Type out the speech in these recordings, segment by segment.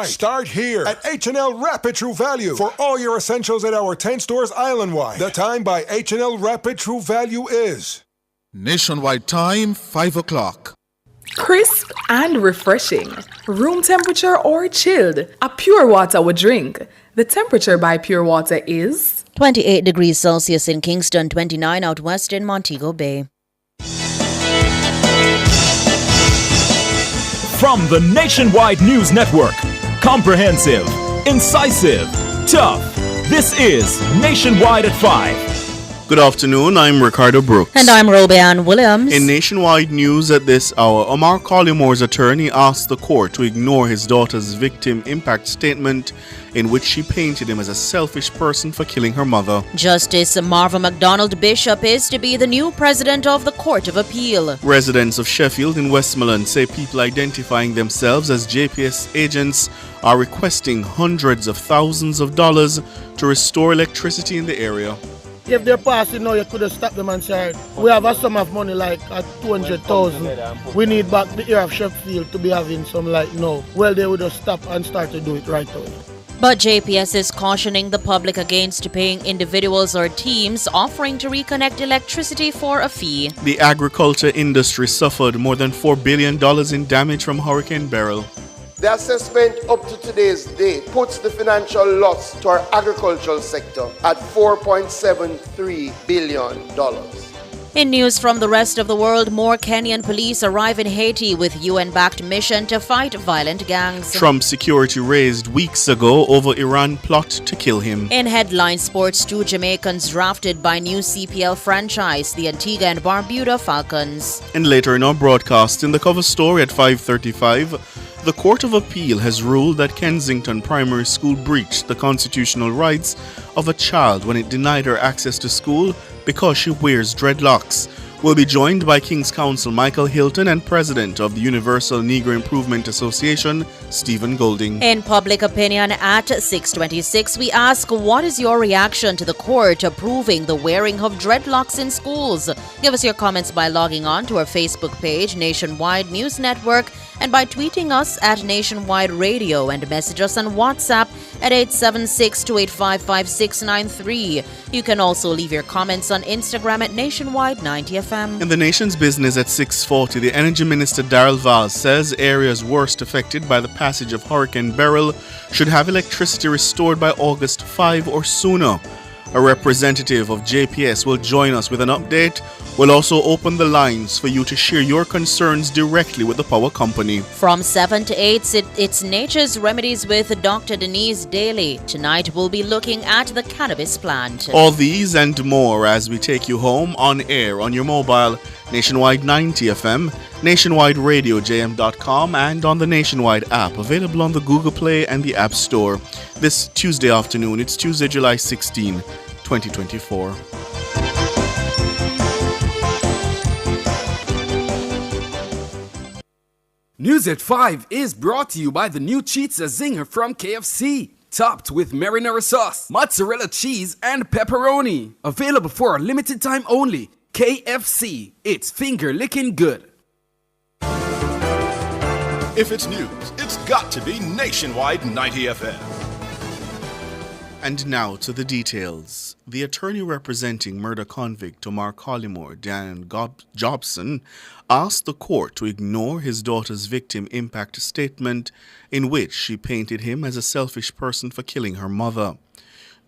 Start here at H&L Rapid True Value for all your essentials at our 10 stores island-wide. The time by H&L Rapid True Value is nationwide time, 5 o'clock. Crisp and refreshing. Room temperature or chilled. A Pure Water would drink. The temperature by Pure Water is 28 degrees Celsius in Kingston, 29 out west in Montego Bay. From the Nationwide News Network, comprehensive, incisive, tough. This is Nationwide at 5. Good afternoon, I'm Ricardo Brooks. And I'm Robeanne Williams. In Nationwide News at this hour, Omar Collimore's attorney asked the court to ignore his daughter's victim impact statement in which she painted him as a selfish person for killing her mother. Justice Marva MacDonald Bishop is to be the new president of the Court of Appeal. Residents of Sheffield in Westmoreland say people identifying themselves as JPS agents are requesting hundreds of thousands of dollars to restore electricity in the area. If they're passing now, you could have stopped them and said, we have a sum of money like at 200,000. We need back the area of Sheffield to be having some light now. Well, they would have stopped and start to do it right away. But JPS is cautioning the public against paying individuals or teams offering to reconnect electricity for a fee. The agriculture industry suffered more than $4 billion in damage from Hurricane Beryl. The assessment up to today's date puts the financial loss to our agricultural sector at $4.73 billion. In news from the rest of the world, more Kenyan police arrive in Haiti with UN-backed mission to fight violent gangs. Trump's security raised weeks ago over Iran plot to kill him. In headline sports, 2 Jamaicans drafted by new CPL franchise, the Antigua and Barbuda Falcons. And later in our broadcast, in the cover story at 5:35, the Court of Appeal has ruled that Kensington Primary School breached the constitutional rights of a child when it denied her access to school because she wears dreadlocks. We'll be joined by King's Counsel Michael Hilton and President of the Universal Negro Improvement Association, Stephen Golding. In public opinion at 6:26, we ask, what is your reaction to the court approving the wearing of dreadlocks in schools? Give us your comments by logging on to our Facebook page, Nationwide News Network, and by tweeting us at Nationwide Radio and message us on WhatsApp at 876-285-5693. You can also leave your comments on Instagram at Nationwide 90FM. In the nation's business at 6:40, the Energy Minister Daryl Vaz says areas worst affected by the passage of Hurricane Beryl should have electricity restored by August 5 or sooner. A representative of JPS will join us with an update. We'll also open the lines for you to share your concerns directly with the power company. From 7 to 8, it's Nature's Remedies with Dr. Denise Daly. Tonight we'll be looking at the cannabis plant. All these and more as we take you home on air on your mobile, Nationwide 90 FM, nationwideradiojm.com, and on the Nationwide app, available on the Google Play and the App Store. This Tuesday afternoon, it's Tuesday, July 16, 2024. News at 5 is brought to you by the new Pizza Zinger from KFC. Topped with marinara sauce, mozzarella cheese, and pepperoni. Available for a limited time only. KFC, it's finger licking good. If it's news, it's got to be Nationwide 90 FM. And now to the details. The attorney representing murder convict Omar Collimore, Dan Jobson, asked the court to ignore his daughter's victim impact statement in which she painted him as a selfish person for killing her mother.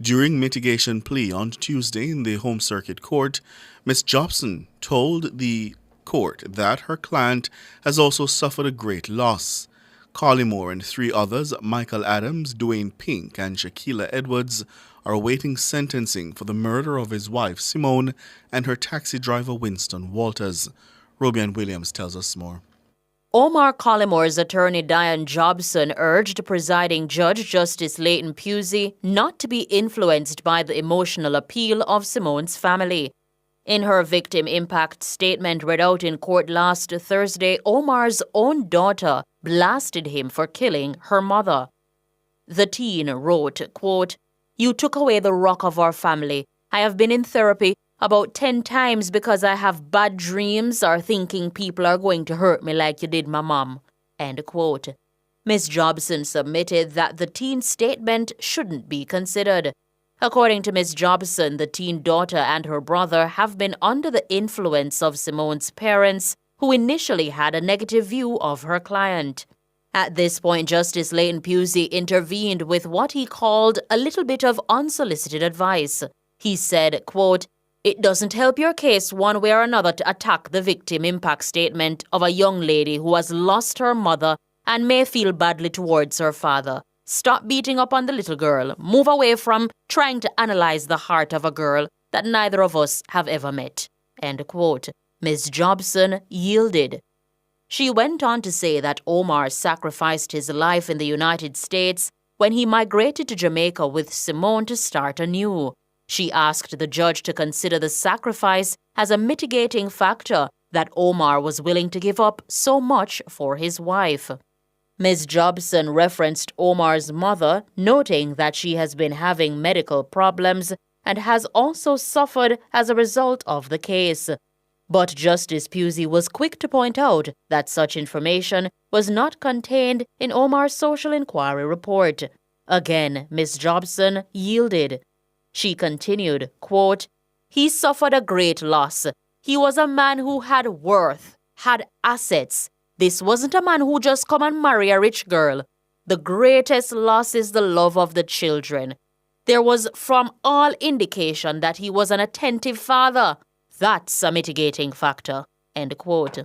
During mitigation plea on Tuesday in the Home Circuit Court, Ms. Jobson told the court that her client has also suffered a great loss. Collimore and 3 others, Michael Adams, Dwayne Pink, and Shaquilla Edwards, are awaiting sentencing for the murder of his wife, Simone, and her taxi driver, Winston Walters. Robian Williams tells us more. Omar Collimore's attorney Diane Jobson urged presiding Judge Justice Leighton Pusey not to be influenced by the emotional appeal of Simone's family. In her victim impact statement read out in court last Thursday, Omar's own daughter blasted him for killing her mother. The teen wrote, quote, "You took away the rock of our family. I have been in therapy about 10 times because I have bad dreams or thinking people are going to hurt me like you did my mom." End quote. Ms. Jobson submitted that the teen's statement shouldn't be considered. According to Ms. Jobson, the teen daughter and her brother have been under the influence of Simone's parents, who initially had a negative view of her client. At this point, Justice Leighton Pusey intervened with what he called a little bit of unsolicited advice. He said, quote, "It doesn't help your case one way or another to attack the victim impact statement of a young lady who has lost her mother and may feel badly towards her father. Stop beating up on the little girl. Move away from trying to analyze the heart of a girl that neither of us have ever met." End quote. Ms. Jobson yielded. She went on to say that Omar sacrificed his life in the United States when he migrated to Jamaica with Simone to start anew. She asked the judge to consider the sacrifice as a mitigating factor that Omar was willing to give up so much for his wife. Ms. Jobson referenced Omar's mother, noting that she has been having medical problems and has also suffered as a result of the case. But Justice Pusey was quick to point out that such information was not contained in Omar's social inquiry report. Again, Ms. Jobson yielded. She continued, quote, "He suffered a great loss. He was a man who had worth, had assets. This wasn't a man who just come and marry a rich girl. The greatest loss is the love of the children. There was from all indication that he was an attentive father. That's a mitigating factor." End quote.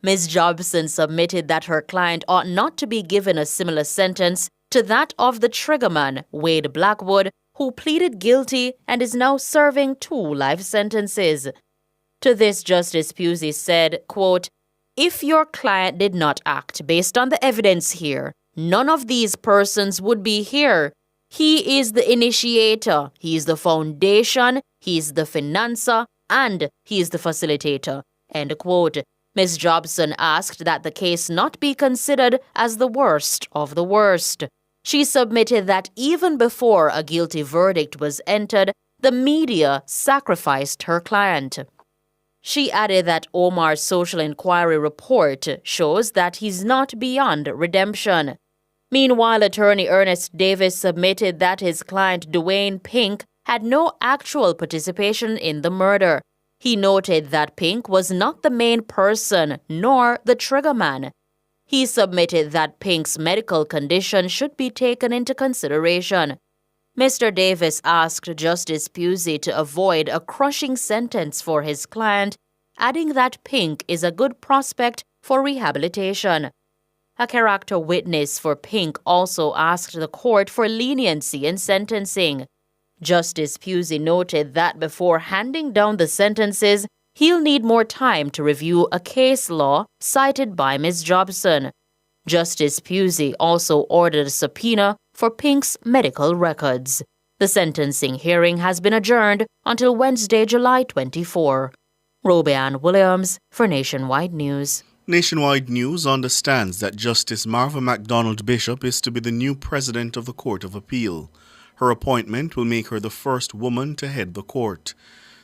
Ms. Jobson submitted that her client ought not to be given a similar sentence to that of the triggerman, Wade Blackwood, who pleaded guilty and is now serving 2 life sentences. To this, Justice Pusey said, quote, "If your client did not act based on the evidence here, none of these persons would be here. He is the initiator, he is the foundation, he is the financer, and he is the facilitator." End quote. Ms. Jobson asked that the case not be considered as the worst of the worst. She submitted that even before a guilty verdict was entered, the media sacrificed her client. She added that Omar's social inquiry report shows that he's not beyond redemption. Meanwhile, attorney Ernest Davis submitted that his client Dwayne Pink had no actual participation in the murder. He noted that Pink was not the main person nor the triggerman. He submitted that Pink's medical condition should be taken into consideration. Mr. Davis asked Justice Pusey to avoid a crushing sentence for his client, adding that Pink is a good prospect for rehabilitation. A character witness for Pink also asked the court for leniency in sentencing. Justice Pusey noted that before handing down the sentences, he'll need more time to review a case law cited by Ms. Jobson. Justice Pusey also ordered a subpoena for Pink's medical records. The sentencing hearing has been adjourned until Wednesday, July 24. Robeanne Williams for Nationwide News. Nationwide News understands that Justice Marva MacDonald Bishop is to be the new president of the Court of Appeal. Her appointment will make her the first woman to head the court.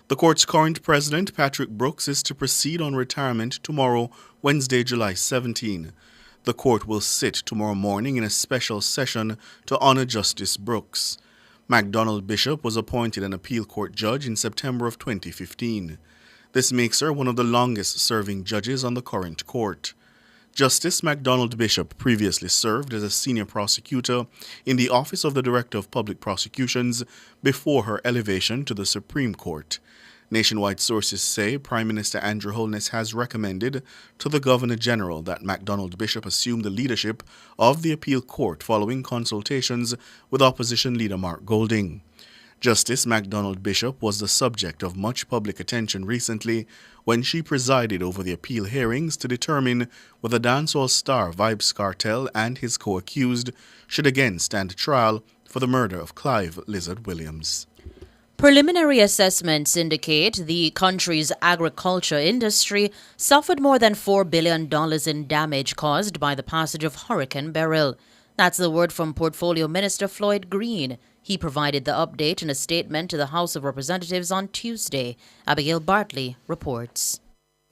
The court's current president, Patrick Brooks, is to proceed on retirement tomorrow, Wednesday, July 17. The court will sit tomorrow morning in a special session to honor Justice Brooks. MacDonald Bishop was appointed an appeal court judge in September of 2015. This makes her one of the longest-serving judges on the current court. Justice MacDonald Bishop previously served as a senior prosecutor in the Office of the Director of Public Prosecutions before her elevation to the Supreme Court. Nationwide sources say Prime Minister Andrew Holness has recommended to the Governor General that MacDonald Bishop assume the leadership of the appeal court following consultations with opposition leader Mark Golding. Justice MacDonald Bishop was the subject of much public attention recently when she presided over the appeal hearings to determine whether dancehall star Vybz Kartel and his co-accused should again stand trial for the murder of Clive Lizard Williams. Preliminary assessments indicate the country's agriculture industry suffered more than $4 billion in damage caused by the passage of Hurricane Beryl. That's the word from Portfolio Minister Floyd Green. He provided the update in a statement to the House of Representatives on Tuesday. Abigail Bartley reports.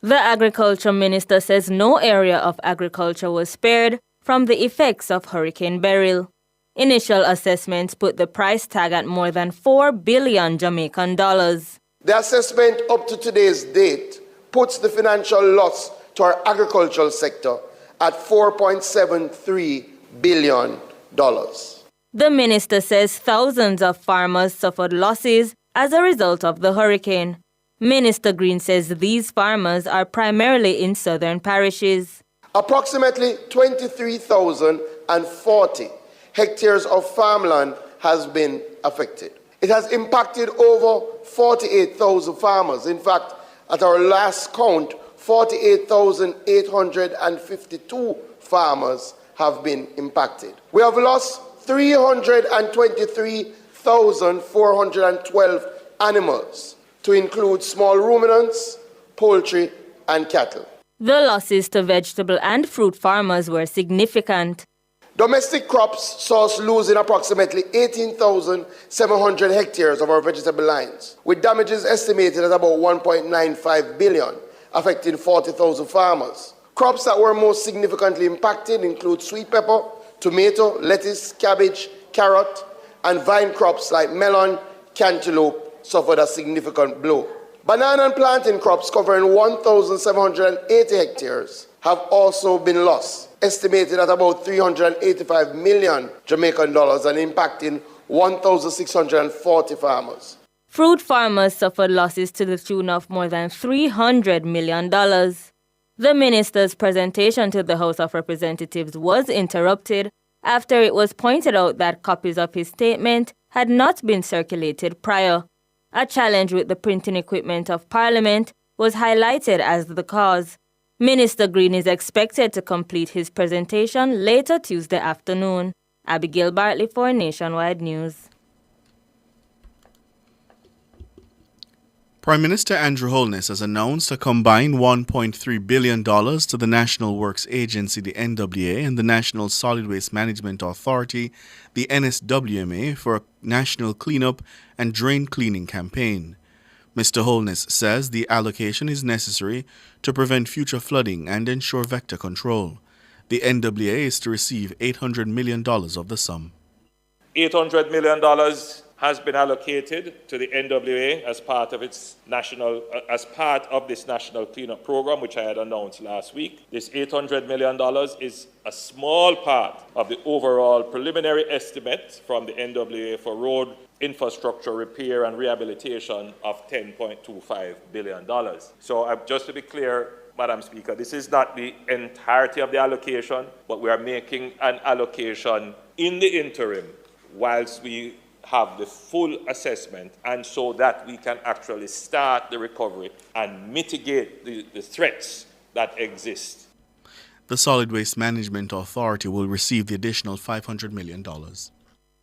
The Agriculture Minister says no area of agriculture was spared from the effects of Hurricane Beryl. Initial assessments put the price tag at more than $4 billion Jamaican dollars. The assessment up to today's date puts the financial loss to our agricultural sector at $4.73 billion. The minister says thousands of farmers suffered losses as a result of the hurricane. Minister Green says these farmers are primarily in southern parishes. Approximately 23,040 hectares of farmland has been affected. It has impacted over 48,000 farmers. In fact, at our last count, 48,852 farmers have been impacted. We have lost 323,412 animals, to include small ruminants, poultry, and cattle. The losses to vegetable and fruit farmers were significant. Domestic crops saw us losing approximately 18,700 hectares of our vegetable lines, with damages estimated at about $1.95 billion, affecting 40,000 farmers. Crops that were most significantly impacted include sweet pepper, tomato, lettuce, cabbage, carrot, and vine crops like melon, cantaloupe suffered a significant blow. Banana and plantain crops covering 1,780 hectares have also been lost, estimated at about $385 million Jamaican dollars and impacting 1,640 farmers. Fruit farmers suffered losses to the tune of more than $300 million. The minister's presentation to the House of Representatives was interrupted after it was pointed out that copies of his statement had not been circulated prior. A challenge with the printing equipment of Parliament was highlighted as the cause. Minister Green is expected to complete his presentation later Tuesday afternoon. Abigail Bartley for Nationwide News. Prime Minister Andrew Holness has announced a combined $1.3 billion to the National Works Agency, the NWA, and the National Solid Waste Management Authority, the NSWMA, for a national cleanup and drain cleaning campaign. Mr. Holness says the allocation is necessary to prevent future flooding and ensure vector control. The NWA is to receive $800 million of the sum. $800 million has been allocated to the NWA as part of this national cleanup program, which I had announced last week. This $800 million is a small part of the overall preliminary estimate from the NWA for road infrastructure repair and rehabilitation of $10.25 billion. So just to be clear, Madam Speaker, this is not the entirety of the allocation, but we are making an allocation in the interim whilst we have the full assessment, and so that we can actually start the recovery and mitigate the threats that exist. The Solid Waste Management Authority will receive the additional $500 million.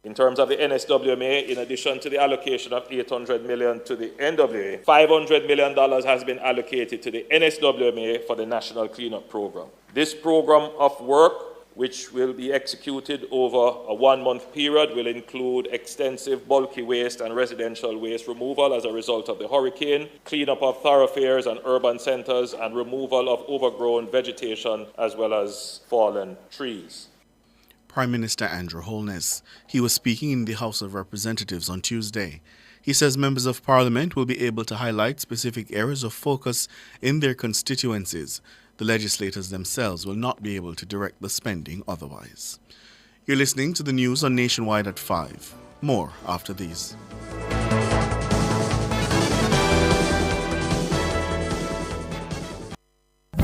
In terms of the NSWMA, in addition to the allocation of $800 million to the NWA, $500 million has been allocated to the NSWMA for the National Cleanup Program. This program of work, which will be executed over a 1-month period, will include extensive bulky waste and residential waste removal as a result of the hurricane, cleanup of thoroughfares and urban centers, and removal of overgrown vegetation as well as fallen trees. Prime Minister Andrew Holness. He was speaking in the House of Representatives on Tuesday. He says members of Parliament will be able to highlight specific areas of focus in their constituencies. The legislators themselves will not be able to direct the spending otherwise. You're listening to the news on Nationwide at 5. More after these.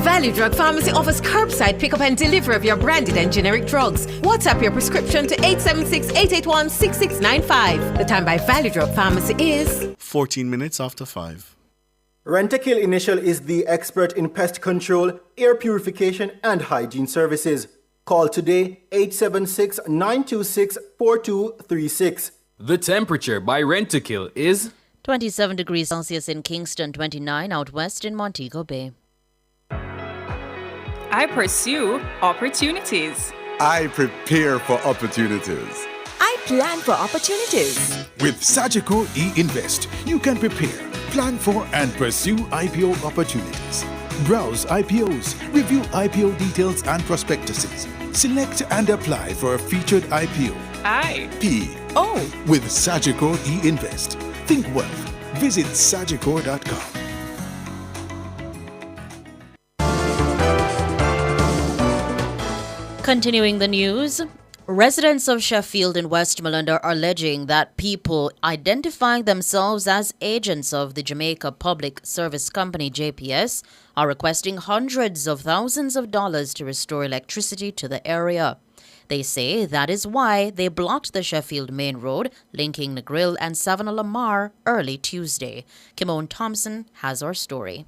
Value Drug Pharmacy offers curbside pickup and delivery of your branded and generic drugs. WhatsApp your prescription to 876-881-6695. The time by Value Drug Pharmacy is 14 minutes after 5. Rentokil Initial is the expert in pest control, air purification, and hygiene services. Call today 876-926-4236. The temperature by Rentokil is 27 degrees Celsius in Kingston, 29 out west in Montego Bay. I pursue opportunities. I prepare for opportunities. I plan for opportunities. With Sagicor e-Invest, you can prepare, plan for and pursue IPO opportunities. Browse IPOs, review IPO details and prospectuses, Select and apply for a featured IPO. P. O. With Sagicor e-Invest. Think wealth. Visit sagicor.com. Continuing the news, residents of Sheffield and Westmoreland are alleging that people identifying themselves as agents of the Jamaica Public Service Company JPS are requesting hundreds of thousands of dollars to restore electricity to the area. They say that is why they blocked the Sheffield Main Road linking Negril and Savannah Lamar early Tuesday. Kimone Thompson has our story.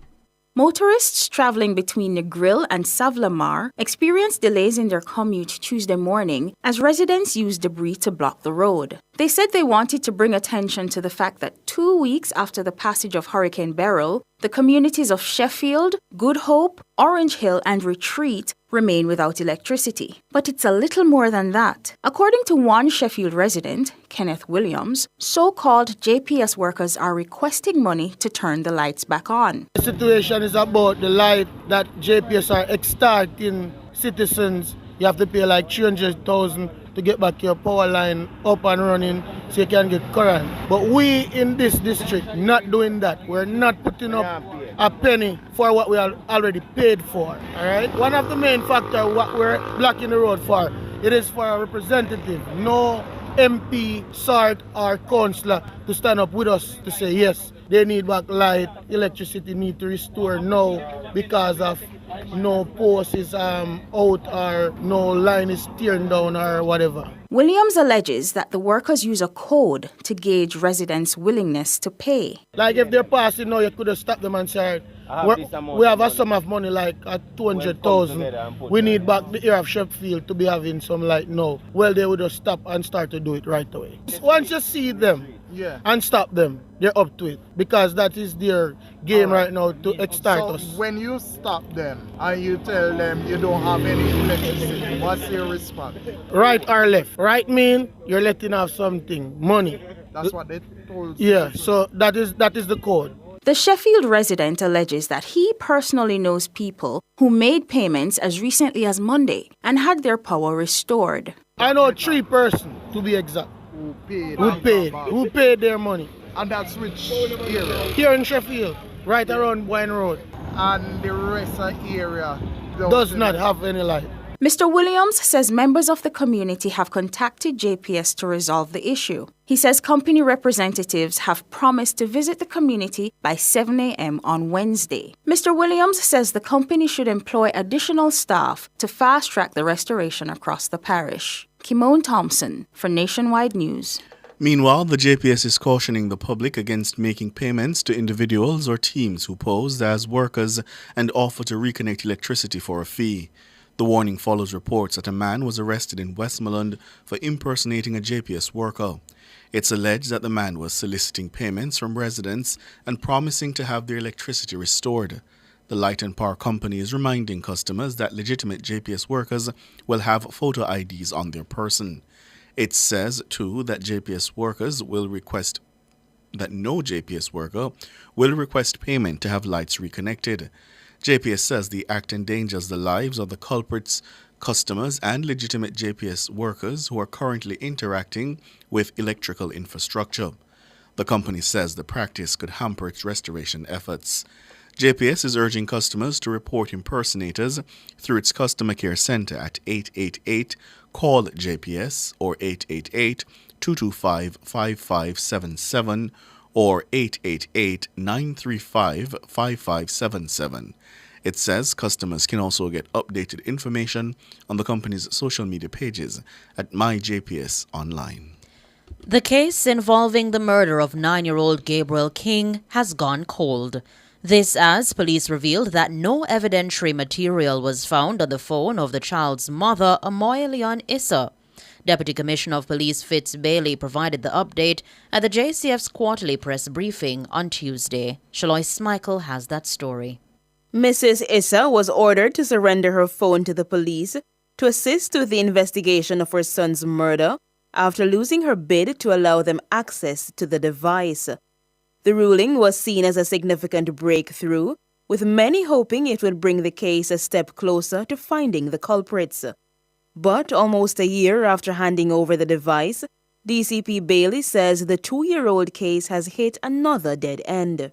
Motorists traveling between Negril and Savlamar experienced delays in their commute Tuesday morning as residents used debris to block the road. They said they wanted to bring attention to the fact that 2 weeks after the passage of Hurricane Beryl, the communities of Sheffield, Good Hope, Orange Hill, and Retreat remain without electricity. But it's a little more than that. According to one Sheffield resident, Kenneth Williams, so-called JPS workers are requesting money to turn the lights back on. The situation is about the light that JPS are extorting citizens. You have to pay like 300,000 to get back your power line up and running so you can get current. But we in this district not doing that. We're not putting up a penny for what we are already paid for. All right. One of the main factors what we're blocking the road for, it is for a representative, no MP, SART or councillor to stand up with us to say yes, they need back light, electricity need to restore now because of no post is out or no line is tearing down or whatever. Williams alleges that the workers use a code to gauge residents' willingness to pay. Like if they're passing now, you could have stopped them and said, we have a sum of money like at 200,000. We need back the area of Sheffield to be having some light now. Well, they would have stopped and start to do it right away. Once you see them and stop them, they're up to it because that is their game right now to extort us. When you stop them and you tell them you don't have any electricity, what's your response? Right or left? Right mean you're letting off something, money. That's what they told you. Yeah, so that is the code. The Sheffield resident alleges that he personally knows people who made payments as recently as Monday and had their power restored. I know 3 persons to be exact who paid their money. And that's which area? Here in Sheffield, right around Wine Road. And the rest of the area does not have any light. Mr. Williams says members of the community have contacted JPS to resolve the issue. He says company representatives have promised to visit the community by 7 a.m. on Wednesday. Mr. Williams says the company should employ additional staff to fast-track the restoration across the parish. Kimone Thompson for Nationwide News. Meanwhile, the JPS is cautioning the public against making payments to individuals or teams who pose as workers and offer to reconnect electricity for a fee. The warning follows reports that a man was arrested in Westmoreland for impersonating a JPS worker. It's alleged that the man was soliciting payments from residents and promising to have their electricity restored. The Light and Power Company is reminding customers that legitimate JPS workers will have photo IDs on their person. It says, too, that no JPS worker will request payment to have lights reconnected. JPS says the act endangers the lives of the culprits, customers, and legitimate JPS workers who are currently interacting with electrical infrastructure. The company says the practice could hamper its restoration efforts. JPS is urging customers to report impersonators through its customer care center at 888-CALL-JPS or 888-225-5577 or 888-935-5577. It says customers can also get updated information on the company's social media pages at MyJPS Online. The case involving the murder of 9-year-old Gabriel King has gone cold. This as police revealed that no evidentiary material was found on the phone of the child's mother, Amoy Leon Issa. Deputy Commissioner of Police Fitz Bailey provided the update at the JCF's quarterly press briefing on Tuesday. Shalois Michael has that story. Mrs. Issa was ordered to surrender her phone to the police to assist with the investigation of her son's murder after losing her bid to allow them access to the device. The ruling was seen as a significant breakthrough, with many hoping it would bring the case a step closer to finding the culprits. But almost a year after handing over the device, DCP Bailey says the 2-year-old case has hit another dead end.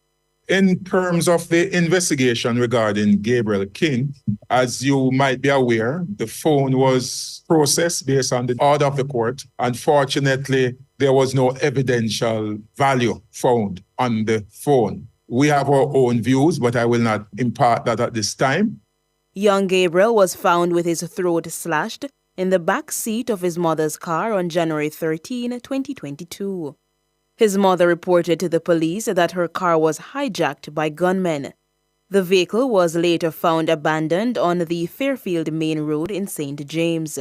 In terms of the investigation regarding Gabriel King, as you might be aware, the phone was processed based on the order of the court. Unfortunately, there was no evidential value found on the phone. We have our own views, but I will not impart that at this time. Young Gabriel was found with his throat slashed in the back seat of his mother's car on January 13, 2022. His mother reported to the police that her car was hijacked by gunmen. The vehicle was later found abandoned on the Fairfield Main Road in St. James.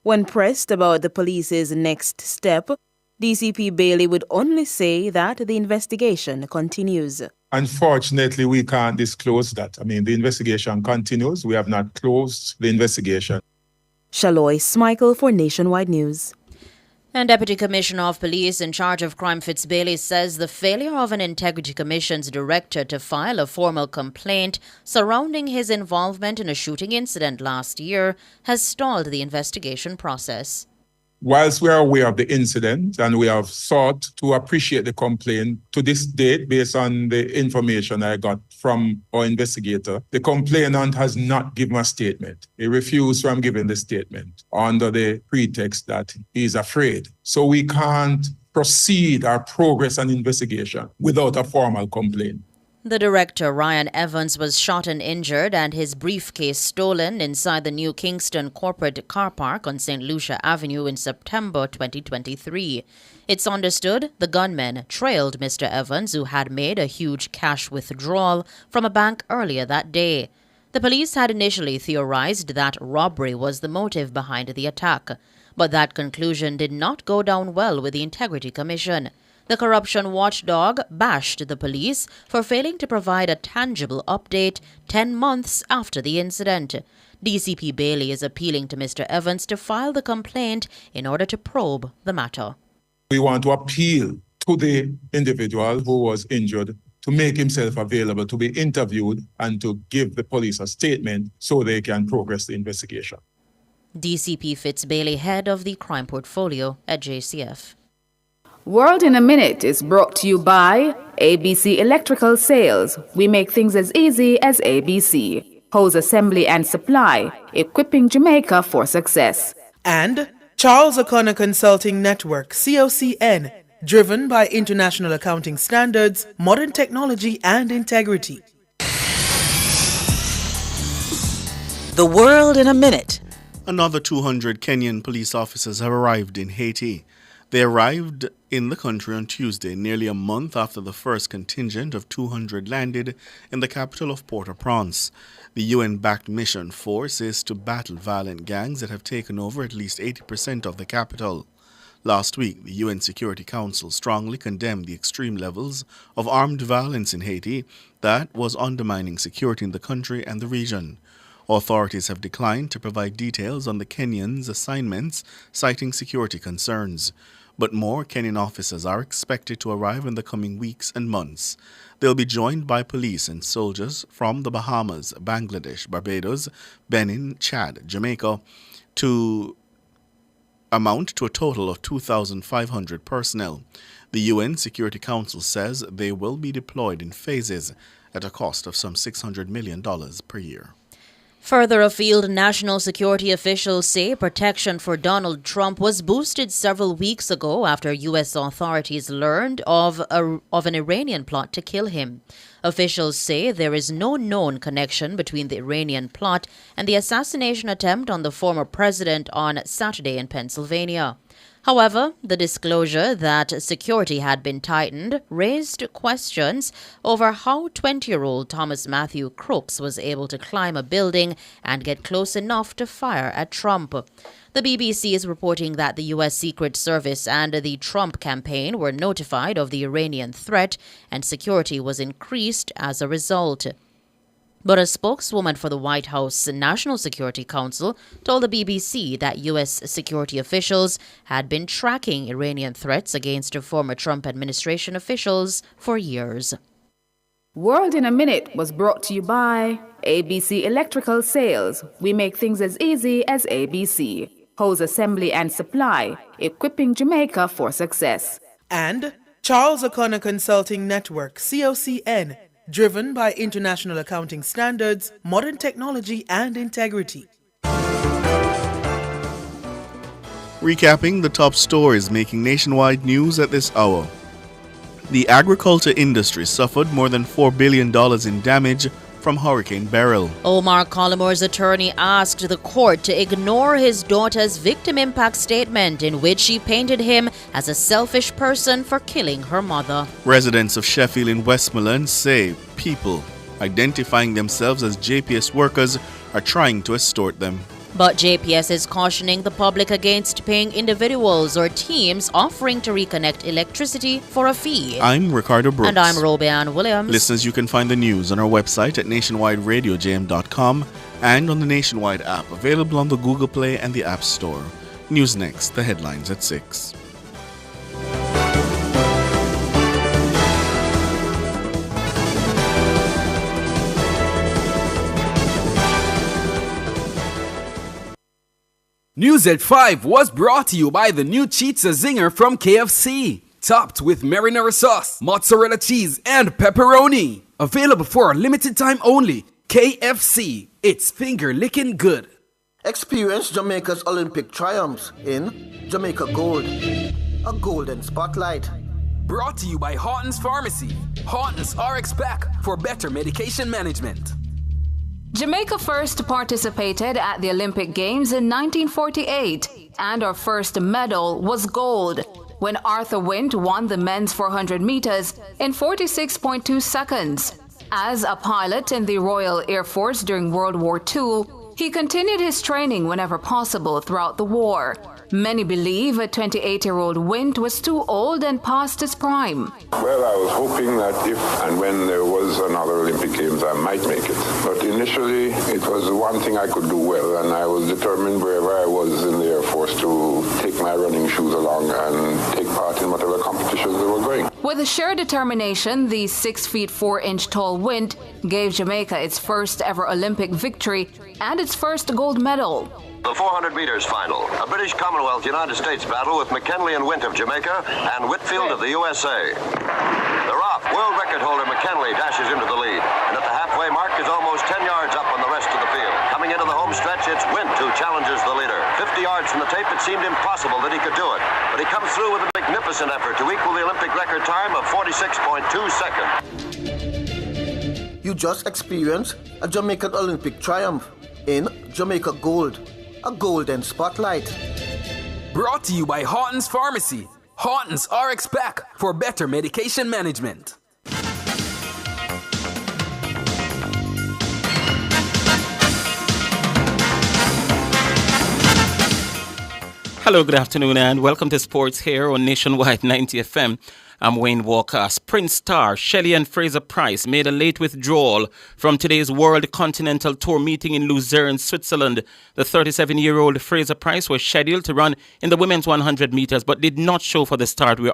When pressed about the police's next step, DCP Bailey would only say that the investigation continues. Unfortunately, we can't disclose that. The investigation continues. We have not closed the investigation. Shaloy Smichael for Nationwide News. And Deputy Commissioner of Police in charge of crime Fitzbailey says the failure of an Integrity Commission's director to file a formal complaint surrounding his involvement in a shooting incident last year has stalled the investigation process. Whilst we are aware of the incident and we have sought to appreciate the complaint, to this date, based on the information I got from our investigator, the complainant has not given a statement. He refused from giving the statement under the pretext that he is afraid. So we can't proceed or progress an investigation without a formal complaint. The director, Ryan Evans, was shot and injured and his briefcase stolen inside the New Kingston corporate car park on St. Lucia Avenue in September 2023. It's understood the gunmen trailed Mr. Evans, who had made a huge cash withdrawal from a bank earlier that day. The police had initially theorized that robbery was the motive behind the attack, but that conclusion did not go down well with the Integrity Commission. The corruption watchdog bashed the police for failing to provide a tangible update 10 months after the incident. DCP Bailey is appealing to Mr. Evans to file the complaint in order to probe the matter. We want to appeal to the individual who was injured to make himself available to be interviewed and to give the police a statement so they can progress the investigation. DCP Fitzbailey, head of the crime portfolio at JCF. World in a Minute is brought to you by ABC Electrical Sales. We make things as easy as ABC. Hose assembly and supply, equipping Jamaica for success. And Charles O'Connor Consulting Network, COCN, driven by international accounting standards, modern technology and integrity. The World in a Minute. Another 200 Kenyan police officers have arrived in Haiti. They arrived in the country on Tuesday, nearly a month after the first contingent of 200 landed in the capital of Port-au-Prince. The UN-backed mission force is to battle violent gangs that have taken over at least 80% of the capital. Last week, the UN Security Council strongly condemned the extreme levels of armed violence in Haiti that was undermining security in the country and the region. Authorities have declined to provide details on the Kenyans' assignments, citing security concerns. But more Kenyan officers are expected to arrive in the coming weeks and months. They'll be joined by police and soldiers from the Bahamas, Bangladesh, Barbados, Benin, Chad, Jamaica, to amount to a total of 2,500 personnel. The UN Security Council says they will be deployed in phases at a cost of some $600 million per year. Further afield, national security officials say protection for Donald Trump was boosted several weeks ago after U.S. authorities learned of an Iranian plot to kill him. Officials say there is no known connection between the Iranian plot and the assassination attempt on the former president on Saturday in Pennsylvania. However, the disclosure that security had been tightened raised questions over how 20-year-old Thomas Matthew Crooks was able to climb a building and get close enough to fire at Trump. The BBC is reporting that the U.S. Secret Service and the Trump campaign were notified of the Iranian threat, and security was increased as a result. But a spokeswoman for the White House National Security Council told the BBC that U.S. security officials had been tracking Iranian threats against former Trump administration officials for years. World in a Minute was brought to you by ABC Electrical Sales. We make things as easy as ABC. Hose assembly and supply, equipping Jamaica for success. And Charles O'Connor Consulting Network, COCN, driven by international accounting standards, modern technology and integrity. Recapping the top stories making nationwide news at this hour. The agriculture industry suffered more than $4 billion in damage from Hurricane Beryl. Omar Collimore's attorney asked the court to ignore his daughter's victim impact statement in which she painted him as a selfish person for killing her mother. Residents of Sheffield in Westmoreland say people identifying themselves as JPS workers are trying to extort them. But JPS is cautioning the public against paying individuals or teams offering to reconnect electricity for a fee. I'm Ricardo Brooks. And I'm Robeanne Williams. Listeners, you can find the news on our website at nationwideradiojm.com and on the Nationwide app, available on the Google Play and the App Store. News next, the headlines at 6. News at 5 was brought to you by the new Pizza Zinger from KFC. Topped with marinara sauce, mozzarella cheese, and pepperoni. Available for a limited time only. KFC. It's finger licking good. Experience Jamaica's Olympic triumphs in Jamaica Gold. A golden spotlight. Brought to you by Horton's Pharmacy. Horton's RX Pack for better medication management. Jamaica first participated at the Olympic Games in 1948, and our first medal was gold when Arthur Wint won the men's 400 meters in 46.2 seconds. As a pilot in the Royal Air Force during World War II, he continued his training whenever possible throughout the war. Many believe a 28-year-old Wint was too old and past his prime. Well, I was hoping that if and when there was another Olympic Games, I might make it. But initially, it was the one thing I could do well, and I was determined wherever I was in the Air Force to take my running shoes along and take part in whatever competitions they were going. With a sheer determination, the 6 feet 4 inch tall Wint gave Jamaica its first ever Olympic victory and its first gold medal. The 400 meters final, a British Commonwealth United States battle with McKinley and Wint of Jamaica and Whitfield of the USA. They're off. World record holder McKinley dashes into the lead, and at the halfway mark is almost 10 yards up on the rest of the field. Coming into the home stretch, it's Wint who challenges the leader. 50 yards from the tape, it seemed impossible that he could do it, but he comes through with a magnificent effort to equal the Olympic record time of 46.2 seconds. You just experienced a Jamaican Olympic triumph in Jamaica Gold. A golden spotlight. Brought to you by Horton's Pharmacy. Horton's RX Pack for better medication management. Hello, good afternoon, and welcome to Sports here on Nationwide 90 FM. I'm Wayne Walker. Sprint star Shelley and Fraser Price made a late withdrawal from today's World Continental Tour meeting in Lucerne, Switzerland. The 37-year-old Fraser Price was scheduled to run in the women's 100 meters but did not show for the start. We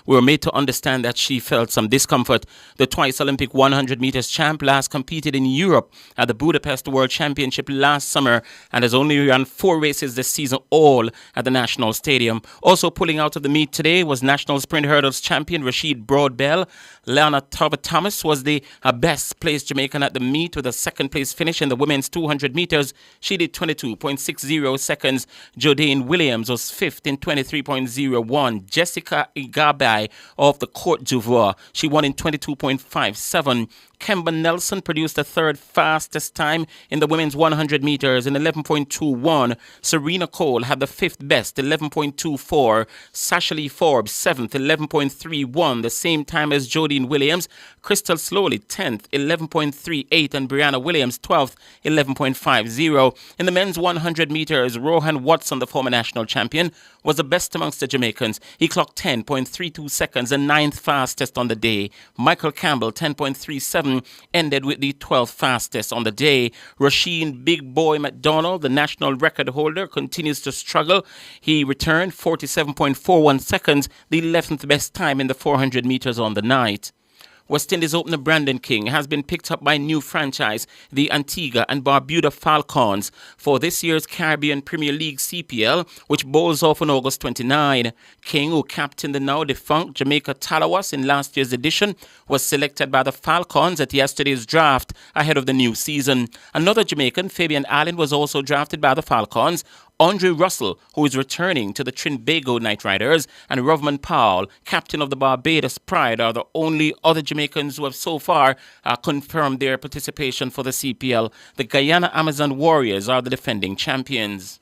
were made to understand that she felt some discomfort. The twice Olympic 100 meters champ last competed in Europe at the Budapest World Championship last summer and has only run 4 races this season, all at the National Stadium. Also pulling out of the meet today was National Sprint Hurdles champion Rashid Broadbell. Leona Thomas was the best placed Jamaican at the meet with a second place finish in the women's 200 meters. She did 22.60 seconds. Jodane Williams was fifth in 23.01. Jessica Igabai of the Côte d'Ivoire, she won in 22.57. Kemba Nelson produced the third fastest time in the women's 100 meters in 11.21. Serena Cole had the fifth best, 11.24. Sasha Lee Forbes, 7th, 11.31, the same time as Jodine Williams. Crystal Slowly, 10th, 11.38, and Brianna Williams, 12th, 11.50. In the men's 100 meters, Rohan Watson, the former national champion, was the best amongst the Jamaicans. He clocked 10.32 seconds, the 9th fastest on the day. Michael Campbell, 10.37, ended with the 12th fastest on the day. Rasheen Big Boy McDonald, the national record holder, continues to struggle. He returned 47.41 seconds, the 11th best time in the 400 meters on the night. West Indies opener Brandon King has been picked up by new franchise, the Antigua and Barbuda Falcons, for this year's Caribbean Premier League CPL, which bowls off on August 29. King, who captained the now defunct Jamaica Talawas in last year's edition, was selected by the Falcons at yesterday's draft ahead of the new season. Another Jamaican, Fabian Allen, was also drafted by the Falcons. Andre Russell, who is returning to the Trinbago Knight Riders, and Rovman Powell, captain of the Barbados Pride, are the only other Jamaicans who have so far confirmed their participation for the CPL. The Guyana Amazon Warriors are the defending champions.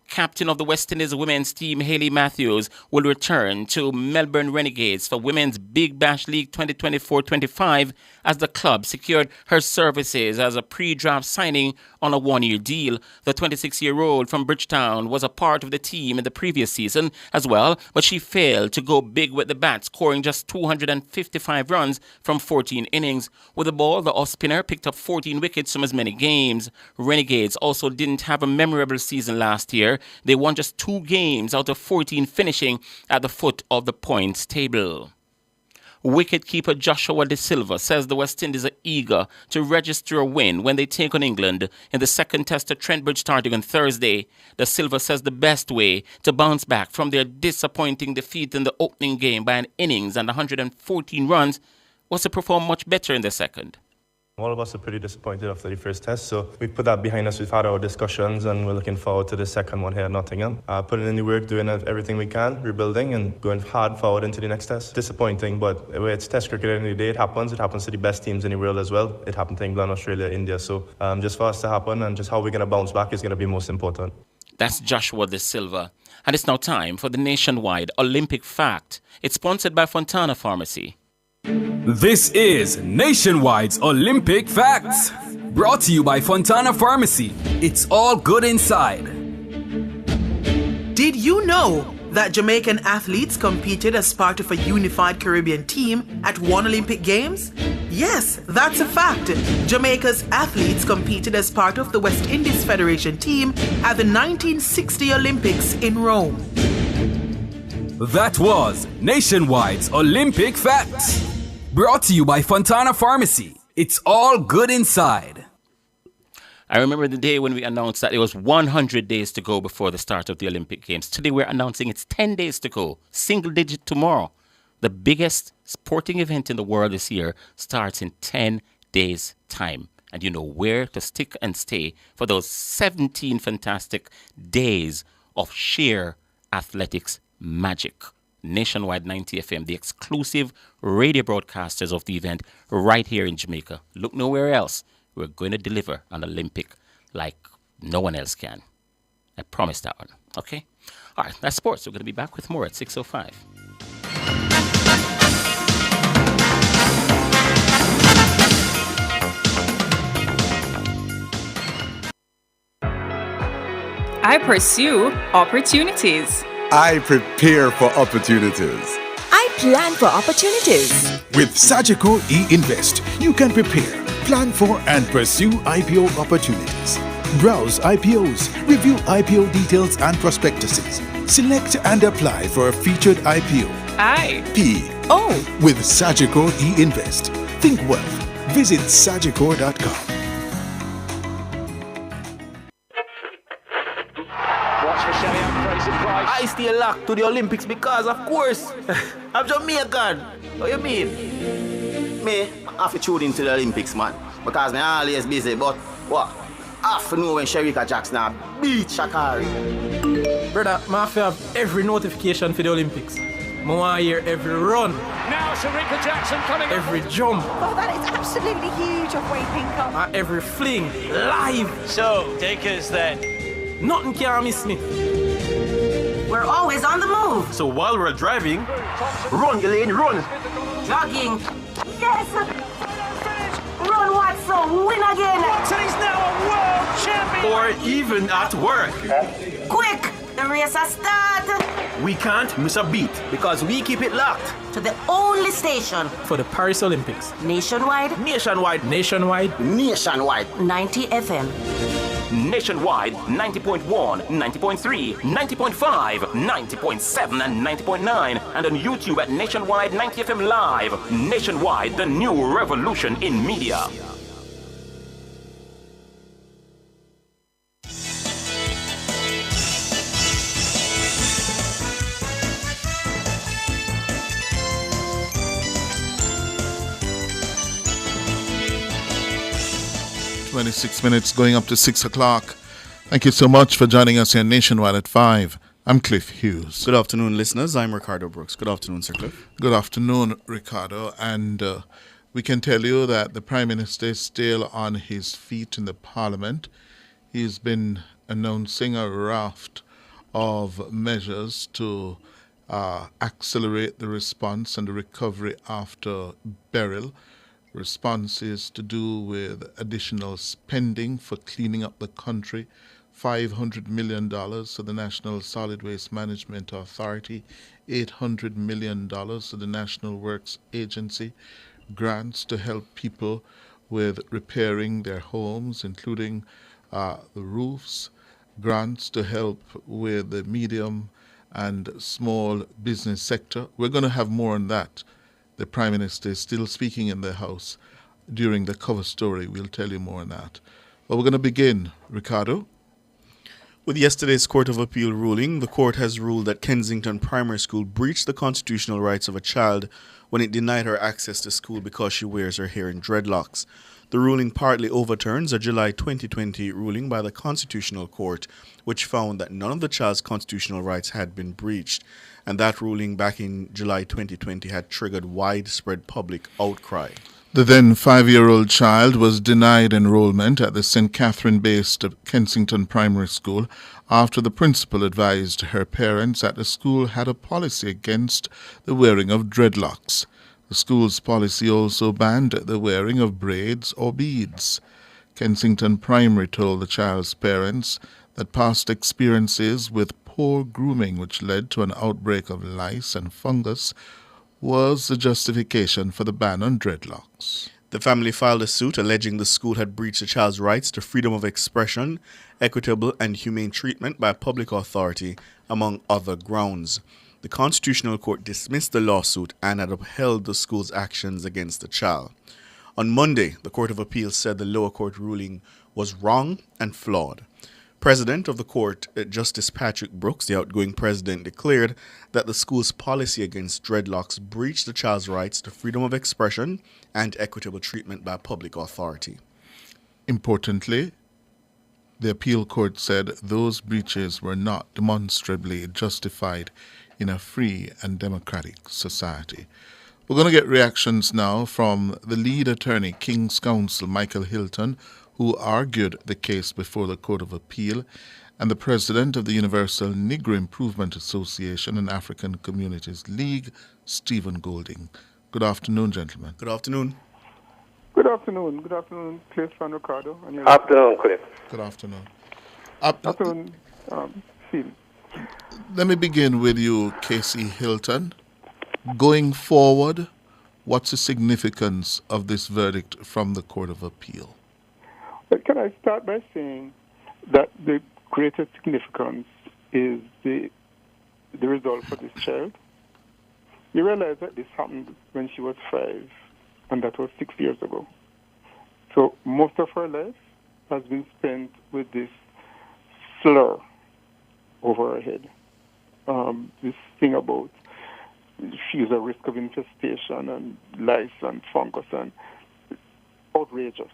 Captain of the West Indies women's team, Hayley Matthews, will return to Melbourne Renegades for Women's Big Bash League 2024-25 as the club secured her services as a pre-draft signing on a one-year deal. The 26-year-old from Bridgetown was a part of the team in the previous season as well, but she failed to go big with the bat, scoring just 255 runs from 14 innings. With the ball, the off-spinner picked up 14 wickets from as many games. Renegades also didn't have a memorable season last year. They won just 2 games out of 14, finishing at the foot of the points table. Wicketkeeper Joshua De Silva says the West Indies are eager to register a win when they take on England in the second test at Trent Bridge starting on Thursday. De Silva says the best way to bounce back from their disappointing defeat in the opening game by an innings and 114 runs was to perform much better in the second. All of us are pretty disappointed after the first test, so we put that behind us. We've had our discussions and we're looking forward to the second one here at Nottingham. Putting in the work, doing everything we can, rebuilding and going hard forward into the next test. Disappointing, but it's test cricket at the end of the day. It happens to the best teams in the world as well. It happened to England, Australia, India, so just for us to happen and just how we're going to bounce back is going to be most important. That's Joshua De Silva. And it's now time for the Nationwide Olympic Fact. It's sponsored by Fontana Pharmacy. This is Nationwide's Olympic Facts, brought to you by Fontana Pharmacy. It's all good inside. Did you know that Jamaican athletes competed as part of a unified Caribbean team at one Olympic Games? Yes, that's a fact. Jamaica's athletes competed as part of the West Indies Federation team at the 1960 Olympics in Rome. That was Nationwide's Olympic Facts, brought to you by Fontana Pharmacy. It's all good inside. I remember the day when we announced that it was 100 days to go before the start of the Olympic Games. Today we're announcing it's 10 days to go, single digit tomorrow. The biggest sporting event in the world this year starts in 10 days' time. And you know where to stick and stay for those 17 fantastic days of sheer athletics magic. Nationwide 90 FM, the exclusive radio broadcasters of the event right here in Jamaica. Look nowhere else. We're going to deliver an Olympic like no one else can. I promise that one. Okay? All right, that's sports. We're going to be back with more at 6:05. I pursue opportunities. I prepare for opportunities. I plan for opportunities. With Sagicor e-Invest, you can prepare, plan for and pursue IPO opportunities. Browse IPOs, review IPO details and prospectuses. Select and apply for a featured IPO. IPO. With Sagicor e-Invest. Think wealth. Visit sagicor.com. I stay locked to the Olympics because, of course, I'm Jamaican. What you mean? Me, I have to tune into the Olympics, man. Because I'm always busy, but what? I have to know when Sherika Jackson beat Shakari. Brother, I have to have every notification for the Olympics. I want to hear every run. Now Sherika Jackson coming every jump. Oh, that is absolutely huge of Wade Pinkham. Every fling, live. So, take us then. Nothing can miss me. We're always on the move. So while we're driving, run, Elaine, run. Jogging. Yes. Run, Watson, win again. Watson is now a world champion. Or even at work. Quick, the race has started. We can't miss a beat because we keep it locked to the only station for the Paris Olympics. Nationwide. 90 FM. nationwide 90.1, 90.3, 90.5, 90.7 and 90.9, and on YouTube at Nationwide 90 FM Live. Nationwide, the new revolution in media. Minutes going up to 6 o'clock. Thank you so much for joining us here nationwide at 5. I'm Cliff Hughes. Good afternoon, listeners. I'm Ricardo Brooks. Good afternoon, Sir Cliff. Good afternoon, Ricardo. And we can tell you that the Prime Minister is still on his feet in the Parliament. He's been announcing a raft of measures to accelerate the response and the recovery after Beryl. Responses to do with additional spending for cleaning up the country, $500 million to the National Solid Waste Management Authority, $800 million to the National Works Agency, grants to help people with repairing their homes, including the roofs, grants to help with the medium and small business sector. We're going to have more on that. The Prime Minister is still speaking in the House during the cover story. We'll tell you more on that. But we're going to begin, Ricardo. With yesterday's Court of Appeal ruling, the court has ruled that Kensington Primary School breached the constitutional rights of a child when it denied her access to school because she wears her hair in dreadlocks. The ruling partly overturns a July 2020 ruling by the Constitutional Court, which found that none of the child's constitutional rights had been breached. And that ruling back in July 2020 had triggered widespread public outcry. The then 5-year-old child was denied enrollment at the St. Catherine-based Kensington Primary School after the principal advised her parents that the school had a policy against the wearing of dreadlocks. The school's policy also banned the wearing of braids or beads. Kensington Primary told the child's parents that past experiences with poor grooming, which led to an outbreak of lice and fungus, was the justification for the ban on dreadlocks. The family filed a suit alleging the school had breached the child's rights to freedom of expression, equitable and humane treatment by a public authority, among other grounds. The Constitutional Court dismissed the lawsuit and had upheld the school's actions against the child. On Monday, the Court of Appeal said the lower court ruling was wrong and flawed. President of the court, Justice Patrick Brooks, the outgoing president, declared that the school's policy against dreadlocks breached the child's rights to freedom of expression and equitable treatment by public authority. Importantly, the appeal court said those breaches were not demonstrably justified in a free and democratic society. We're going to get reactions now from the lead attorney, King's Counsel Michael Hilton, who argued the case before the Court of Appeal, and the president of the Universal Negro Improvement Association and African Communities League, Stephen Golding. Good afternoon, gentlemen. Good afternoon. Good afternoon. Good afternoon, Cliff and Ricardo. And afternoon, Cliff. Good afternoon. Afternoon, Phil. Let me begin with you, Casey Hilton. Going forward, what's the significance of this verdict from the Court of Appeal? But can I start by saying that the greatest significance is the result for this child? You realize that this happened when she was 5, and that was 6 years ago. So most of her life has been spent with this slur over her head. This thing about she's a risk of infestation and lice and fungus, and outrageous.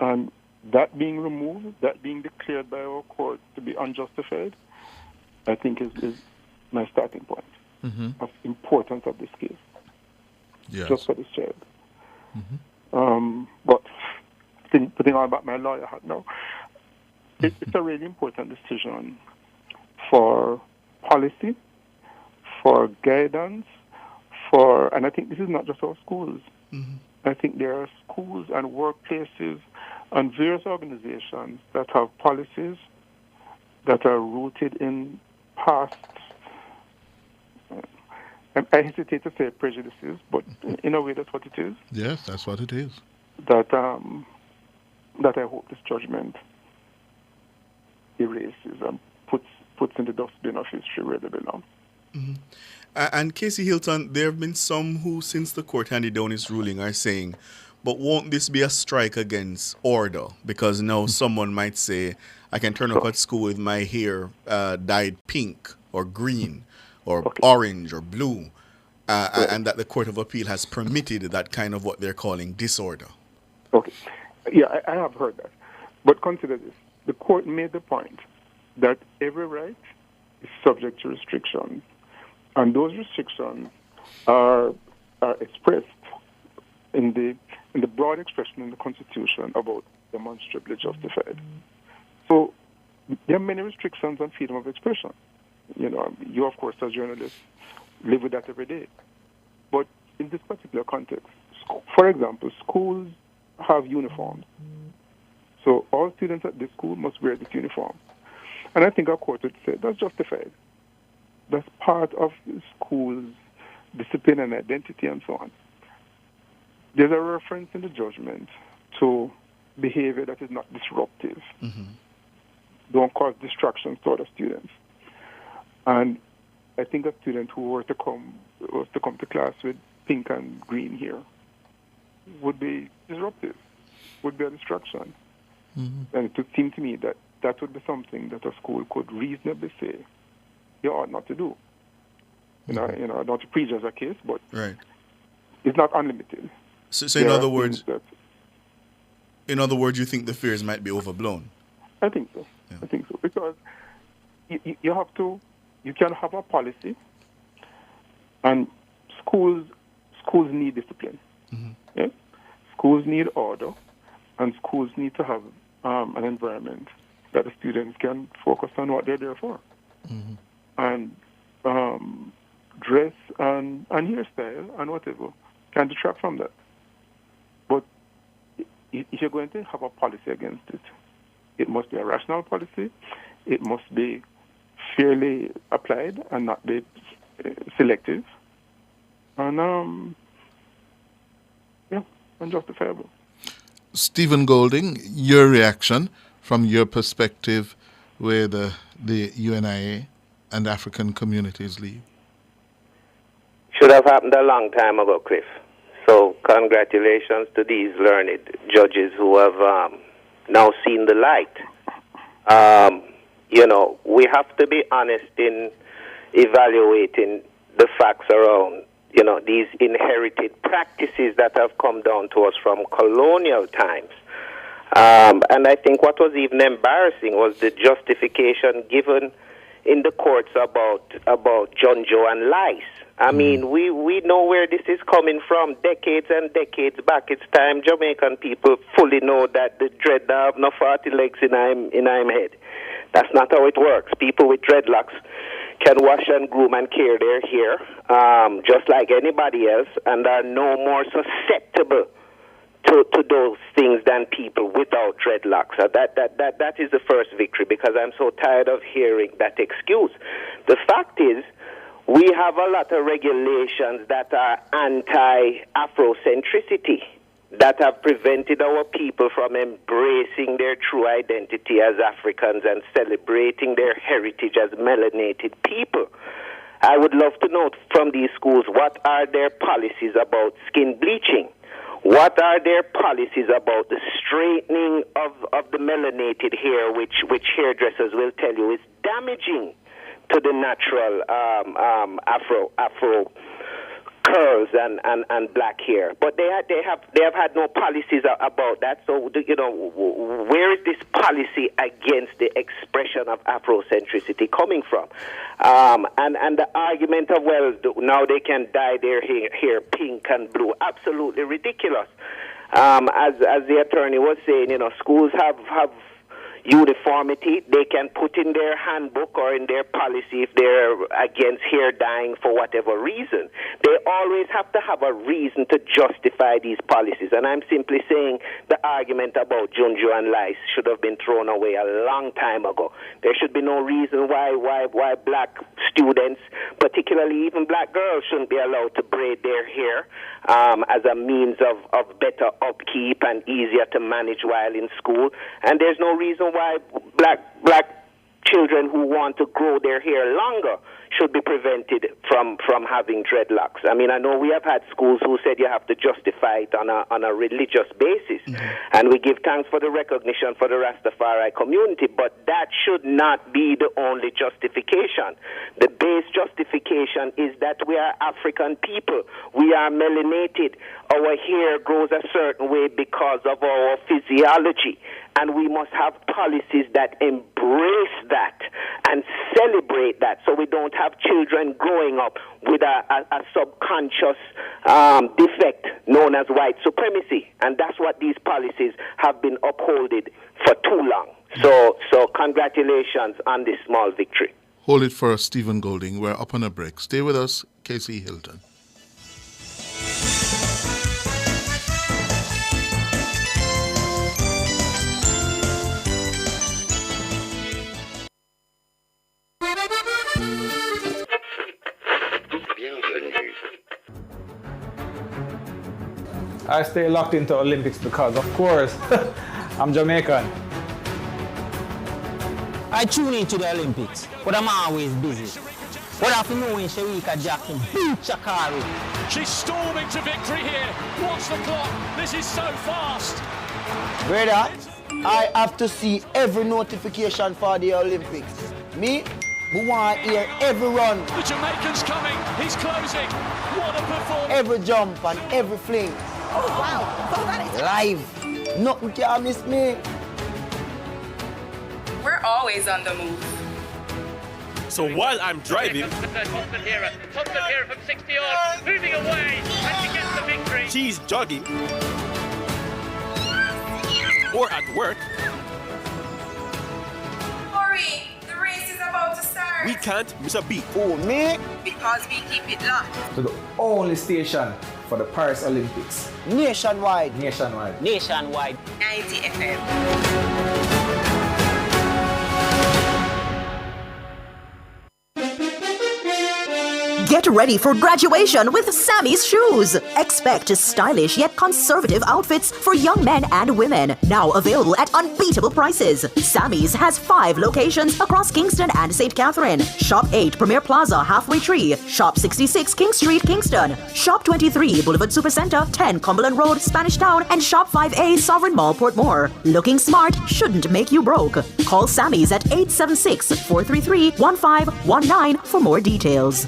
And that being removed, that being declared by our court to be unjustified, I think is my starting point of importance of this case. Yes. Just for this child. But putting on about my lawyer hat now, it's a really important decision for policy, for guidance, and I think this is not just our schools. I think there are schools and workplaces and various organizations that have policies that are rooted in past, I hesitate to say prejudices, but in a way that's what it is. Yes, that's what it is. That I hope this judgment erases and puts in the dustbin of history where they belong. Mm-hmm. And Casey Hilton, there have been some who, since the court handed down its ruling, are saying, but won't this be a strike against order? Because now someone might say, I can turn up at school with my hair dyed pink or green or orange or blue, and that the Court of Appeal has permitted that kind of what they're calling disorder. Okay. Yeah, I have heard that. But consider this. The court made the point that every right is subject to restrictions, and those restrictions are expressed in the broad expression in the Constitution about demonstrably justified. So there are many restrictions on freedom of expression. You know, you, of course, as journalists, live with that every day. But in this particular context, for example, schools have uniforms. So all students at this school must wear this uniform. And I think our court would say that's justified. That's part of the school's discipline and identity and so on. There's a reference in the judgment to behavior that is not disruptive. Mm-hmm. Don't cause distractions to other students. And I think a student who were to come to class with pink and green here would be disruptive, would be a distraction. Mm-hmm. And it would seem to me that that would be something that a school could reasonably say you ought not to do. Not to prejudge a case, but it's not unlimited. So in other words, you think the fears might be overblown? I think so. Yeah. I think so because you can have a policy, and schools need discipline. Mm-hmm. Yeah? Schools need order, and schools need to have an environment that the students can focus on what they're there for. Mm-hmm. And dress and hairstyle and whatever can detract from that. But if you're going to have a policy against it, it must be a rational policy. It must be fairly applied and not be selective. And unjustifiable. Stephen Golding, your reaction from your perspective with the UNIA and African Communities League? Should have happened a long time ago, Cliff. So congratulations to these learned judges who have now seen the light. We have to be honest in evaluating the facts around, these inherited practices that have come down to us from colonial times. And I think what was even embarrassing was the justification given in the courts about John Joe and lice. I mean, we know where this is coming from decades and decades back. It's time Jamaican people fully know that the dread have no 40 legs in I'm head. That's not how it works. People with dreadlocks can wash and groom and care their hair just like anybody else and are no more susceptible to those things than people without dreadlocks. So that is the first victory because I'm so tired of hearing that excuse. The fact is, we have a lot of regulations that are anti-Afrocentricity that have prevented our people from embracing their true identity as Africans and celebrating their heritage as melanated people. I would love to know from these schools, what are their policies about skin bleaching? What are their policies about the straightening of the melanated hair, which hairdressers will tell you is damaging to the natural Afro curls and black hair? But they have had no policies about that. So where is this policy against the expression of Afrocentricity coming from? And the argument of now they can dye their hair pink and blue, absolutely ridiculous. As the attorney was saying, schools have uniformity. They can put in their handbook or in their policy if they're against hair dyeing for whatever reason. They always have to have a reason to justify these policies. And I'm simply saying the argument about Junjo and lice should have been thrown away a long time ago. There should be no reason why black students, particularly even black girls, shouldn't be allowed to braid their hair as a means of better upkeep and easier to manage while in school. And there's no reason why black children who want to grow their hair longer should be prevented from having dreadlocks. I mean, I know we have had schools who said you have to justify it on a religious basis, and we give thanks for the recognition for the Rastafari community, but that should not be the only justification. The base justification is that we are African people. We are melanated. Our hair grows a certain way because of our physiology, and we must have policies that embrace that and celebrate that, so we don't have children growing up with a subconscious defect known as white supremacy. And that's what these policies have been upholded for too long. So congratulations on this small victory. Hold it for us, Stephen Golding. We're up on a break. Stay with us, Casey Hilton. I stay locked into Olympics because, of course, I'm Jamaican. I tune into the Olympics, but I'm always busy. What have you know when Sharika Jackson beat Shakari? She's storming to victory here. Watch the clock. This is so fast. Brother, I have to see every notification for the Olympics. Me, we want to hear every run. The Jamaican's coming. He's closing. What a performance. Every jump and every fling. Oh, wow. Oh, that is live. Nothing can miss me. We're always on the move. So while I'm driving, Thompson Hera from 60 odd, moving away, and she gets the victory. She's jogging, or at work. Hurry, the race is about to start. We can't miss a beat. Oh, me? Because we keep it locked. To the only station for the Paris Olympics. Nationwide. 90 FM. Get ready for graduation with Sammy's Shoes. Expect stylish yet conservative outfits for young men and women. Now available at unbeatable prices. Sammy's has 5 locations across Kingston and St. Catherine. Shop 8 Premier Plaza, Halfway Tree. Shop 66 King Street, Kingston. Shop 23 Boulevard Supercenter, 10 Cumberland Road, Spanish Town. And Shop 5A Sovereign Mall, Portmore. Looking smart shouldn't make you broke. Call Sammy's at 876-433-1519 for more details.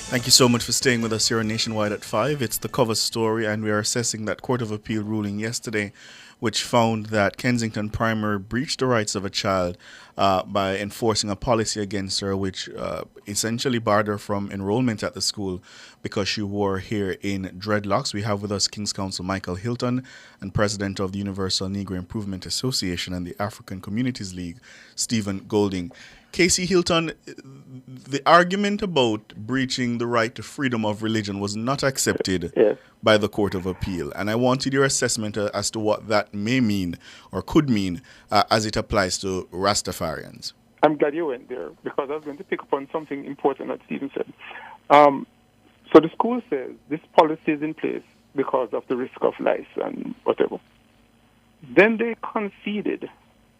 Thank you so much for staying with us here on Nationwide at 5. It's the cover story, and we are assessing that Court of Appeal ruling yesterday, which found that Kensington Primary breached the rights of a child by enforcing a policy against her, which essentially barred her from enrollment at the school because she wore hair in dreadlocks. We have with us King's Counsel Michael Hilton and President of the Universal Negro Improvement Association and the African Communities League, Stephen Golding. Casey Hilton, the argument about breaching the right to freedom of religion was not accepted by the Court of Appeal. And I wanted your assessment as to what that may mean or could mean as it applies to Rastafarians. I'm glad you went there because I was going to pick up on something important that Stephen said. So the school says this policy is in place because of the risk of lice and whatever. Then they conceded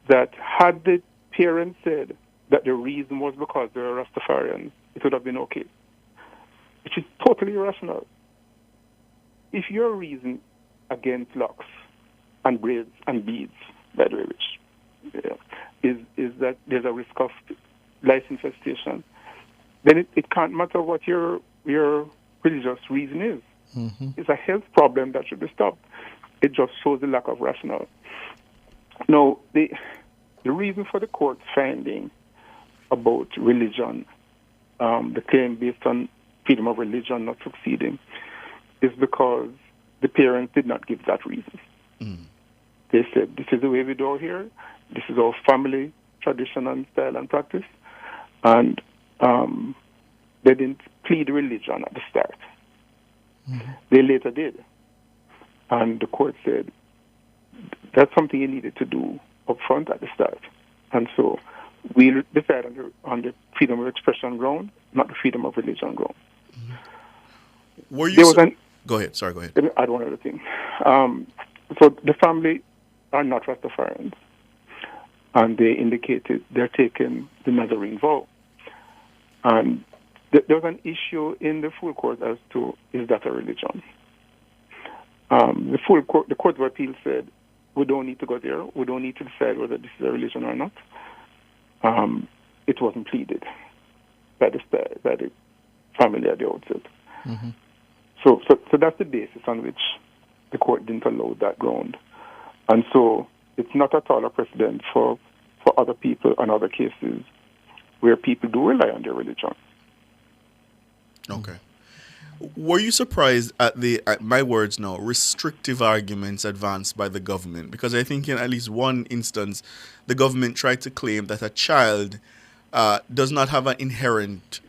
that had the parents said that the reason was because they were Rastafarians, it would have been okay, which is totally irrational. If your reason against locks and braids and beads, by the way, which is that there's a risk of lice infestation, then it can't matter what your religious reason is. Mm-hmm. It's a health problem that should be stopped. It just shows the lack of rationale. Now, the reason for the court's finding about religion, the claim based on freedom of religion not succeeding, is because the parents did not give that reason. They said, this is the way we do it here, this is our family tradition and style and practice, and they didn't plead religion at the start. They later did. And the court said, that's something you needed to do up front at the start. And so we decided on the freedom of expression ground, not the freedom of religion ground. Were you? Go ahead. Sorry, go ahead. Let me add one other thing. So the family are not Rastafarians. And they indicated they're taking the Nazarene vow. And there was an issue in the full court as to, is that a religion? The Court of Appeal said, we don't need to go there. We don't need to decide whether this is a religion or not. It wasn't pleaded by the family at the outset. Mm-hmm. So that's the basis on which the court didn't allow that ground. And so it's not at all a precedent for other people and other cases where people do rely on their religion. Okay. Were you surprised at my words now, restrictive arguments advanced by the government? Because I think in at least one instance, the government tried to claim that a child does not have an inherent,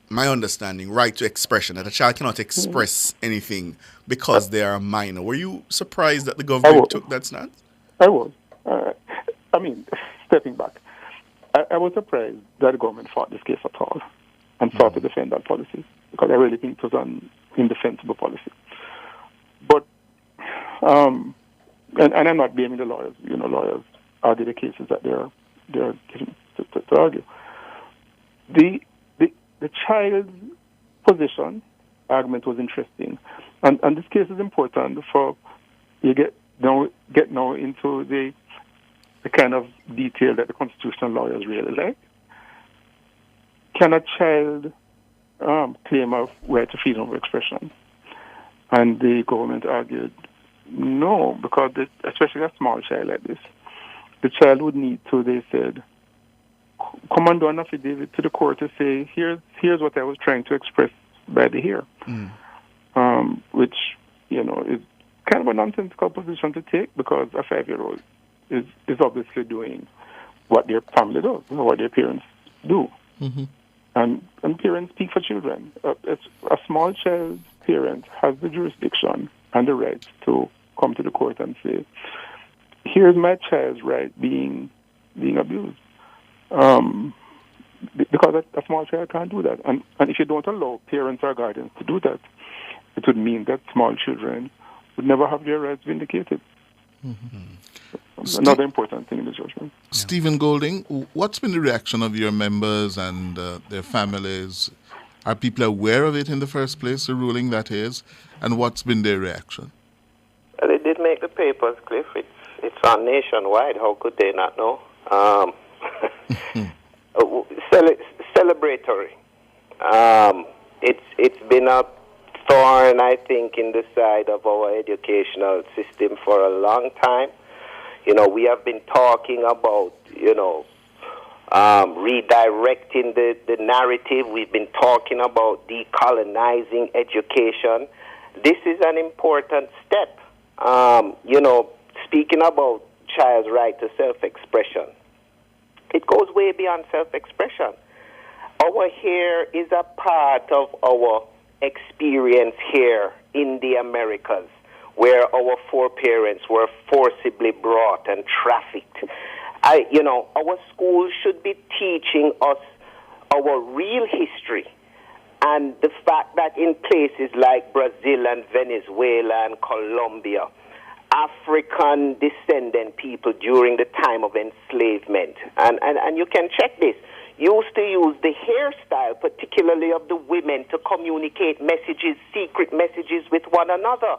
my understanding, right to expression, that a child cannot express anything because they are a minor. Were you surprised that the government took that stance? I was. Stepping back, I was surprised that the government fought this case at all and sought to defend that policy, because I really think it was an indefensible policy. But, and I'm not blaming the lawyers. Lawyers argue the cases that they're given to argue. The child's position argument was interesting, and this case is important for you get now into the kind of detail that the constitutional lawyers really like. Can a child claim a right to freedom of expression? And the government argued no, because especially a small child like this, the child would need to, they said, come and do an affidavit to the court to say, here's what I was trying to express by the hair. Which, is kind of a nonsensical position to take, because a 5-year-old is obviously doing what their family does, what their parents do. Mm-hmm. And parents speak for children. A small child's parent has the jurisdiction and the right to come to the court and say, here's my child's right being abused. Because a small child can't do that. And if you don't allow parents or guardians to do that, it would mean that small children would never have their rights vindicated. Mm-hmm. Another important thing in the judgment. Stephen Golding, what's been the reaction of your members and their families? Are people aware of it in the first place, the ruling that is? And what's been their reaction? Well, it did make the papers, Cliff. It's on nationwide. How could they not know? Celebratory. It's been a thorn, I think, in the side of our educational system for a long time. We have been talking about, redirecting the narrative. We've been talking about decolonizing education. This is an important step. Speaking about child's right to self-expression, it goes way beyond self-expression. Our hair is a part of our experience here in the Americas, where our foreparents were forcibly brought and trafficked. Our schools should be teaching us our real history, and the fact that in places like Brazil and Venezuela and Colombia, African descendant people during the time of enslavement, and you can check this, used to use the hairstyle, particularly of the women, to communicate messages, secret messages with one another.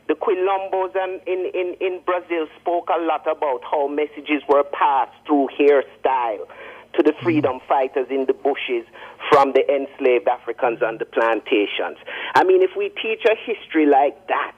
The Quilombos in Brazil spoke a lot about how messages were passed through hairstyle to the freedom fighters in the bushes from the enslaved Africans on the plantations. If we teach a history like that,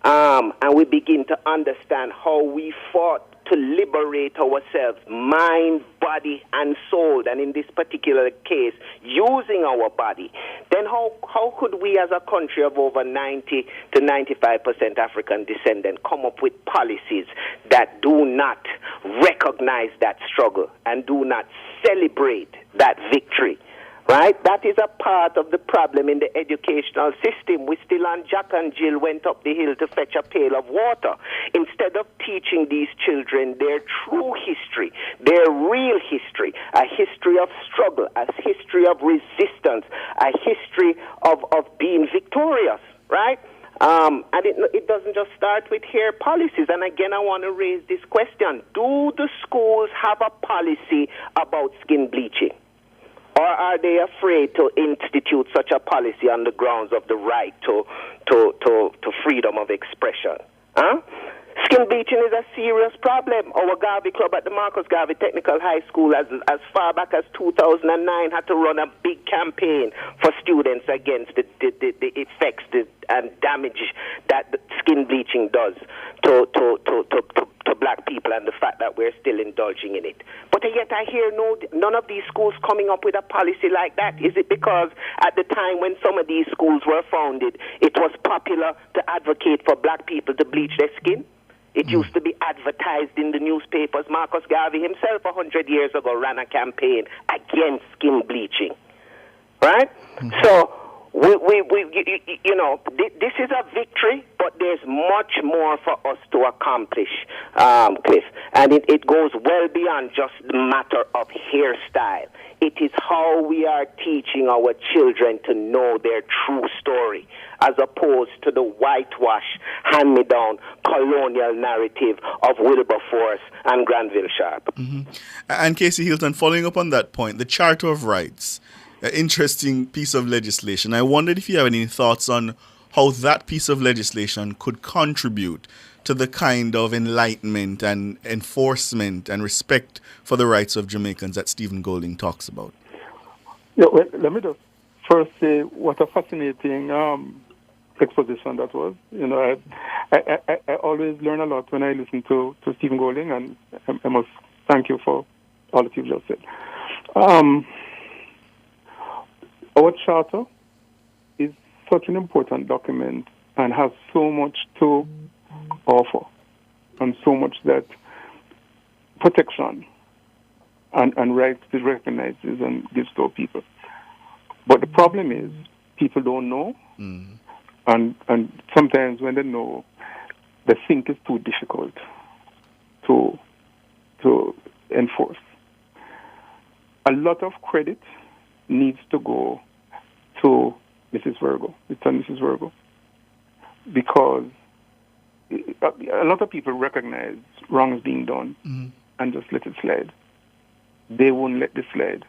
and we begin to understand how we fought to liberate ourselves, mind, body, and soul, and in this particular case, using our body, then how could we as a country of over 90 to 95% African descendant come up with policies that do not recognize that struggle and do not celebrate that victory? Right? That is a part of the problem in the educational system. We still on Jack and Jill went up the hill to fetch a pail of water. Instead of teaching these children their true history, their real history, a history of struggle, a history of resistance, a history of being victorious, right? And it doesn't just start with hair policies. And again, I want to raise this question. Do the schools have a policy about skin bleaching? Or are they afraid to institute such a policy on the grounds of the right to freedom of expression? Huh? Skin bleaching is a serious problem. Our Garvey Club at the Marcus Garvey Technical High School, as far back as 2009, had to run a big campaign for students against the effects and damage that skin bleaching does to black people, and the fact that we're still indulging in it. But yet I hear none of these schools coming up with a policy like that. Is it because at the time when some of these schools were founded, it was popular to advocate for black people to bleach their skin? It used to be advertised in the newspapers. Marcus Garvey himself 100 years ago ran a campaign against skin bleaching. Right? So, this is a victory, but there's much more for us to accomplish, Cliff. And it goes well beyond just the matter of hairstyle. It is how we are teaching our children to know their true story, as opposed to the whitewash, hand-me-down, colonial narrative of Wilberforce and Granville Sharp. And Casey Hilton, following up on that point, the Charter of Rights, an interesting piece of legislation. I wondered if you have any thoughts on how that piece of legislation could contribute to the kind of enlightenment and enforcement and respect for the rights of Jamaicans that Stephen Golding talks about. Yeah, well, let me just first say what a fascinating exposition that was. I always learn a lot when I listen to Stephen Golding, and I must thank you for all that you've just said. Our charter is such an important document and has so much to offer and so much that protection and rights it recognizes and gives to our people. But the problem is people don't know, and sometimes when they know, they think it's too difficult to enforce. A lot of credit needs to go to Mrs. Virgo, Mrs. Virgo, because a lot of people recognize wrongs being done and just let it slide. They won't let this slide.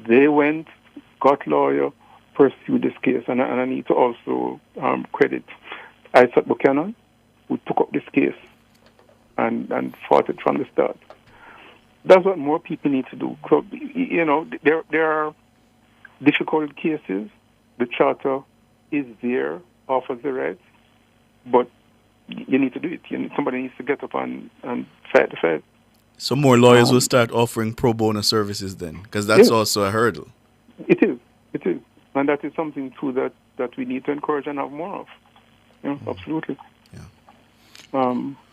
They went, got lawyer, pursued this case, and I need to also credit Isaac Buchanan, who took up this case and fought it from the start. That's what more people need to do. So, there are difficult cases. The charter is there, offers the rights, but you need to do it. Somebody needs to get up and fight the fight. So more lawyers will start offering pro bono services then, because that's also a hurdle. It is. And that is something, too, that we need to encourage and have more of. Absolutely. Yeah.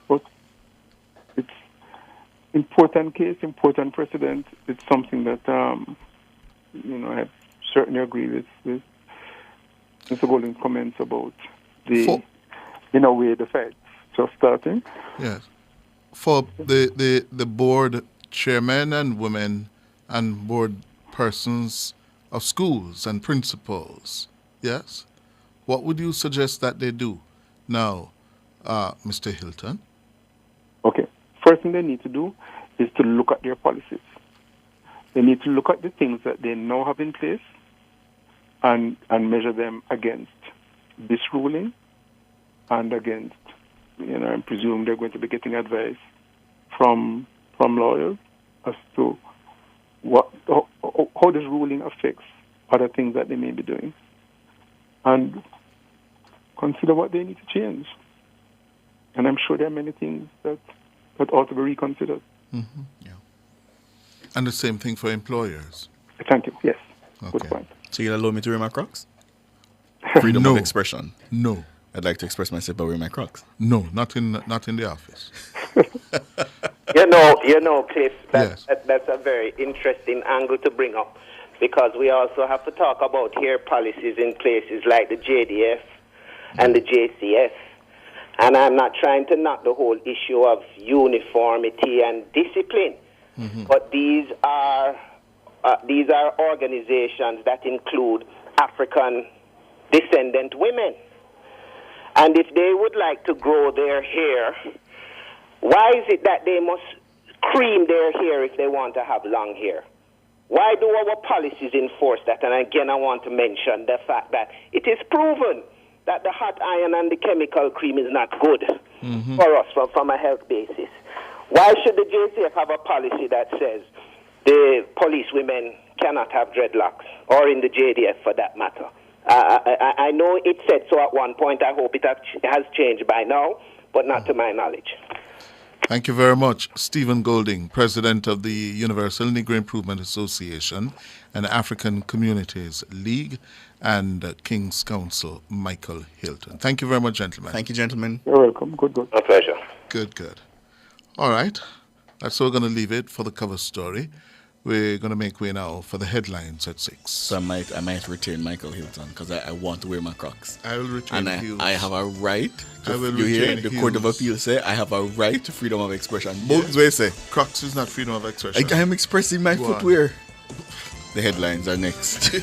But it's important case, important precedent. It's something that, I certainly agree with Mr. Golding's comments about the fight just starting. Yes. For the board chairmen and women and board persons of schools and principals, yes? What would you suggest that they do now, Mr. Hilton? Okay. First thing they need to do is to look at their policies. They need to look at the things that they now have in place and measure them against this ruling and against, I presume they're going to be getting advice from lawyers as to how this ruling affects other things that they may be doing, and consider what they need to change. And I'm sure there are many things that ought to be reconsidered. Mm-hmm. Yeah. And the same thing for employers. Thank you. Yes. Okay. Good point. So you'll allow me to wear my Crocs? Freedom of expression. No. I'd like to express myself by wearing my Crocs. No, not in the office. Cliff, that's a very interesting angle to bring up, because we also have to talk about hair policies in places like the JDF and the JCF. And I'm not trying to knock the whole issue of uniformity and discipline, but these are organizations that include African descendant women. And if they would like to grow their hair, why is it that they must cream their hair if they want to have long hair? Why do our policies enforce that? And again, I want to mention the fact that it is proven that the hot iron and the chemical cream is not good for us from a health basis. Why should the JCF have a policy that says the police women cannot have dreadlocks, or in the JDF for that matter? I know it said so at one point. I hope it has changed by now, but not to my knowledge. Thank you very much. Stephen Golding, President of the Universal Negro Improvement Association and African Communities League, and King's Counsel, Michael Hilton. Thank you very much, gentlemen. Thank you, gentlemen. You're welcome. Good. My pleasure. Good. All right. That's where we're going to leave it for the cover story. We're going to make way now for the headlines at 6. So I might retain Michael Hilton because I want to wear my Crocs. I will retain heels. I have a right. I will you hear retain the heels. Court of Appeal say I have a right to freedom of expression. Both ways say. Crocs is not freedom of expression. I am expressing my Go on. footwear. The headlines are next.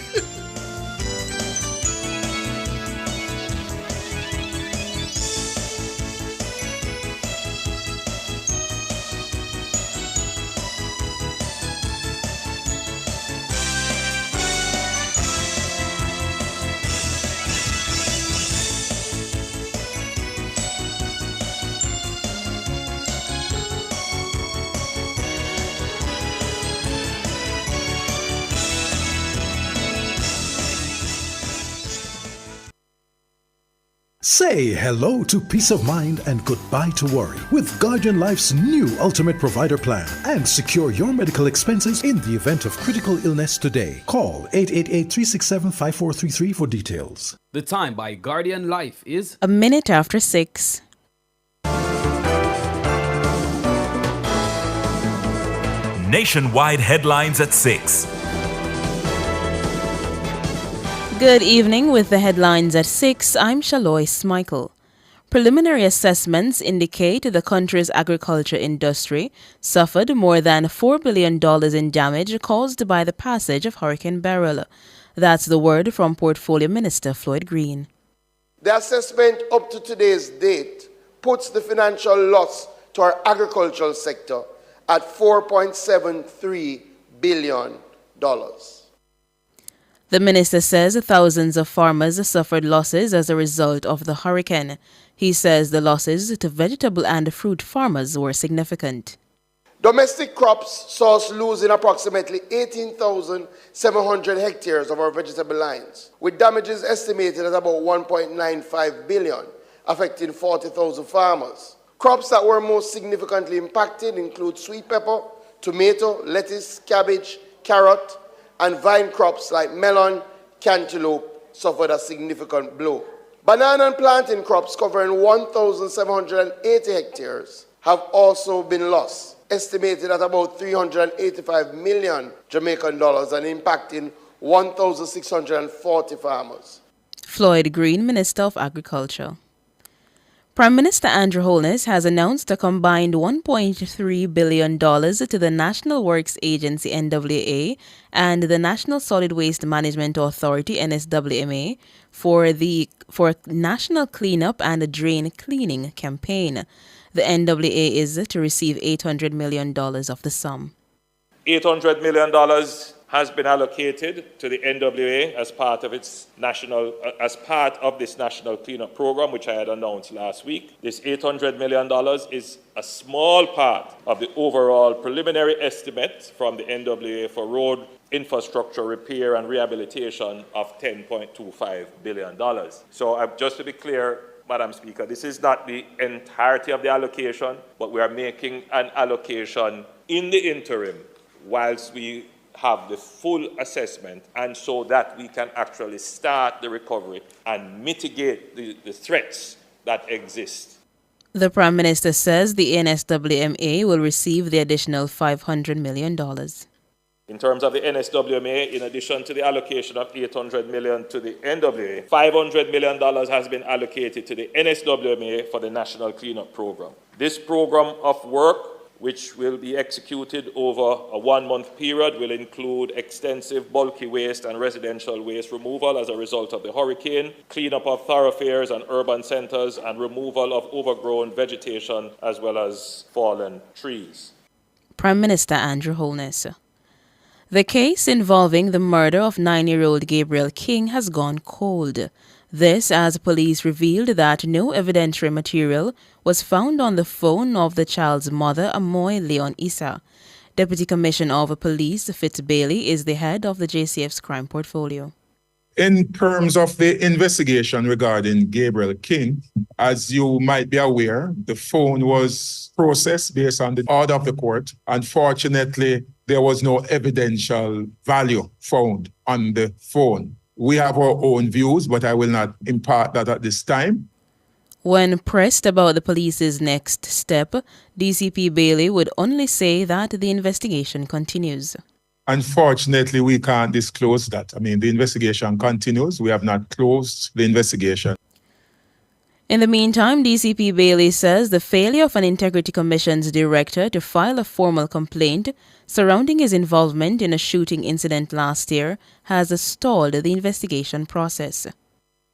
Say hello to peace of mind and goodbye to worry with Guardian Life's new Ultimate Provider Plan, and secure your medical expenses in the event of critical illness today. Call 888-367-5433 for details. The time by Guardian Life is 6:01. Nationwide headlines at 6. Good evening with the headlines at 6. I'm Shalois Michael. Preliminary assessments indicate the country's agriculture industry suffered more than $4 billion in damage caused by the passage of Hurricane Beryl. That's the word from Portfolio Minister Floyd Green. The assessment up to today's date puts the financial loss to our agricultural sector at $4.73 billion. The minister says thousands of farmers suffered losses as a result of the hurricane. He says the losses to vegetable and fruit farmers were significant. Domestic crops saw us losing approximately 18,700 hectares of our vegetable lines, with damages estimated at about $1.95 billion, affecting 40,000 farmers. Crops that were most significantly impacted include sweet pepper, tomato, lettuce, cabbage, carrot, and vine crops like melon, cantaloupe suffered a significant blow. Banana and plantain crops covering 1,780 hectares have also been lost, estimated at about $385 million Jamaican dollars and impacting 1,640 farmers. Floyd Green, Minister of Agriculture. Prime Minister Andrew Holness has announced a combined $1.3 billion to the National Works Agency NWA and the National Solid Waste Management Authority NSWMA for National Cleanup and Drain Cleaning campaign. The NWA is to receive $800 million of the sum. $800 million has been allocated to the NWA as part of this national cleanup program, which I had announced last week. This $800 million is a small part of the overall preliminary estimate from the NWA for road infrastructure repair and rehabilitation of $10.25 billion. So just to be clear, Madam Speaker, this is not the entirety of the allocation, but we are making an allocation in the interim whilst we have the full assessment, and so that we can actually start the recovery and mitigate the threats that exist. The Prime Minister says the NSWMA will receive the additional $500 million. In terms of the NSWMA, in addition to the allocation of $800 million to the NWA, $500 million has been allocated to the NSWMA for the National Cleanup Program. This program of work which will be executed over a 1-month period, will include extensive bulky waste and residential waste removal as a result of the hurricane, cleanup of thoroughfares and urban centres, and removal of overgrown vegetation as well as fallen trees. Prime Minister Andrew Holness. The case involving the murder of 9-year-old Gabriel King has gone cold. This as police revealed that no evidentiary material was found on the phone of the child's mother, Amoy Leon Issa. Deputy Commissioner of Police Fitz Bailey is the head of the JCF's crime portfolio. In terms of the investigation regarding Gabriel King, as you might be aware, the phone was processed based on the order of the court. Unfortunately, there was no evidential value found on the phone. We have our own views, but I will not impart that at this time. When pressed about the police's next step, DCP Bailey would only say that the investigation continues. Unfortunately, we can't disclose that. The investigation continues. We have not closed the investigation. In the meantime, DCP Bailey says the failure of an Integrity Commission's director to file a formal complaint surrounding his involvement in a shooting incident last year has stalled the investigation process.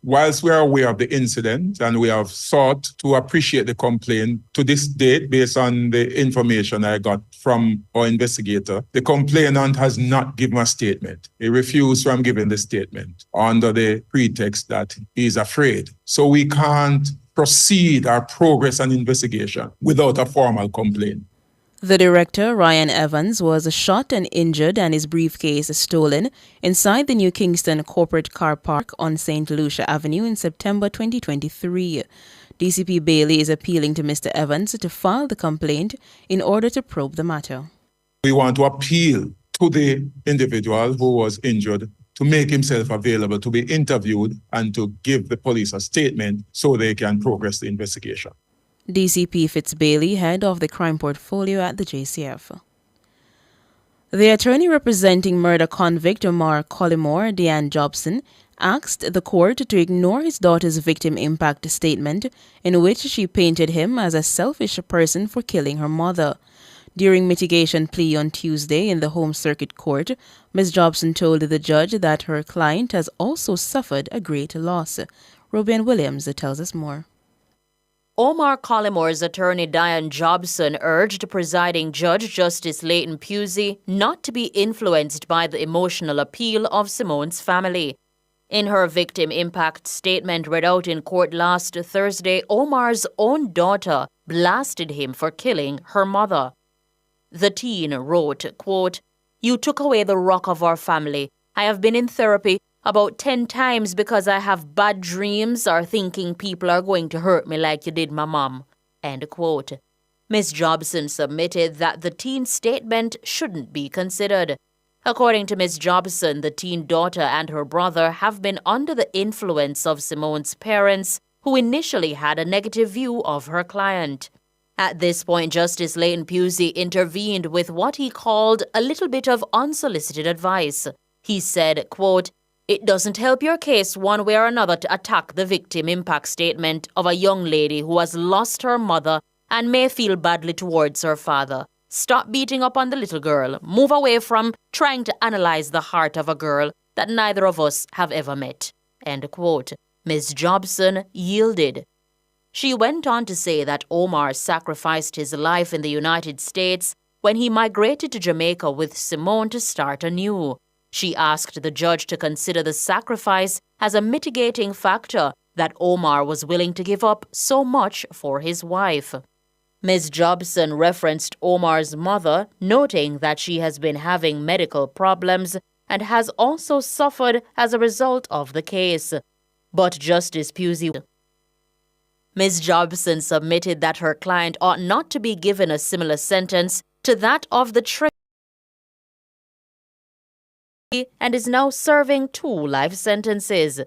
Whilst we are aware of the incident and we have sought to appreciate the complaint to this date based on the information I got from our investigator, the complainant has not given a statement. He refused from giving the statement under the pretext that he is afraid. So we can't proceed our progress and investigation without a formal complaint. The director, Ryan Evans, was shot and injured and his briefcase stolen inside the New Kingston corporate car park on St. Lucia Avenue in September 2023. DCP Bailey is appealing to Mr. Evans to file the complaint in order to probe the matter. We want to appeal to the individual who was injured to make himself available to be interviewed and to give the police a statement so they can progress the investigation. DCP Fitz Bailey, head of the crime portfolio at the JCF. The attorney representing murder convict Omar Collymore, Deanne Jobson, asked the court to ignore his daughter's victim impact statement in which she painted him as a selfish person for killing her mother. During mitigation plea on Tuesday in the Home Circuit Court, Ms. Jobson told the judge that her client has also suffered a great loss. Robin Williams tells us more. Omar Collymore's attorney Diane Jobson urged presiding Judge Justice Leighton Pusey not to be influenced by the emotional appeal of Simone's family. In her victim impact statement read out in court last Thursday, Omar's own daughter blasted him for killing her mother. The teen wrote, quote, "You took away the rock of our family. I have been in therapy about 10 times because I have bad dreams or thinking people are going to hurt me like you did my mom." End quote. Ms. Jobson submitted that the teen's statement shouldn't be considered. According to Ms. Jobson, the teen daughter and her brother have been under the influence of Simone's parents, who initially had a negative view of her client. At this point, Justice Leighton Pusey intervened with what he called a little bit of unsolicited advice. He said, quote, "It doesn't help your case one way or another to attack the victim impact statement of a young lady who has lost her mother and may feel badly towards her father. Stop beating up on the little girl. Move away from trying to analyze the heart of a girl that neither of us have ever met." End quote. Ms. Jobson yielded. She went on to say that Omar sacrificed his life in the United States when he migrated to Jamaica with Simone to start anew. She asked the judge to consider the sacrifice as a mitigating factor that Omar was willing to give up so much for his wife. Ms. Jobson referenced Omar's mother, noting that she has been having medical problems and has also suffered as a result of the case. But Justice Pusey. Ms. Jobson submitted that her client ought not to be given a similar sentence to that of the and is now serving 2 life sentences.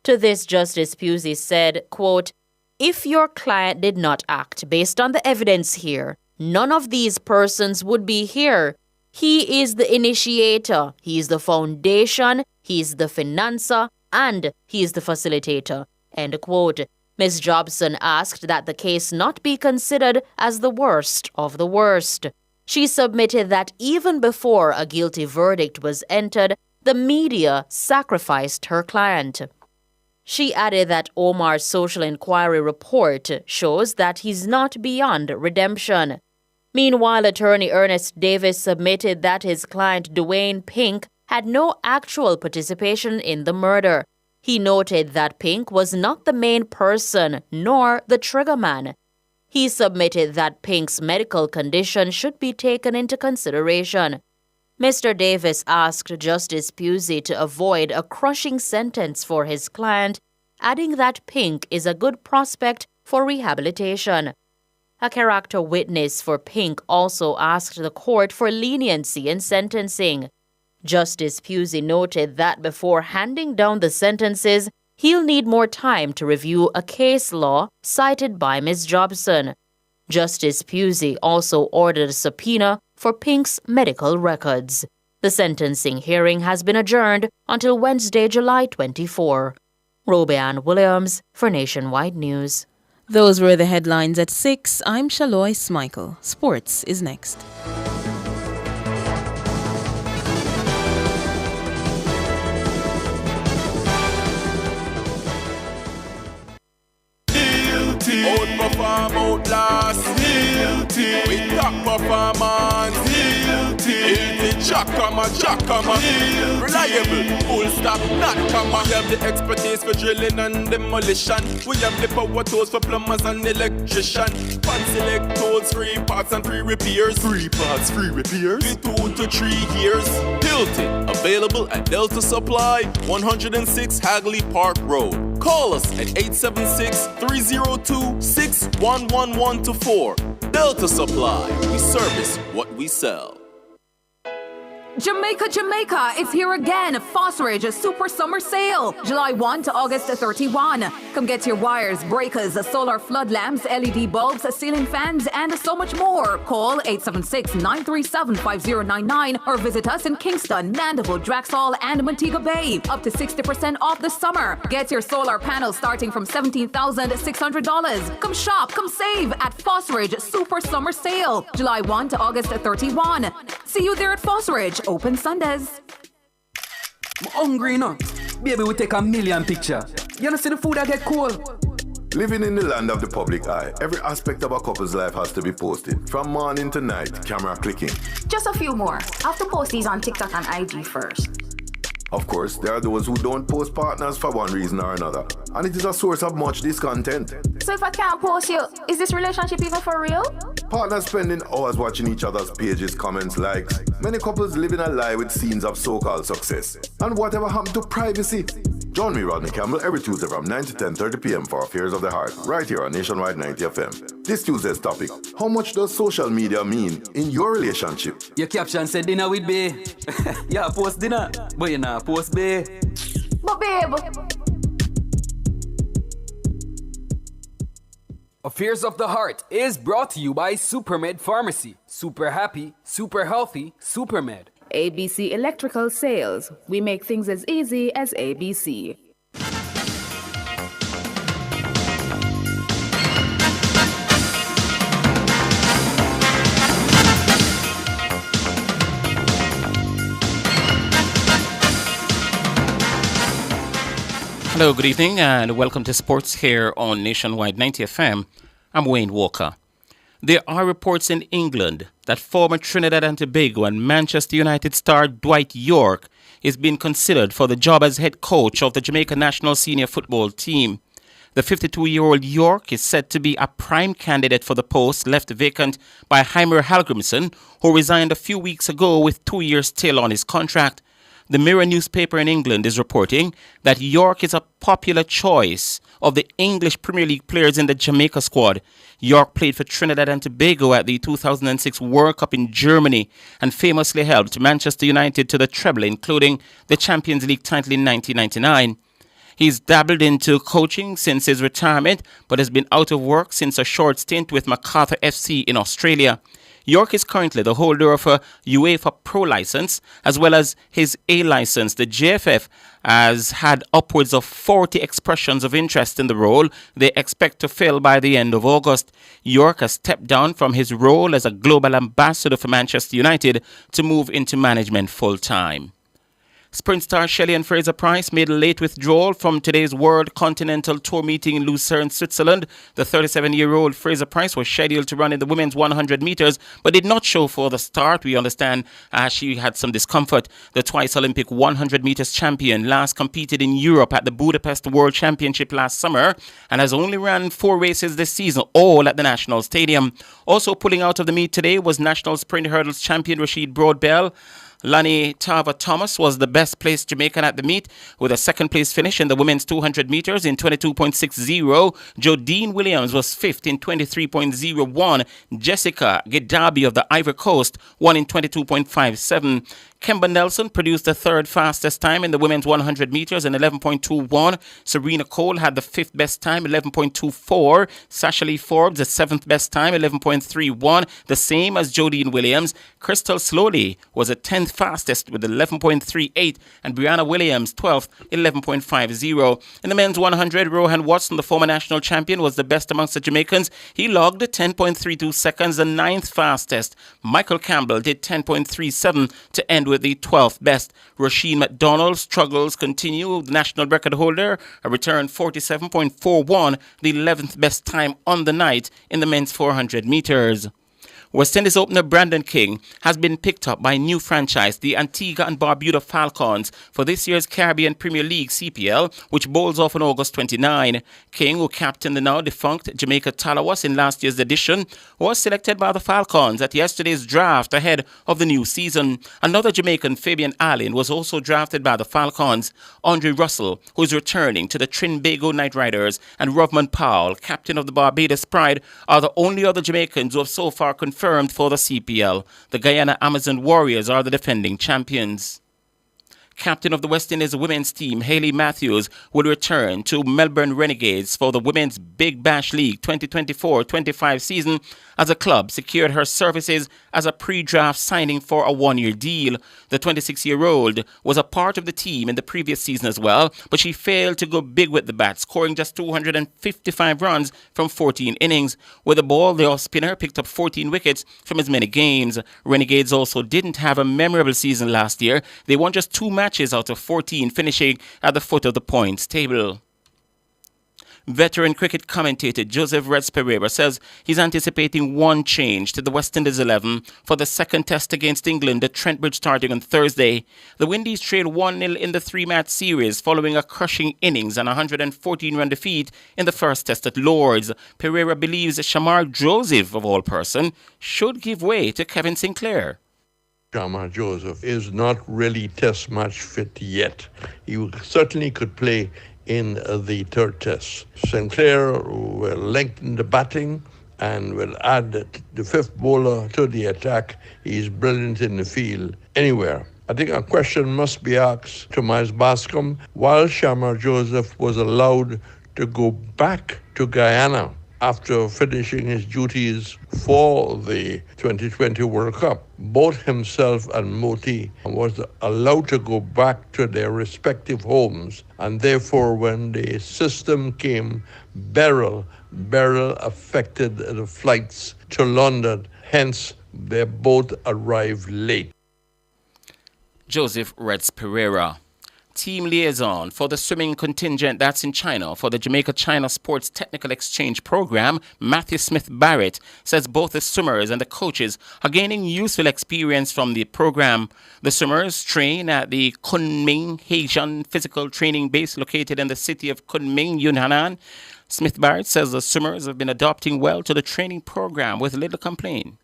To this, Justice Pusey said, quote, "If your client did not act based on the evidence here, none of these persons would be here. He is the initiator, he is the foundation, he is the financer, and he is the facilitator." End quote. Ms. Jobson asked that the case not be considered as the worst of the worst. She submitted that even before a guilty verdict was entered, the media sacrificed her client. She added that Omar's social inquiry report shows that he's not beyond redemption. Meanwhile, attorney Ernest Davis submitted that his client Dwayne Pink had no actual participation in the murder. He noted that Pink was not the main person nor the triggerman. He submitted that Pink's medical condition should be taken into consideration. Mr. Davis asked Justice Pusey to avoid a crushing sentence for his client, adding that Pink is a good prospect for rehabilitation. A character witness for Pink also asked the court for leniency in sentencing. Justice Pusey noted that before handing down the sentences, he'll need more time to review a case law cited by Ms. Jobson. Justice Pusey also ordered a subpoena for Pink's medical records. The sentencing hearing has been adjourned until Wednesday, July 24. Robeanne Williams for Nationwide News. Those were the headlines at 6. I'm Shalois Michael. Sports is next. Outperform, outlast. With top performance. Chakama. Reliable, full stop, not comma. We have the expertise for drilling and demolition. We have the power tools for plumbers and electricians. Fancy select tools, 3 parts and 3 repairs. 3 parts, 3 repairs. 2 to 3 years. Hilton, available at Delta Supply, 106 Hagley Park Road. Call us at 876-302-61114. Delta Supply, we service what we sell. Jamaica, it's here again. Phosphorage Super Summer Sale, July 1 to August 31. Come get your wires, breakers, solar flood lamps, LED bulbs, ceiling fans, and so much more. Call 876-937-5099 or visit us in Kingston, Mandeville, Draxall, and Montego Bay. Up to 60% off the summer. Get your solar panels starting from $17,600. Come shop, come save at Phosphorage Super Summer Sale, July 1 to August 31. See you there at Phosphorage. Open Sundays. I'm hungry, you know. Baby, we take a million picture. You know, see the food I get cold. Living in the land of the public eye, every aspect of a couple's life has to be posted. From morning to night, camera clicking. Just a few more. I have to post these on TikTok and IG first. Of course, there are those who don't post partners for one reason or another, and it is a source of much discontent. So if I can't post you, is this relationship even for real? Partners spending hours watching each other's pages, comments, likes. Many couples living a lie with scenes of so-called success. And whatever happened to privacy? Join me, Rodney Campbell, every Tuesday from 9 to 10:30 p.m. for Affairs of the Heart, right here on Nationwide 90 FM. This Tuesday's topic: how much does social media mean in your relationship? Your caption said dinner with bae. Yeah, post dinner, but you not post bae. But babe. Affairs of the Heart is brought to you by Supermed Pharmacy. Super happy, super healthy, Supermed. ABC Electrical Sales. We make things as easy as ABC. Hello, good evening, and welcome to Sports here on Nationwide 90 FM. I'm Wayne Walker. There are reports in England that former Trinidad and Tobago and Manchester United star Dwight Yorke is being considered for the job as head coach of the Jamaica national senior football team. The 52-year-old Yorke is said to be a prime candidate for the post left vacant by Heimer Hallgrimsson, who resigned a few weeks ago with 2 years still on his contract. The Mirror newspaper in England is reporting that Yorke is a popular choice of the English Premier League players in the Jamaica squad. Yorke played for Trinidad and Tobago at the 2006 World Cup in Germany and famously helped Manchester United to the treble, including the Champions League title in 1999. He's dabbled into coaching since his retirement, but has been out of work since a short stint with Macarthur FC in Australia. York is currently the holder of a UEFA Pro license as well as his A license. The JFF has had upwards of 40 expressions of interest in the role they expect to fill by the end of August. York has stepped down from his role as a global ambassador for Manchester United to move into management full-time. Sprint star Shelley and Fraser Price made a late withdrawal from today's World Continental Tour meeting in Lucerne, Switzerland. The 37-year-old Fraser Price was scheduled to run in the women's 100 meters, but did not show for the start. We understand she had some discomfort. The twice Olympic 100 meters champion last competed in Europe at the Budapest World Championship last summer and has only ran 4 races this season, all at the National Stadium. Also pulling out of the meet today was national sprint hurdles champion Rashid Broadbell. Lani Tava Thomas was the best placed Jamaican at the meet with a second place finish in the women's 200 meters in 22.60. Jodine Williams was fifth in 23.01. Jessica Gedabi of the Ivory Coast won in 22.57. Kemba Nelson produced the third fastest time in the women's 100 meters in 11.21. Serena Cole had the fifth best time, 11.24. Sasha Lee Forbes, the seventh best time, 11.31, the same as Jodine Williams. Crystal Slowly was the 10th fastest with 11.38, and Brianna Williams, 12th, 11.50. In the men's 100, Rohan Watson, the former national champion, was the best amongst the Jamaicans. He logged 10.32 seconds, the 9th fastest. Michael Campbell did 10.37 to end with the 12th best. Rasheen McDonald's struggles continue. The national record holder returned 47.41, the 11th best time on the night in the men's 400 meters. West Indies opener Brandon King has been picked up by a new franchise, the Antigua and Barbuda Falcons, for this year's Caribbean Premier League CPL, which bowls off on August 29. King, who captained the now defunct Jamaica Talawas in last year's edition, was selected by the Falcons at yesterday's draft ahead of the new season. Another Jamaican, Fabian Allen, was also drafted by the Falcons. Andre Russell, who is returning to the Trinbago Knight Riders, and Rovman Powell, captain of the Barbados Pride, are the only other Jamaicans who have so far confirmed for the CPL. The Guyana Amazon Warriors are the defending champions. Captain of the West Indies women's team, Hayley Matthews, will return to Melbourne Renegades for the Women's Big Bash League 2024-25 season as the club secured her services as a pre-draft signing for a 1-year deal. The 26-year-old was a part of the team in the previous season as well, but she failed to go big with the bat, scoring just 255 runs from 14 innings. With the ball, the off-spinner picked up 14 wickets from as many games. Renegades also didn't have a memorable season last year. They won just 2 matches out of 14, finishing at the foot of the points table. Veteran cricket commentator Joseph Reds Pereira says he's anticipating one change to the West Indies 11 for the second test against England at Trent Bridge starting on Thursday. The Windies trailed 1-0 in the 3-match series following a crushing innings and a 114-run defeat in the first test at Lords. Pereira believes Shamar Joseph, of all person, should give way to Kevin Sinclair. Shamar Joseph is not really test match fit yet. He certainly could play in the third test. Sinclair will lengthen the batting and will add the fifth bowler to the attack. He's brilliant in the field anywhere. I think a question must be asked to Miles Bascom. While Shamar Joseph was allowed to go back to Guyana after finishing his duties for the 2020 World Cup, both himself and Moti was allowed to go back to their respective homes, and therefore when the system came, Beryl affected the flights to London, hence they both arrived late. Joseph Reds Pereira. Team liaison for the swimming contingent that's in China for the Jamaica-China Sports Technical Exchange Program, Matthew Smith Barrett, says both the swimmers and the coaches are gaining useful experience from the program. The swimmers train at the Kunming Heishan Physical Training Base located in the city of Kunming, Yunnan. Smith Barrett says the swimmers have been adapting well to the training program with little complaint.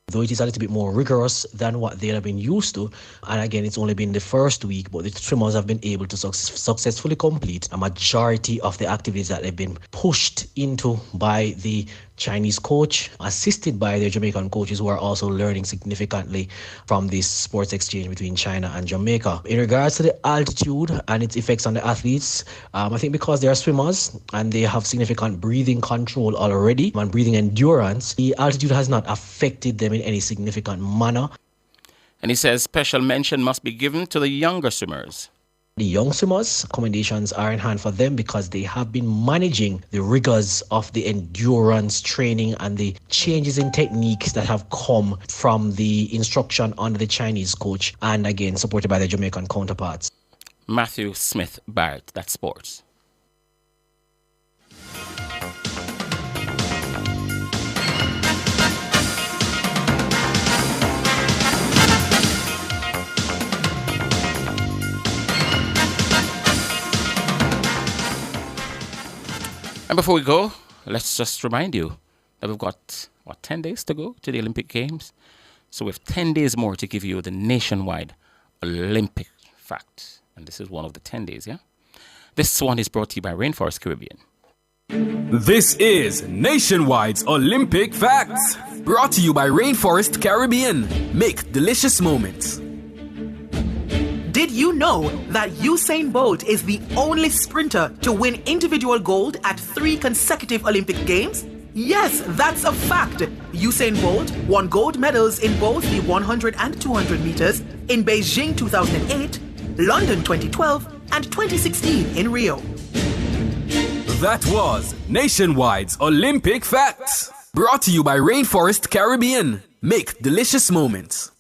Though it is a little bit more rigorous than what they have been used to. And again, it's only been the first week, but the swimmers have been able to successfully complete a majority of the activities that they've been pushed into by the Chinese coach, assisted by their Jamaican coaches who are also learning significantly from this sports exchange between China and Jamaica. In regards to the altitude and its effects on the athletes, I think because they are swimmers and they have significant breathing control already and breathing endurance, the altitude has not affected them in any significant manner. And he says special mention must be given to the younger swimmers. The young swimmers, accommodations are in hand for them because they have been managing the rigors of the endurance training and the changes in techniques that have come from the instruction under the Chinese coach and again supported by their Jamaican counterparts. Matthew Smith Barrett, that's sports. And before we go, let's just remind you that we've got, 10 days to go to the Olympic Games. So we have 10 days more to give you the nationwide Olympic facts. And this is one of the 10 days, yeah? This one is brought to you by Rainforest Caribbean. This is Nationwide's Olympic Facts. Brought to you by Rainforest Caribbean. Make delicious moments. Did you know that Usain Bolt is the only sprinter to win individual gold at 3 consecutive Olympic Games? Yes, that's a fact. Usain Bolt won gold medals in both the 100 and 200 meters in Beijing 2008, London 2012, and 2016 in Rio. That was Nationwide's Olympic Facts. Brought to you by Rainforest Caribbean. Make delicious moments.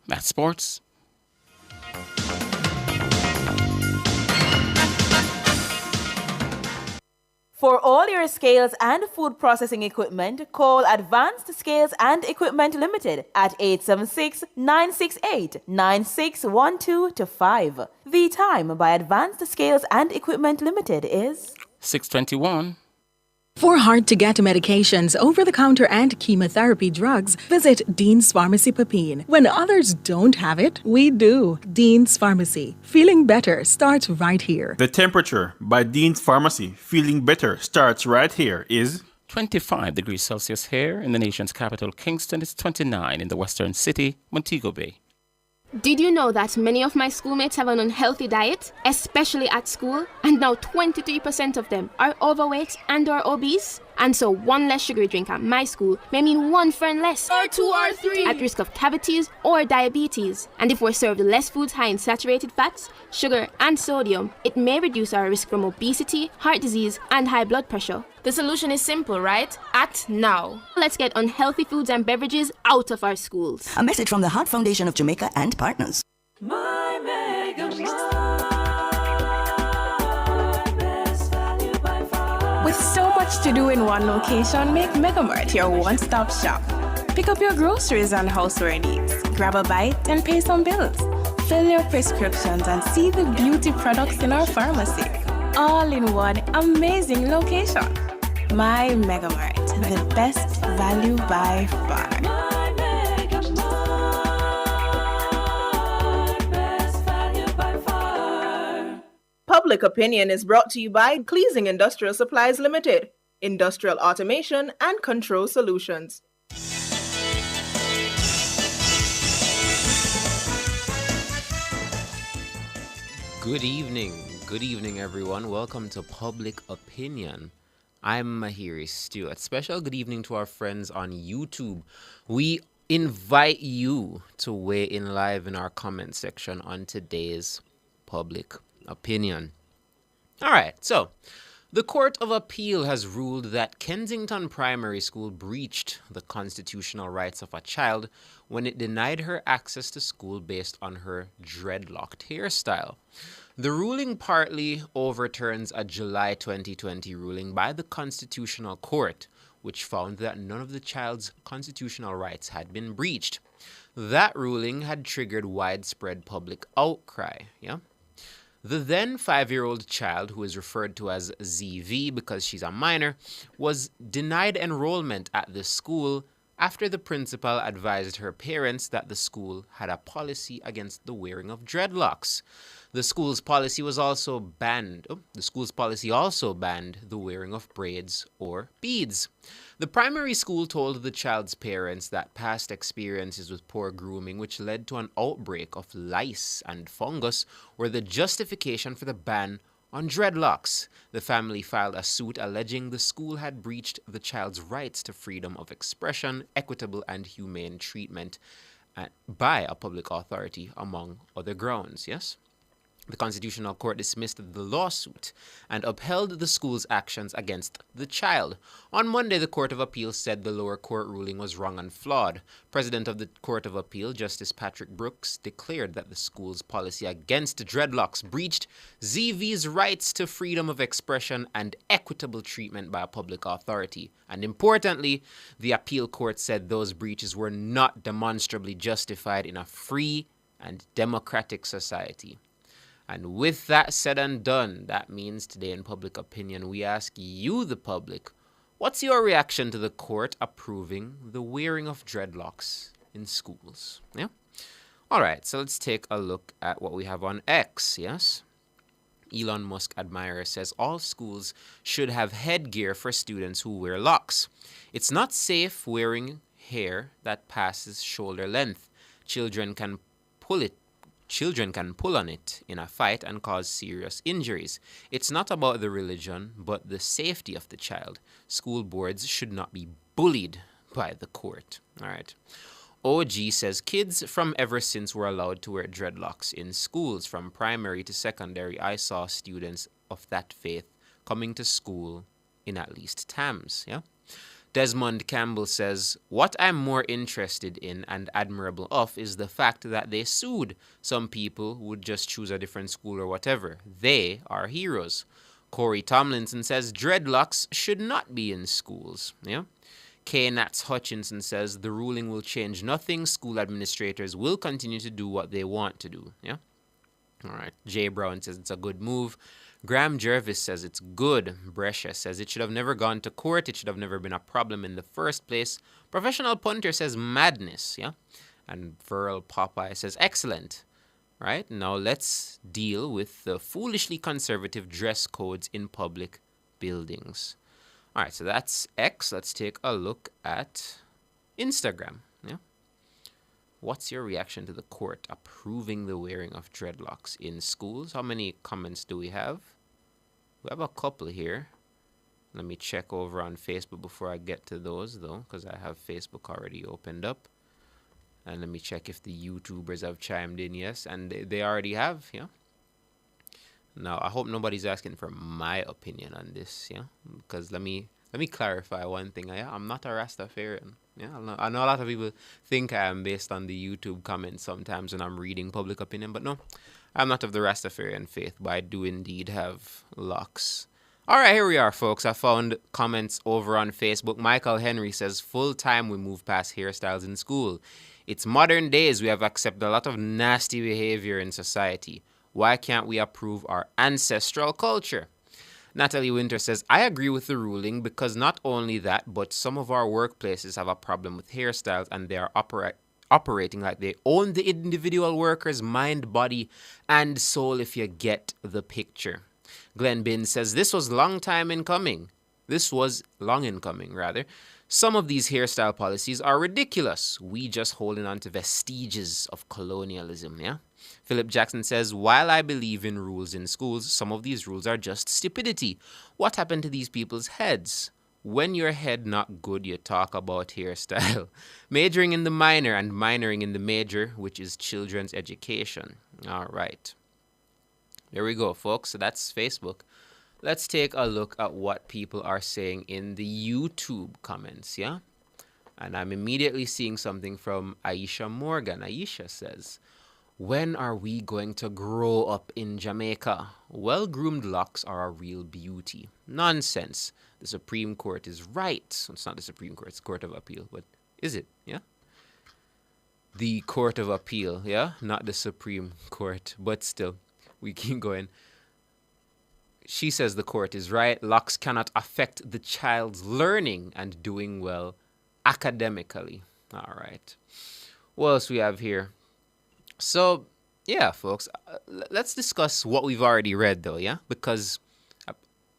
That's sports. For all your scales and food processing equipment, call Advanced Scales and Equipment Limited at 876-968-9612 to 5. The time by Advanced Scales and Equipment Limited is 6:21. For hard-to-get medications, over-the-counter and chemotherapy drugs, visit Dean's Pharmacy Papine. When others don't have it, we do. Dean's Pharmacy. Feeling better starts right here. The temperature by Dean's Pharmacy, feeling better, starts right here is 25 degrees Celsius here in the nation's capital, Kingston. It's 29 in the western city, Montego Bay. Did you know that many of my schoolmates have an unhealthy diet, especially at school? And now 23% of them are overweight and or obese? And so one less sugary drink at my school may mean one friend less, or 2 or 3, at risk of cavities or diabetes. And if we're served less foods high in saturated fats, sugar and sodium, it may reduce our risk from obesity, heart disease and high blood pressure. The solution is simple, right? Act now. Let's get unhealthy foods and beverages out of our schools. A message from the Heart Foundation of Jamaica and partners. My Mega With so much to do in one location, make Megamart your one-stop shop. Pick up your groceries and houseware needs, grab a bite and pay some bills, fill your prescriptions and see the beauty products in our pharmacy. All in one amazing location. My Megamart, the best value by far. Public Opinion is brought to you by Cleasing Industrial Supplies Limited, Industrial Automation and Control Solutions. Good evening everyone. Welcome to Public Opinion. I'm Mahiri Stewart. Special good evening to our friends on YouTube. We invite you to weigh in live in our comment section on today's Public Opinion. All right, so the Court of Appeal has ruled that Kensington Primary School breached the constitutional rights of a child when it denied her access to school based on her dreadlocked hairstyle. The ruling partly overturns a July 2020 ruling by the Constitutional Court, which found that none of the child's constitutional rights had been breached. That ruling had triggered widespread public outcry, The then 5-year-old child, who is referred to as ZV because she's a minor, was denied enrollment at this school after the principal advised her parents that the school had a policy against the wearing of dreadlocks. The school's policy also banned the wearing of braids or beads. The primary school told the child's parents that past experiences with poor grooming, which led to an outbreak of lice and fungus, were the justification for the ban on dreadlocks. The family filed a suit alleging the school had breached the child's rights to freedom of expression, equitable and humane treatment by a public authority, among other grounds. Yes? The Constitutional Court dismissed the lawsuit and upheld the school's actions against the child. On Monday, the Court of Appeal said the lower court ruling was wrong and flawed. President of the Court of Appeal, Justice Patrick Brooks, declared that the school's policy against dreadlocks breached ZV's rights to freedom of expression and equitable treatment by a public authority. And importantly, the appeal court said those breaches were not demonstrably justified in a free and democratic society. And with that said and done, that means today in Public Opinion, we ask you, the public, what's your reaction to the court approving the wearing of dreadlocks in schools? Yeah? All right, so let's take a look at what we have on X, yes? Elon Musk admirer says all schools should have headgear for students who wear locks. It's not safe wearing hair that passes shoulder length. Children can pull on it in a fight and cause serious injuries. It's not about the religion, but the safety of the child. School boards should not be bullied by the court. All right. OG says kids from ever since were allowed to wear dreadlocks in schools. From primary to secondary, I saw students of that faith coming to school in at least TAMS. Yeah. Desmond Campbell says, what I'm more interested in and admirable of is the fact that they sued. Some people would just choose a different school or whatever. They are heroes. Corey Tomlinson says, dreadlocks should not be in schools. Yeah. K. Nats Hutchinson says, the ruling will change nothing. School administrators will continue to do what they want to do. Yeah. All right. Jay Brown says it's a good move. Graham Jervis says it's good. Brescia says it should have never gone to court. It should have never been a problem in the first place. Professional Punter says madness. Yeah. And Beryl Popeye says excellent. Right. Now let's deal with the foolishly conservative dress codes in public buildings. All right. So that's X. Let's take a look at Instagram. Yeah. What's your reaction to the court approving the wearing of dreadlocks in schools? How many comments do we have? We have a couple here. Let me check over on Facebook before I get to those, though, because I have Facebook already opened up. And let me check if the YouTubers have chimed in. Yes, and they already have, yeah. Now, I hope nobody's asking for my opinion on this, yeah, because let me clarify one thing. I'm not a Rastafarian. Yeah, I know a lot of people think I am based on the YouTube comments sometimes when I'm reading Public Opinion, but no, I'm not of the Rastafarian faith, but I do indeed have locks. All right, here we are, folks. I found comments over on Facebook. Michael Henry says, full time we move past hairstyles in school. It's modern days. We have accepted a lot of nasty behavior in society. Why can't we approve our ancestral culture? Natalie Winter says, I agree with the ruling because not only that, but some of our workplaces have a problem with hairstyles and they are operating like they own the individual worker's mind, body, and soul, if you get the picture. Glenn Bin says, this was long in coming. Some of these hairstyle policies are ridiculous. We just holding on to vestiges of colonialism, yeah? Philip Jackson says, while I believe in rules in schools, some of these rules are just stupidity. What happened to these people's heads? When your head not good, you talk about hairstyle. Majoring in the minor and minoring in the major, which is children's education. All right. There we go, folks. So that's Facebook. Let's take a look at what people are saying in the YouTube comments, yeah? And I'm immediately seeing something from Aisha Morgan. Aisha says, when are we going to grow up in Jamaica? Well-groomed locks are a real beauty. Nonsense. The Supreme Court is right. It's not the Supreme Court, it's Court of Appeal. But is it? Yeah? The Court of Appeal, yeah? Not the Supreme Court. But still, we keep going. She says the court is right. Locks cannot affect the child's learning and doing well academically. All right. What else we have here? So, yeah, folks, let's discuss what we've already read, though, yeah? Because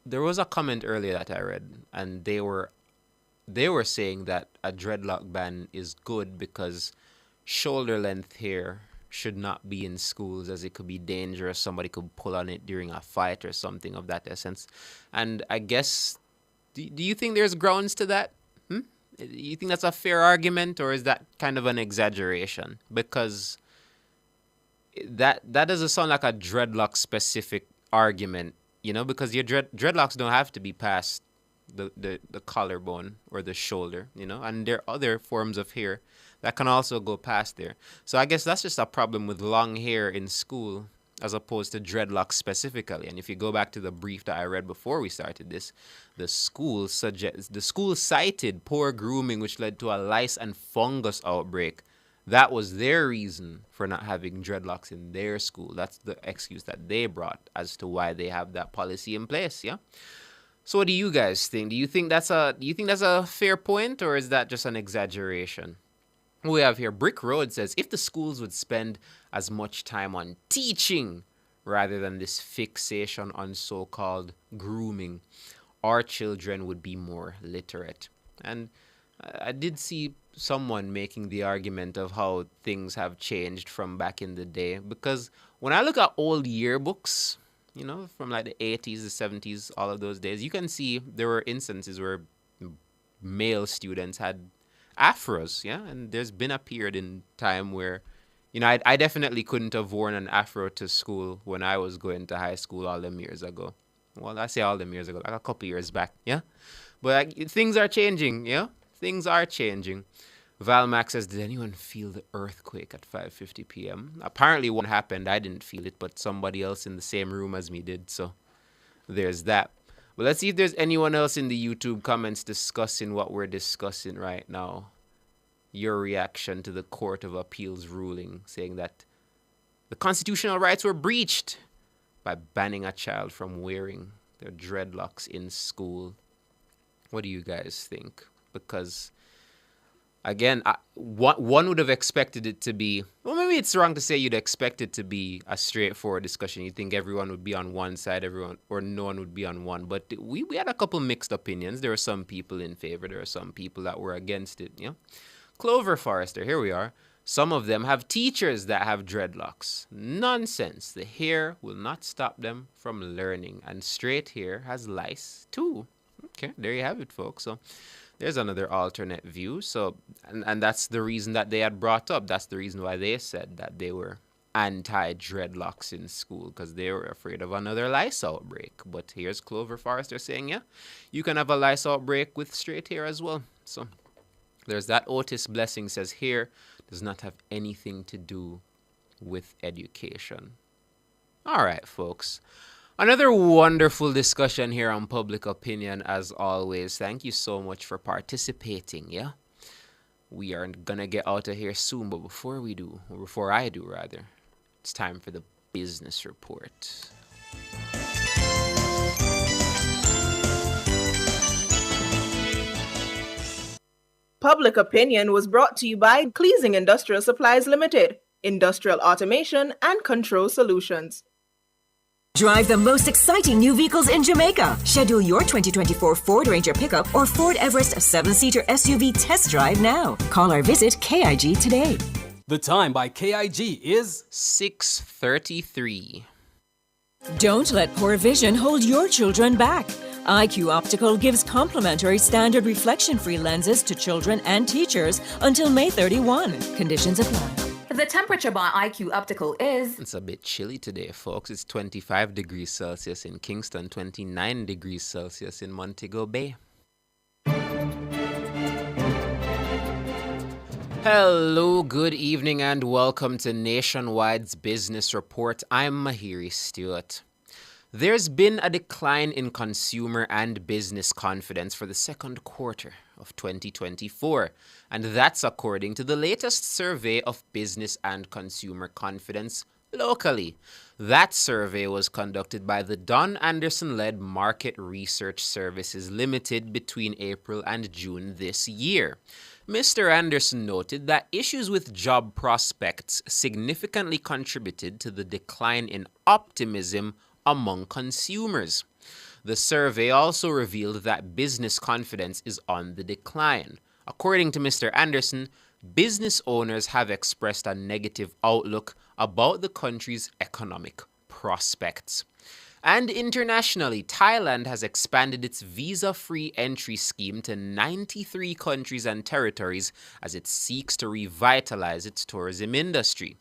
there was a comment earlier that I read, and they were saying that a dreadlock ban is good because shoulder length hair should not be in schools as it could be dangerous. Somebody could pull on it during a fight or something of that essence. And I guess, do you think there's grounds to that? You think that's a fair argument, or is that kind of an exaggeration? Because that doesn't sound like a dreadlock specific argument, because your dreadlocks don't have to be past the collarbone or the shoulder, and there are other forms of hair that can also go past there. So I guess that's just a problem with long hair in school as opposed to dreadlocks specifically. And if you go back to the brief that I read before we started this, the school cited poor grooming, which led to a lice and fungus outbreak. That was their reason for not having dreadlocks in their school. That's the excuse that they brought as to why they have that policy in place, yeah? So what do you guys think? Do you think that's a fair point, or is that just an exaggeration? We have here, Brick Road says, if the schools would spend as much time on teaching rather than this fixation on so-called grooming, our children would be more literate. And I did see someone making the argument of how things have changed from back in the day, because when I look at old yearbooks, from like the 80s, the 70s, all of those days, you can see there were instances where male students had afros, yeah? And there's been a period in time where, I definitely couldn't have worn an afro to school when I was going to high school all them years ago. Well, I say all them years ago, like a couple years back, yeah? But things are changing, yeah? Things are changing. Valmax says, did anyone feel the earthquake at 5:50 p.m.? Apparently what happened, I didn't feel it, but somebody else in the same room as me did, so there's that. But let's see if there's anyone else in the YouTube comments discussing what we're discussing right now. Your reaction to the Court of Appeals ruling saying that the constitutional rights were breached by banning a child from wearing their dreadlocks in school. What do you guys think? Because, again, one would have expected it to be, well, maybe it's wrong to say you'd expect it to be a straightforward discussion. You think everyone would be on one side, or no one would be on one. But we had a couple mixed opinions. There were some people in favor. There were some people that were against it. Clover Forrester, here we are. Some of them have teachers that have dreadlocks. Nonsense. The hair will not stop them from learning. And straight hair has lice too. Okay, there you have it, folks. So there's another alternate view. So, and that's the reason that they had brought up. That's the reason why they said that they were anti-dreadlocks in school, because they were afraid of another lice outbreak. But here's Clover Forrester saying, yeah, you can have a lice outbreak with straight hair as well. So there's that. Otis Blessing says hair does not have anything to do with education. All right, folks. Another wonderful discussion here on Public Opinion, as always. Thank you so much for participating, yeah? We are going to get out of here soon, but before I do, it's time for the business report. Public Opinion was brought to you by Cleasing Industrial Supplies Limited, Industrial Automation and Control Solutions. Drive the most exciting new vehicles in Jamaica. Schedule your 2024 Ford Ranger pickup or Ford Everest 7-seater SUV test drive now. Call or visit KIG today. The time by KIG is 6:33. Don't let poor vision hold your children back. IQ Optical gives complimentary standard reflection-free lenses to children and teachers until May 31. Conditions apply. The temperature by IQ Optical is... It's a bit chilly today, folks. It's 25 degrees Celsius in Kingston, 29 degrees Celsius in Montego Bay. Hello, good evening, and welcome to Nationwide's Business Report. I'm Mahiri Stewart. There's been a decline in consumer and business confidence for the second quarter of 2024, and that's according to the latest survey of business and consumer confidence locally. That survey was conducted by the Don Anderson-led Market Research Services Limited between April and June this year. Mr. Anderson noted that issues with job prospects significantly contributed to the decline in optimism among consumers. The survey also revealed that business confidence is on the decline. According to Mr. Anderson, business owners have expressed a negative outlook about the country's economic prospects. And internationally, Thailand has expanded its visa-free entry scheme to 93 countries and territories as it seeks to revitalize its tourism industry.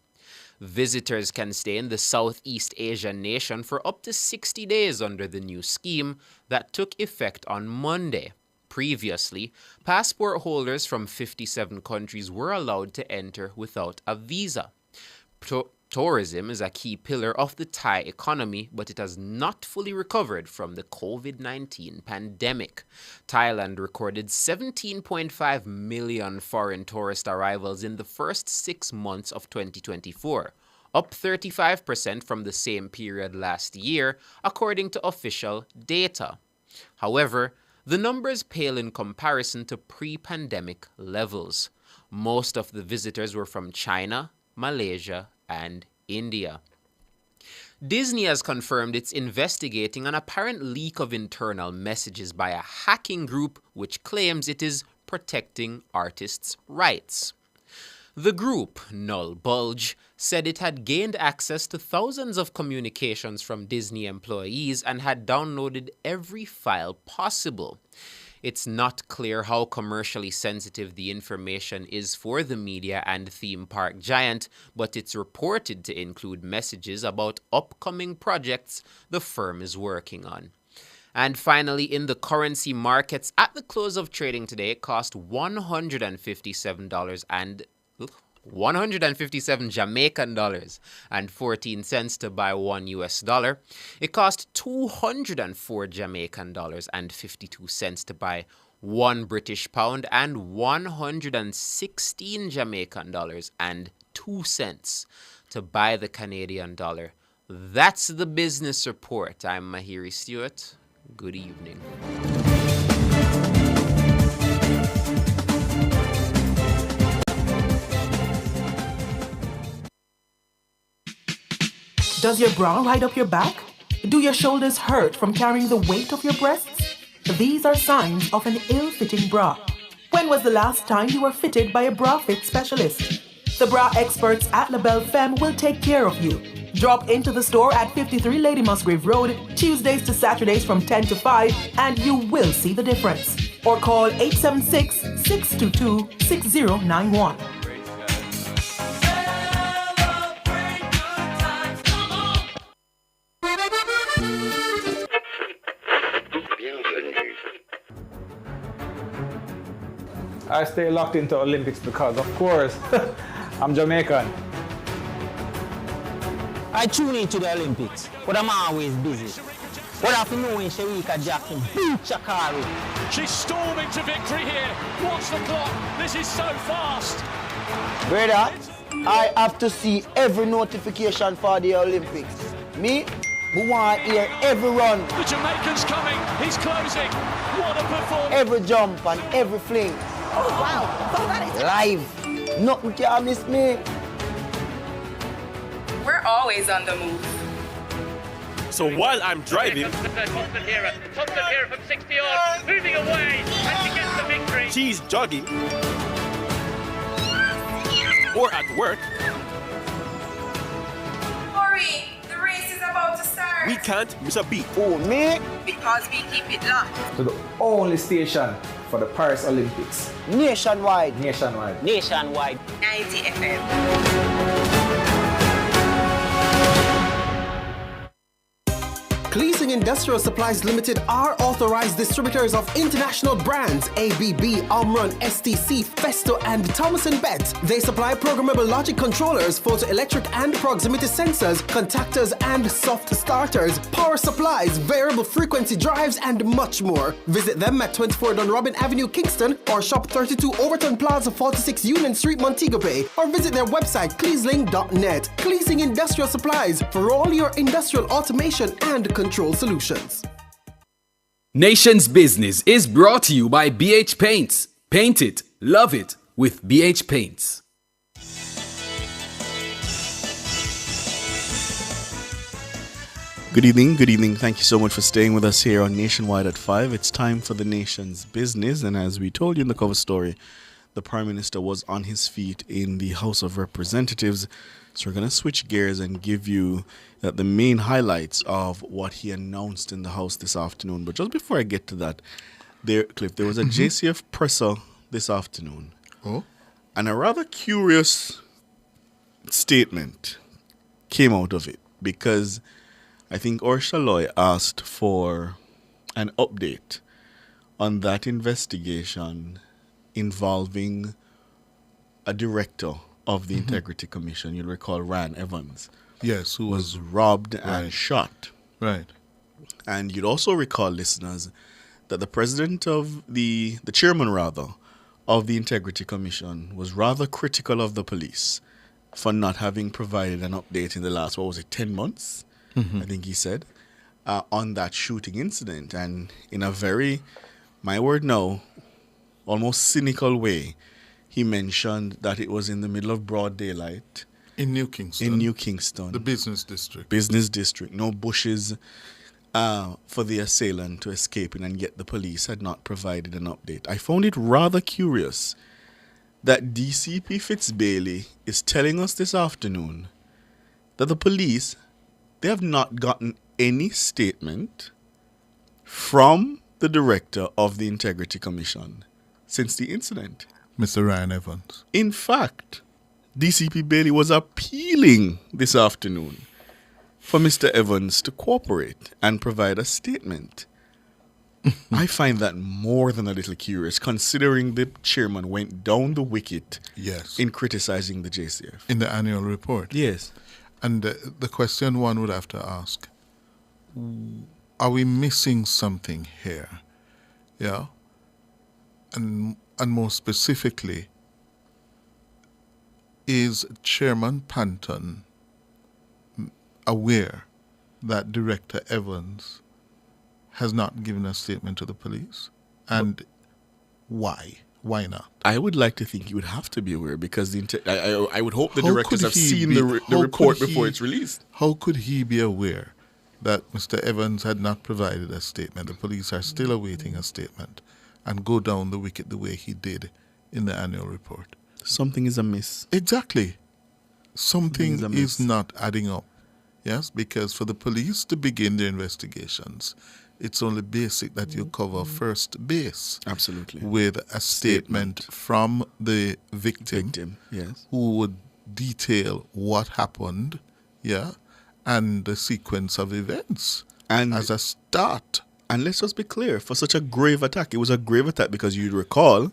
Visitors can stay in the Southeast Asian nation for up to 60 days under the new scheme that took effect on Monday. Previously, passport holders from 57 countries were allowed to enter without a visa. Tourism is a key pillar of the Thai economy, but it has not fully recovered from the COVID-19 pandemic. Thailand recorded 17.5 million foreign tourist arrivals in the first 6 months of 2024, up 35% from the same period last year, according to official data. However, the numbers pale in comparison to pre-pandemic levels. Most of the visitors were from China, Malaysia, and India. Disney has confirmed it's investigating an apparent leak of internal messages by a hacking group which claims it is protecting artists' rights. The group, Null Bulge, said it had gained access to thousands of communications from Disney employees and had downloaded every file possible. It's not clear how commercially sensitive the information is for the media and theme park giant, but it's reported to include messages about upcoming projects the firm is working on. And finally, in the currency markets, at the close of trading today, it cost $157 Jamaican dollars and 14 cents to buy $1. It cost 204 Jamaican dollars and 52 cents to buy £1 British pound and 116 Jamaican dollars and 2 cents to buy the Canadian dollar. That's the business report. I'm Mahiri Stewart. Good evening. Does your bra ride up your back? Do your shoulders hurt from carrying the weight of your breasts? These are signs of an ill-fitting bra. When was the last time you were fitted by a bra fit specialist? The bra experts at La Belle Femme will take care of you. Drop into the store at 53 Lady Musgrave Road, Tuesdays to Saturdays from 10 to 5, and you will see the difference. Or call 876-622-6091. I stay locked into Olympics because, of course, I'm Jamaican. I tune into the Olympics, but I'm always busy. What have you know when Sharika Jackson beat Shakari? She's storming to victory here. Watch the clock. This is so fast. Brother, I have to see every notification for the Olympics. Me, we want to hear every run. The Jamaican's coming. He's closing. What a performance. Every jump and every fling. Oh, wow. Oh, that is live. Nothing can miss me. We're always on the move. So while I'm driving, Thompson here from 60 odd, moving away, and she gets the victory. She's jogging, or at work. Hurry, the race is about to start. We can't miss a beat. Oh, me? Because we keep it locked. To the only station for the Paris Olympics. Nationwide. 90 FM. Cleasing Industrial Supplies Limited are authorized distributors of international brands ABB, Omron, STC, Festo, and Thomas & Betts. They supply programmable logic controllers, photoelectric and proximity sensors, contactors and soft starters, power supplies, variable frequency drives, and much more. Visit them at 24 Dunrobin Avenue, Kingston, or shop 32 Overton Plaza, 46 Union Street, Montego Bay, or visit their website cleasling.net. Cleasing Industrial Supplies for all your industrial automation and control solutions. Nation's Business is brought to you by BH Paints. Paint it, love it with BH Paints. Good evening, good evening. Thank you so much for staying with us here on Nationwide at 5. It's time for the nation's business, and as we told you in the cover story, the Prime Minister was on his feet in the House of Representatives. So we're going to switch gears and give you the main highlights of what he announced in the House this afternoon. But just before I get to that, Cliff, there was a JCF presser this afternoon. Oh? And a rather curious statement came out of it, because I think Orsha Loy asked for an update on that investigation involving a director of the Integrity Commission. You'll recall Ryan Evans. Yes, who was robbed and shot. Right. And you'd also recall, listeners, that the president of the chairman rather, of the Integrity Commission was rather critical of the police for not having provided an update in the last, 10 months? I think he said, on that shooting incident. And in a very, my word now, almost cynical way, he mentioned that it was in the middle of broad daylight. In New Kingston. In New Kingston. The business district. Business district. No bushes for the assailant to escape in, and yet the police had not provided an update. I found it rather curious that DCP Fitzbailey is telling us this afternoon that the police, they have not gotten any statement from the director of the Integrity Commission since the incident. Mr. Ryan Evans. In fact, DCP Bailey was appealing this afternoon for Mr. Evans to cooperate and provide a statement. I find that more than a little curious, considering the chairman went down the wicket in criticizing the JCF. In the annual report. Yes. And the question one would have to ask, are we missing something here? Yeah? And more specifically, is Chairman Panton aware that Director Evans has not given a statement to the police? And why? Why not? I would like to think he would have to be aware, because I would hope the directors have seen the report before it's released. How could he be aware that Mr. Evans had not provided a statement? The police are still awaiting a statement, and go down the wicket the way he did in the annual report. Something is amiss. Exactly. Something is not adding up. Yes, because for the police to begin their investigations, it's only basic that you cover first base. Absolutely. With a statement from the victim yes, who would detail what happened, and the sequence of events and as a start. And let's just be clear, for such a grave attack, it was a grave attack because you'd recall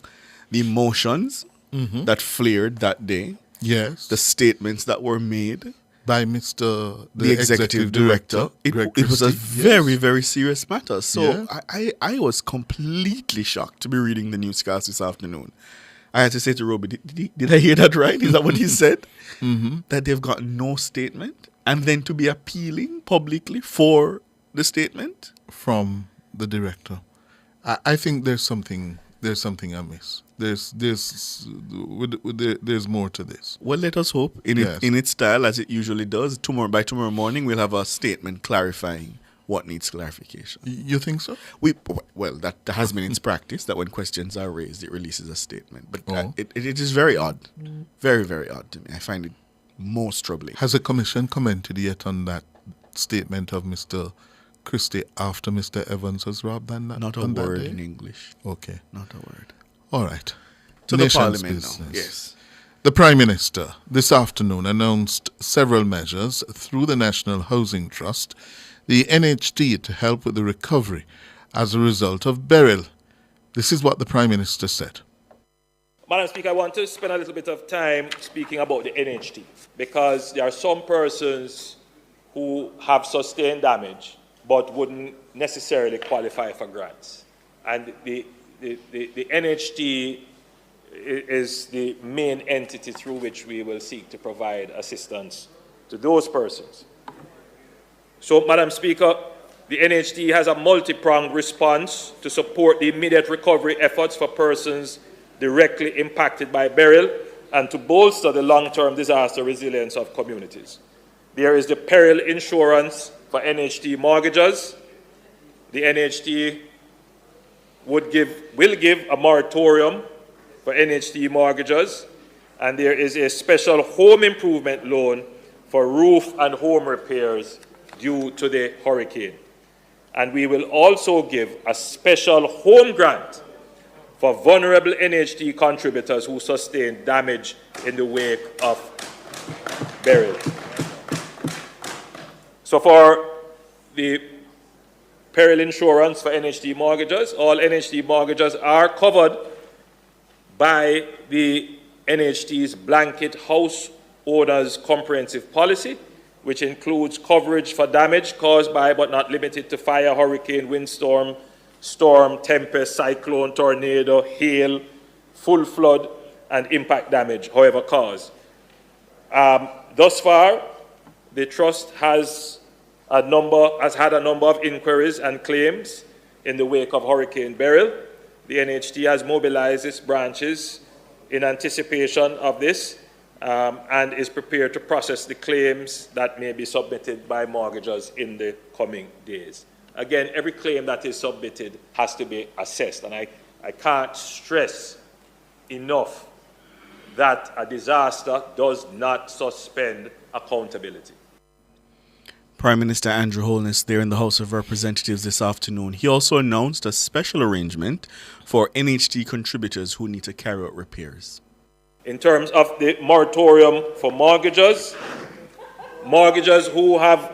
the emotions that flared that day. Yes. The statements that were made by Mr. the executive director. It was a very, very serious matter. So I was completely shocked to be reading the newscast this afternoon. I had to say to Roby, did I hear that right? Is that what he said? That they've got no statement, and then to be appealing publicly for the statement from the director. I think there's something amiss. There's more to this. Well, let us hope in its style, as it usually does. By tomorrow morning, we'll have a statement clarifying what needs clarification. You think so? That has been its practice, that when questions are raised, it releases a statement. But it is very odd. Very, very odd to me. I find it most troubling. Has the commission commented yet on that statement of Mr. Christie after Mr. Evans was robbed? Not a word in English. Okay. Not a word. All right. To the Parliament now. Yes. The Prime Minister this afternoon announced several measures through the National Housing Trust, the NHT, to help with the recovery as a result of Beryl. This is what the Prime Minister said. Madam Speaker, I want to spend a little bit of time speaking about the NHT because there are some persons who have sustained damage but wouldn't necessarily qualify for grants. And the NHT is the main entity through which we will seek to provide assistance to those persons. So, Madam Speaker, the NHT has a multi-pronged response to support the immediate recovery efforts for persons directly impacted by Beryl and to bolster the long-term disaster resilience of communities. There is the peril insurance for NHT mortgagors. The NHT will give a moratorium for NHT mortgagors, and there is a special home improvement loan for roof and home repairs due to the hurricane. And we will also give a special home grant for vulnerable NHT contributors who sustain damage in the wake of Beryl. So for the peril insurance for NHT mortgagers, all NHT mortgagers are covered by the NHT's blanket house owners comprehensive policy, which includes coverage for damage caused by but not limited to fire, hurricane, windstorm, storm, tempest, cyclone, tornado, hail, full flood, and impact damage, however caused. Thus far, the Trust has had a number of inquiries and claims in the wake of Hurricane Beryl. The NHT has mobilized its branches in anticipation of this and is prepared to process the claims that may be submitted by mortgagors in the coming days. Again, every claim that is submitted has to be assessed, and I can't stress enough that a disaster does not suspend accountability. Prime Minister Andrew Holness there in the House of Representatives this afternoon. He also announced a special arrangement for NHT contributors who need to carry out repairs. In terms of the moratorium for mortgagors who have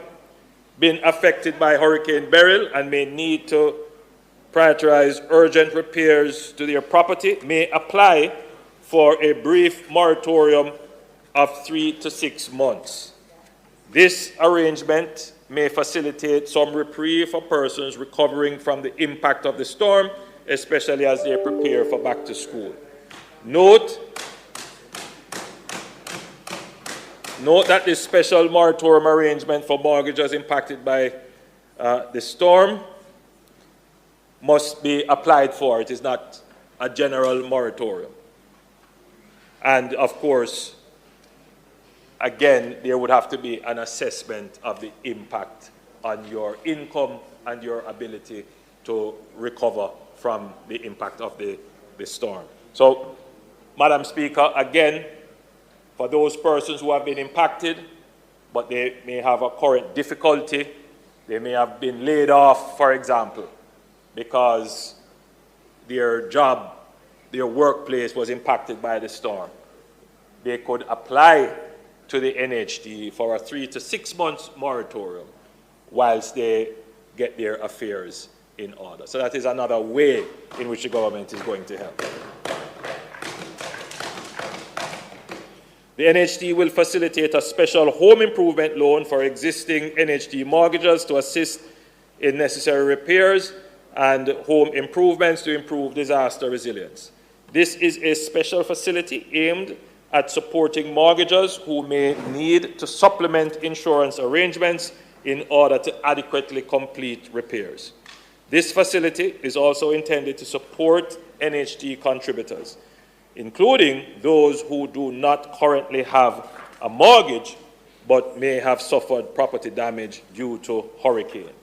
been affected by Hurricane Beryl and may need to prioritize urgent repairs to their property may apply for a brief moratorium of 3 to 6 months. This arrangement may facilitate some reprieve for persons recovering from the impact of the storm, especially as they prepare for back to school. Note that this special moratorium arrangement for mortgages impacted by the storm must be applied for. It is not a general moratorium. And of course, again, there would have to be an assessment of the impact on your income and your ability to recover from the impact of the storm. So, Madam Speaker, again, for those persons who have been impacted, but they may have a current difficulty, they may have been laid off, for example, because their job, their workplace was impacted by the storm. They could apply to the NHT for a 3 to 6 months moratorium whilst they get their affairs in order. So that is another way in which the government is going to help. The NHT will facilitate a special home improvement loan for existing NHT mortgagors to assist in necessary repairs and home improvements to improve disaster resilience. This is a special facility aimed at supporting mortgagors who may need to supplement insurance arrangements in order to adequately complete repairs. This facility is also intended to support NHT contributors, including those who do not currently have a mortgage but may have suffered property damage due to hurricane.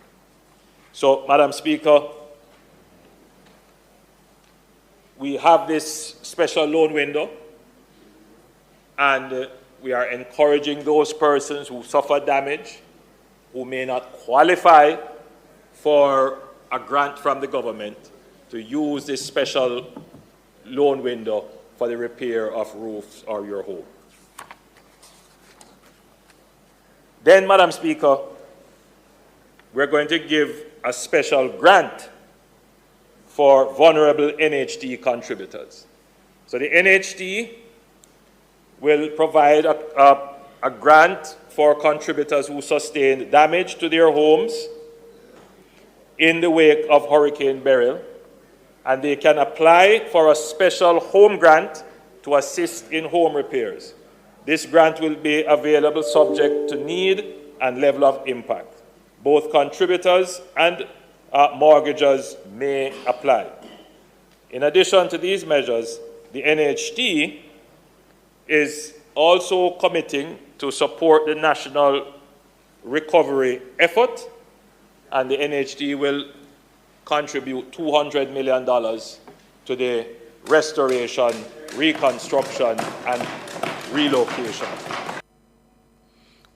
So, Madam Speaker, we have this special loan window, and we are encouraging those persons who suffer damage, who may not qualify for a grant from the government, to use this special loan window for the repair of roofs or your home. Then, Madam Speaker, we're going to give a special grant for vulnerable NHT contributors. So the NHT will provide a grant for contributors who sustain damage to their homes in the wake of Hurricane Beryl, and they can apply for a special home grant to assist in home repairs. This grant will be available subject to need and level of impact. Both contributors and mortgagors may apply. In addition to these measures, the NHT is also committing to support the national recovery effort, and the NHT will contribute $200 million to the restoration, reconstruction, and relocation.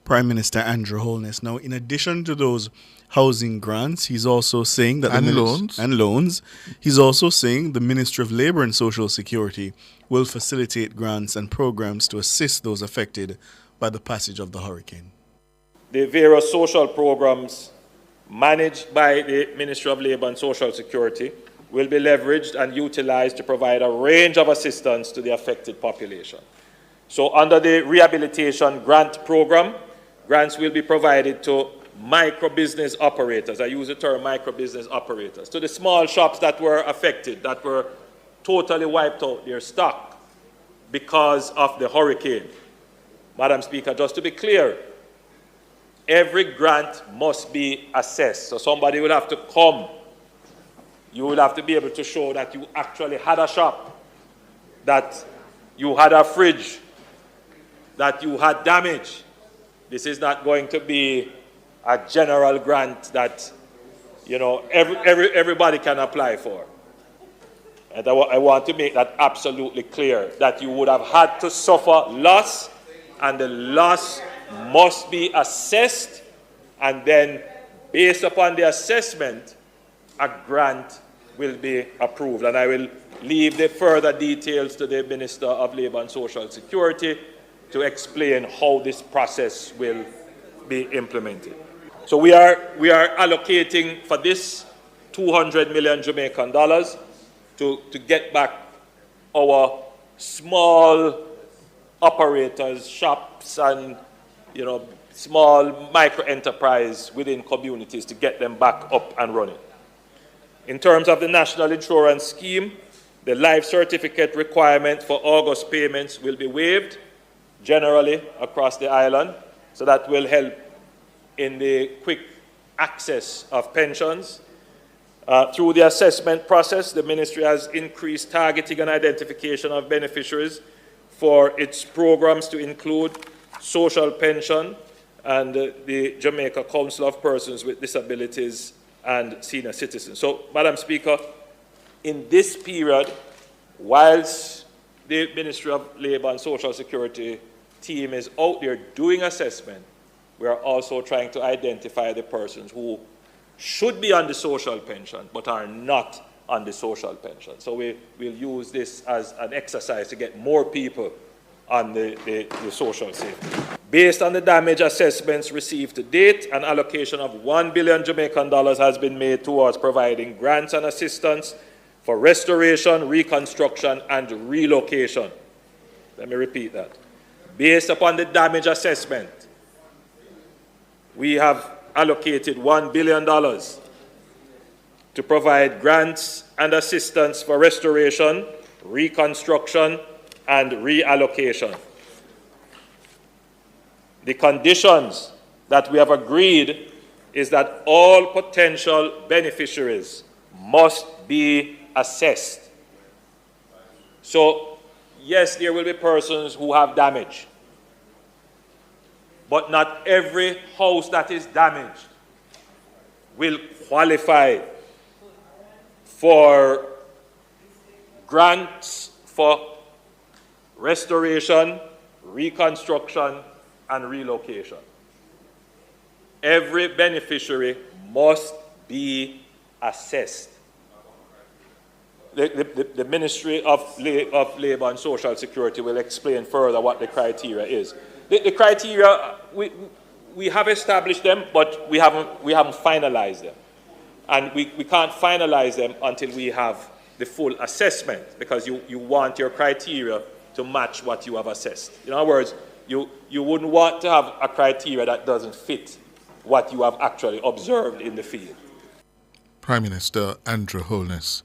Prime Minister Andrew Holness. Now, in addition to those housing grants, he's also saying that loans. He's also saying the Ministry of Labour and Social Security will facilitate grants and programs to assist those affected by the passage of the hurricane. The various social programs managed by the Ministry of Labour and Social Security will be leveraged and utilized to provide a range of assistance to the affected population. So under the rehabilitation grant program, grants will be provided to micro-business operators. I use the term micro-business operators. To the small shops that were affected, that were totally wiped out their stock because of the hurricane. Madam Speaker, just to be clear, every grant must be assessed. So somebody will have to come. You will have to be able to show that you actually had a shop, that you had a fridge, that you had damage. This is not going to be a general grant that, you know, everybody can apply for. And I want to make that absolutely clear, that you would have had to suffer loss, and the loss must be assessed, and then based upon the assessment, a grant will be approved. And I will leave the further details to the Minister of Labour and Social Security to explain how this process will be implemented. So we are allocating for this 200 million Jamaican dollars to get back our small operators, shops, and small micro enterprise within communities, to get them back up and running. In terms of the national insurance scheme, the life certificate requirement for August payments will be waived generally across the island, so that will help in the quick access of pensions. Through the assessment process, the ministry has increased targeting and identification of beneficiaries for its programs to include social pension and the Jamaica Council of Persons with Disabilities and Senior Citizens. So, Madam Speaker, in this period, whilst the Ministry of Labour and Social Security team is out there doing assessment, we are also trying to identify the persons who should be on the social pension but are not on the social pension. So we will use this as an exercise to get more people on the social safety. Based on the damage assessments received to date, an allocation of 1 billion Jamaican dollars has been made towards providing grants and assistance for restoration, reconstruction, and relocation. Let me repeat that. Based upon the damage assessment, we have allocated $1 billion to provide grants and assistance for restoration, reconstruction, and reallocation. The conditions that we have agreed is that all potential beneficiaries must be assessed. So, yes, there will be persons who have damage, but not every house that is damaged will qualify for grants for restoration, reconstruction, and relocation. Every beneficiary must be assessed. the Ministry of Labour and Social Security will explain further what the criteria is. The criteria, we have established them, but we haven't finalized them. And we can't finalize them until we have the full assessment, because you want your criteria to match what you have assessed. In other words, you wouldn't want to have a criteria that doesn't fit what you have actually observed in the field. Prime Minister Andrew Holness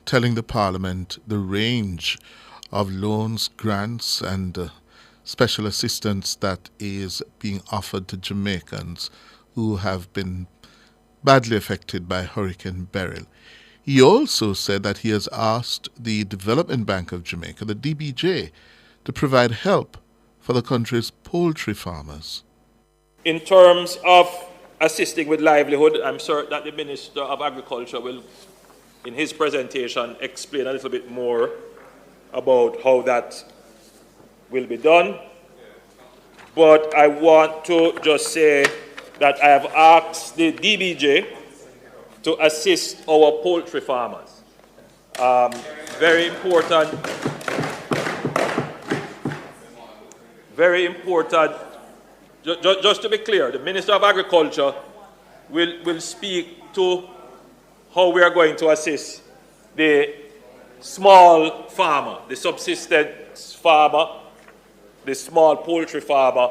telling the Parliament the range of loans, grants and special assistance that is being offered to Jamaicans who have been badly affected by Hurricane Beryl. He also said that he has asked the Development Bank of Jamaica, the DBJ, to provide help for the country's poultry farmers. In terms of assisting with livelihood, I'm certain that the Minister of Agriculture will, in his presentation, explain a little bit more about how that will be done. But I want to just say that I have asked the DBJ to assist our poultry farmers. Very important. Very important. Just to be clear, the Minister of Agriculture will speak to how we are going to assist the small farmer, the subsistence farmer, the small poultry farmer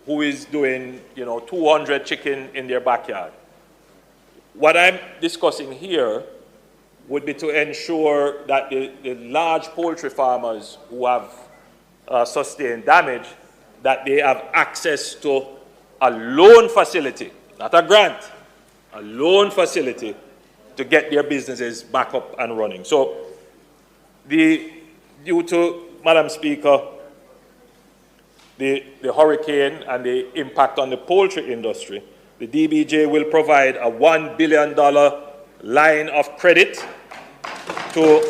who is doing, 200 chicken in their backyard. What I'm discussing here would be to ensure that the large poultry farmers who have sustained damage, that they have access to a loan facility, not a grant, a loan facility to get their businesses back up and running. So, due to, Madam Speaker, the hurricane and the impact on the poultry industry, the DBJ will provide a $1 billion line of credit to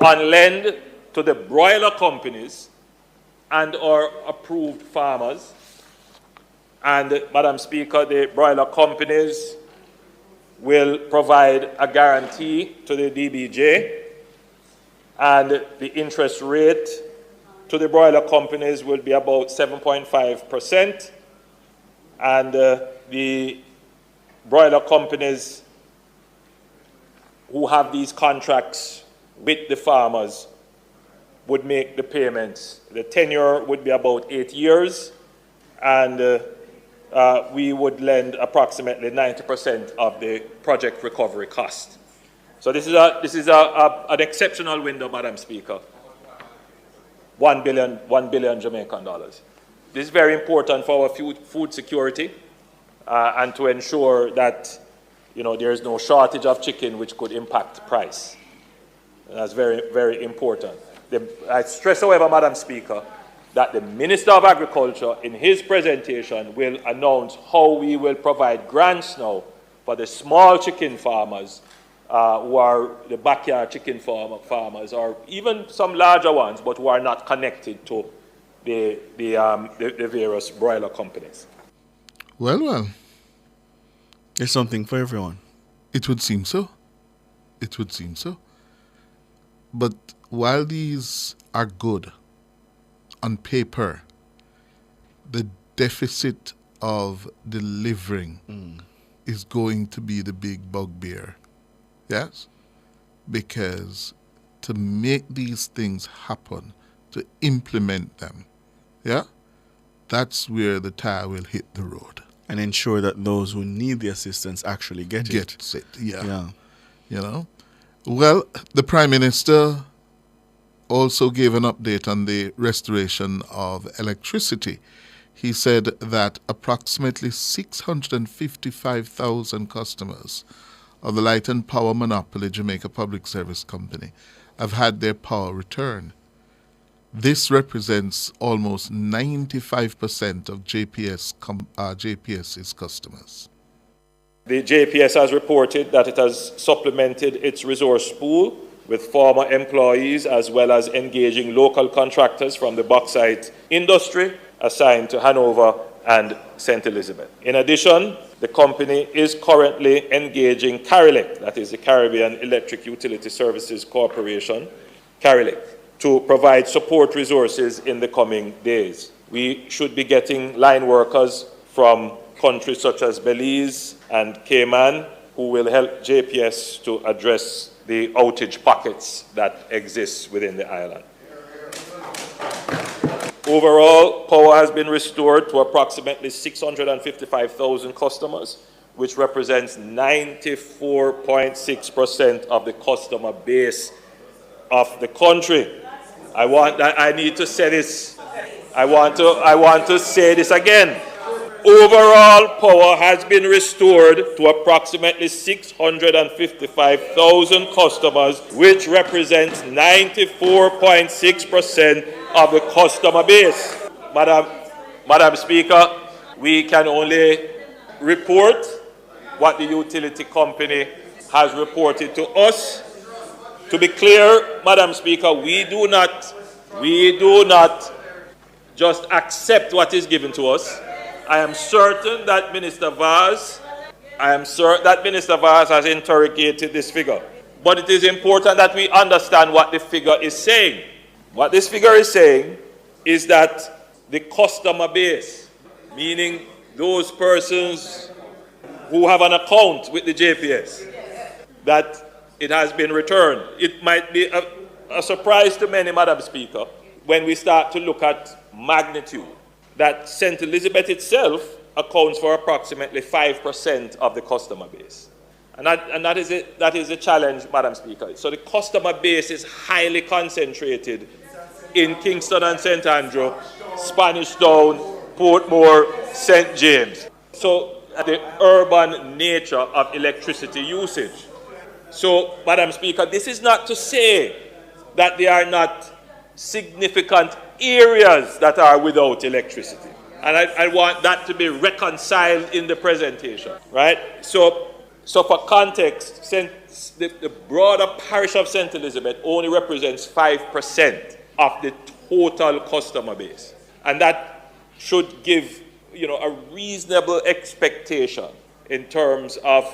unlend to the broiler companies and our approved farmers. And, Madam Speaker, the broiler companies will provide a guarantee to the DBJ, and the interest rate to the broiler companies will be about 7.5%, and the broiler companies who have these contracts with the farmers would make the payments. The tenure would be about 8 years, and we would lend approximately 90% of the project recovery cost. So this is an exceptional window, Madam Speaker. $1 billion Jamaican dollars. This is very important for our food security and to ensure that there is no shortage of chicken, which could impact price. And that's very, very important. I stress, however, Madam Speaker, that the Minister of Agriculture, in his presentation, will announce how we will provide grants now for the small chicken farmers who are the backyard chicken farmers, or even some larger ones, but who are not connected to the various broiler companies. Well. There's something for everyone. It would seem so. It would seem so. But while these are good on paper, the deficit of delivering is going to be the big bugbear. Yes? Because to make these things happen, to implement them, that's where the tire will hit the road. And ensure that those who need the assistance actually get it. Yeah. Well, the Prime Minister also gave an update on the restoration of electricity. He said that approximately 655,000 customers of the Light and Power Monopoly Jamaica Public Service Company have had their power returned. This represents almost 95% of JPS's customers. The JPS has reported that it has supplemented its resource pool with former employees as well as engaging local contractors from the bauxite industry assigned to Hanover and St. Elizabeth. In addition, the company is currently engaging CARILEC, that is the Caribbean Electric Utility Services Corporation, CARILEC, to provide support resources in the coming days. We should be getting line workers from countries such as Belize and Cayman who will help JPS to address the outage pockets that exist within the island. Overall, power has been restored to approximately 655,000 customers, which represents 94.6% of the customer base of the country. I need to say this. I want to say this again. Overall, power has been restored to approximately 655,000 customers, which represents 94.6% of the customer base. Madam Speaker, we can only report what the utility company has reported to us. To be clear, Madam Speaker, we do not just accept what is given to us. I am certain that Minister Vaz has interrogated this figure. But it is important that we understand what the figure is saying. What this figure is saying is that the customer base, meaning those persons who have an account with the JPS, that it has been returned. It might be a surprise to many, Madam Speaker, when we start to look at magnitude, that St. Elizabeth itself accounts for approximately 5% of the customer base. And that is a challenge, Madam Speaker. So the customer base is highly concentrated in Kingston and St. Andrew, Spanish Town, Portmore, St. James. So the urban nature of electricity usage. So, Madam Speaker, this is not to say that there are not significant areas that are without electricity. And I want that to be reconciled in the presentation, right? So for context, the broader parish of St. Elizabeth only represents 5% of the total customer base. And that should give, a reasonable expectation in terms of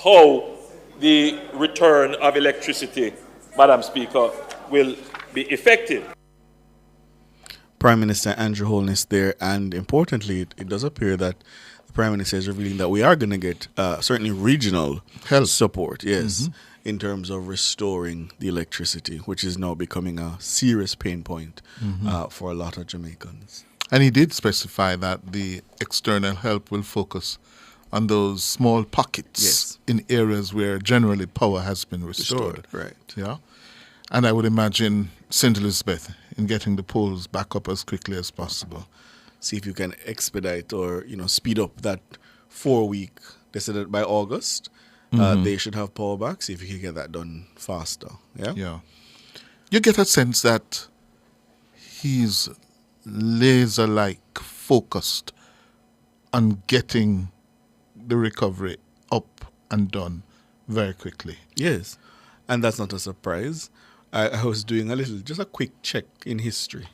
how the return of electricity, Madam Speaker, will be effective. Prime Minister Andrew Holness there, and importantly, it does appear that the Prime Minister is revealing that we are going to get certainly regional health support, yes, in terms of restoring the electricity, which is now becoming a serious pain point for a lot of Jamaicans. And he did specify that the external help will focus on those small pockets in areas where generally power has been restored. Right. Yeah. And I would imagine St. Elizabeth in getting the poles back up as quickly as possible. See if you can expedite or, speed up that 4-week. They said that by August, they should have power back. See if you can get that done faster. Yeah? Yeah. You get a sense that he's laser-like focused on getting the recovery up and done very quickly. Yes, and that's not a surprise. I was doing just a quick check in history,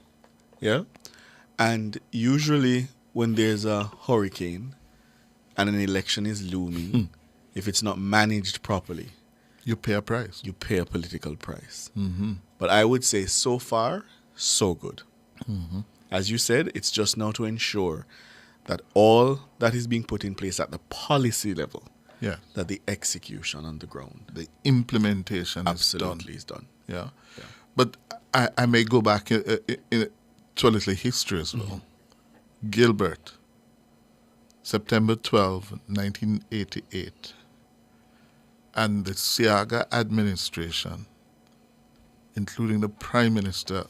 yeah? And usually when there's a hurricane and an election is looming, if it's not managed properly, you pay a price. You pay a political price. But I would say so far, so good. As you said, it's just now to ensure that all that is being put in place at the policy level, that the execution on the ground, the implementation absolutely is done. Yeah. But I may go back to a little history as well. Gilbert, September 12, 1988, and the Siaga administration, including the Prime Minister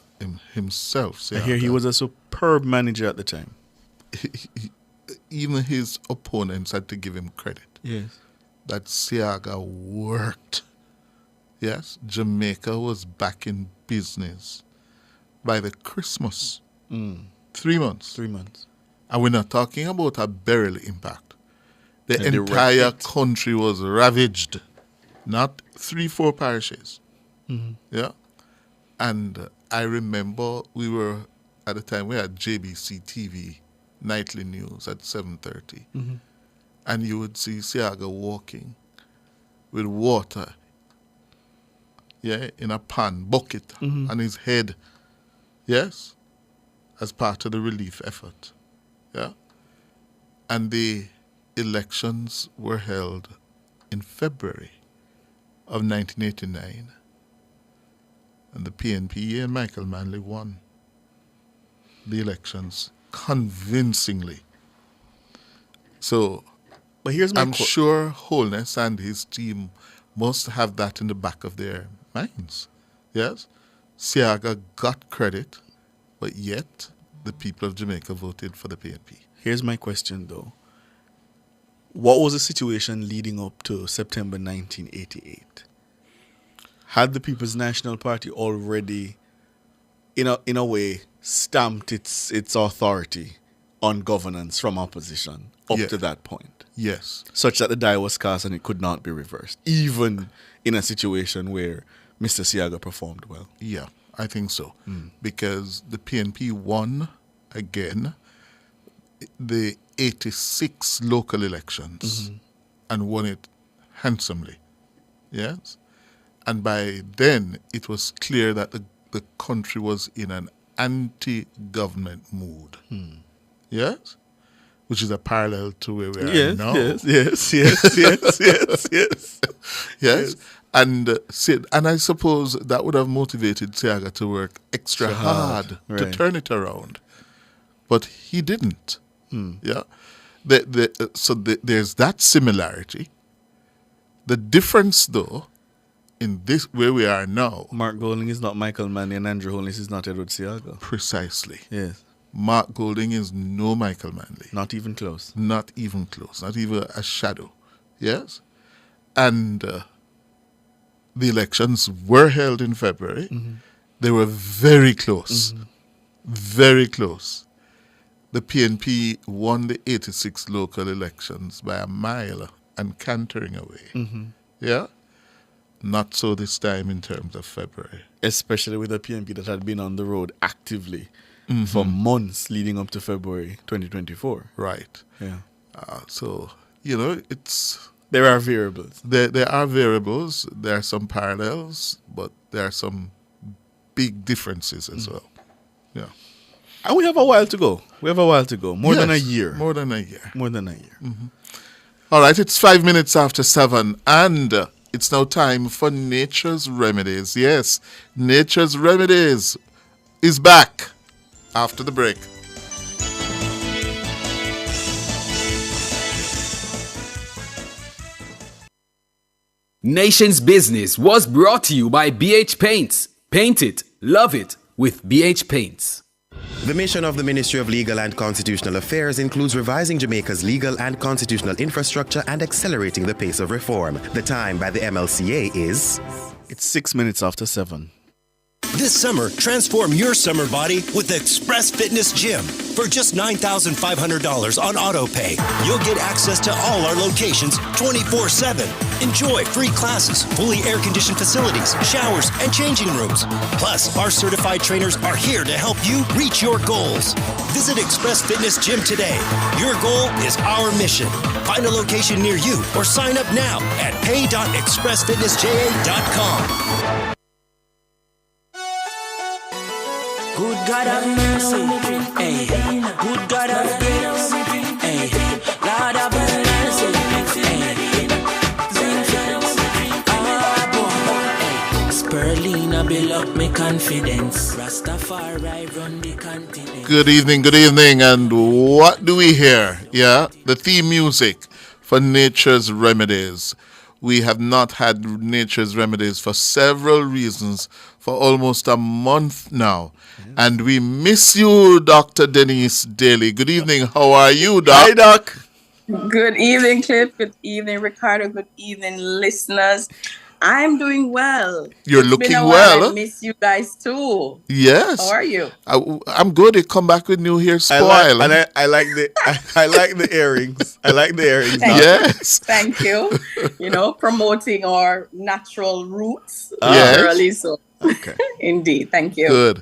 himself. Siaga, I hear he was a superb manager at the time. Even his opponents had to give him credit. Yes. That Siaga worked. Yes, Jamaica was back in business by the Christmas. 3 months. 3 months. And we're not talking about a Beryl impact. The entire country was ravaged. Not 3-4 parishes. Yeah. And I remember at the time we had JBC TV nightly news at 7:30, Mhm. and you would see Siaga walking with water, in a pan, bucket on his head, yes, as part of the relief effort, and the elections were held in February of 1989, and the PNP and Michael Manley won the elections convincingly. So, but here's my I'm sure Holness and his team must have that in the back of their minds. Yes, Siaga got credit, but yet the people of Jamaica voted for the PNP. Here's my question, though. What was the situation leading up to September 1988? Had the People's National Party already, in a way, stamped its authority on governance from opposition up to that point? Yes. Such that the die was cast and it could not be reversed, even in a situation where Mr. Siaga performed well? Yeah, I think so. Because the PNP won again the 86 local elections and won it handsomely. Yes? And by then, it was clear that the country was in an anti-government mood. Yes? Which is a parallel to where we are now. Yes. And I suppose that would have motivated Siaga to work extra hard to turn it around. But he didn't. Yeah. So there's that similarity. The difference, though, in this where we are now. Mark Golding is not Michael Manley and Andrew Holness is not Edward Siaga. Precisely. Yes. Mark Golding is no Michael Manley. Not even close. Not even close. Not even a shadow. Yes? And the elections were held in February. They were very close. Very close. The PNP won the 86 local elections by a mile and cantering away. Yeah? Not so this time in terms of February. Especially with a PNP that had been on the road actively for months leading up to February 2024. Right. Yeah. So, it's... There are variables. There are variables. There are some parallels, but there are some big differences as well. Yeah. And we have a while to go. More than a year. More than a year. All right, it's 5 minutes after 7, and it's now time for Nature's Remedies. Yes, Nature's Remedies is back after the break. Nation's Business was brought to you by BH Paints. Paint it, love it with BH Paints. The mission of the Ministry of Legal and Constitutional Affairs includes revising Jamaica's legal and constitutional infrastructure and accelerating the pace of reform. The time by the MLCA is... It's 6 minutes after 7. This summer, transform your summer body with the Express Fitness Gym. For just $9,500 on AutoPay, you'll get access to all our locations 24/7. Enjoy free classes, fully air-conditioned facilities, showers, and changing rooms. Plus, our certified trainers are here to help you reach your goals. Visit Express Fitness Gym today. Your goal is our mission. Find a location near you or sign up now at pay.expressfitnessja.com. Good God of mercy, hey. Good God of grace, hey. Lord of mercy, hey. Spirulina build up my confidence. Rastafari run the continent. Good evening, and what do we hear? Yeah, the theme music for Nature's Remedies. We have not had Nature's Remedies for several reasons for almost a month now. And we miss you, Dr. Denise Daly. Good evening. How are you, Doc? Hi, Doc. Good evening, Cliff. Good evening, Ricardo. Good evening, listeners. I'm doing well. You're looking well. I miss you guys too. Yes. How are you? I'm good. You come back with new hair spoil. I like the earrings. I like the earrings. Yes. Thank you. Promoting our natural roots. Yes. Early, so okay. Indeed. Thank you. Good.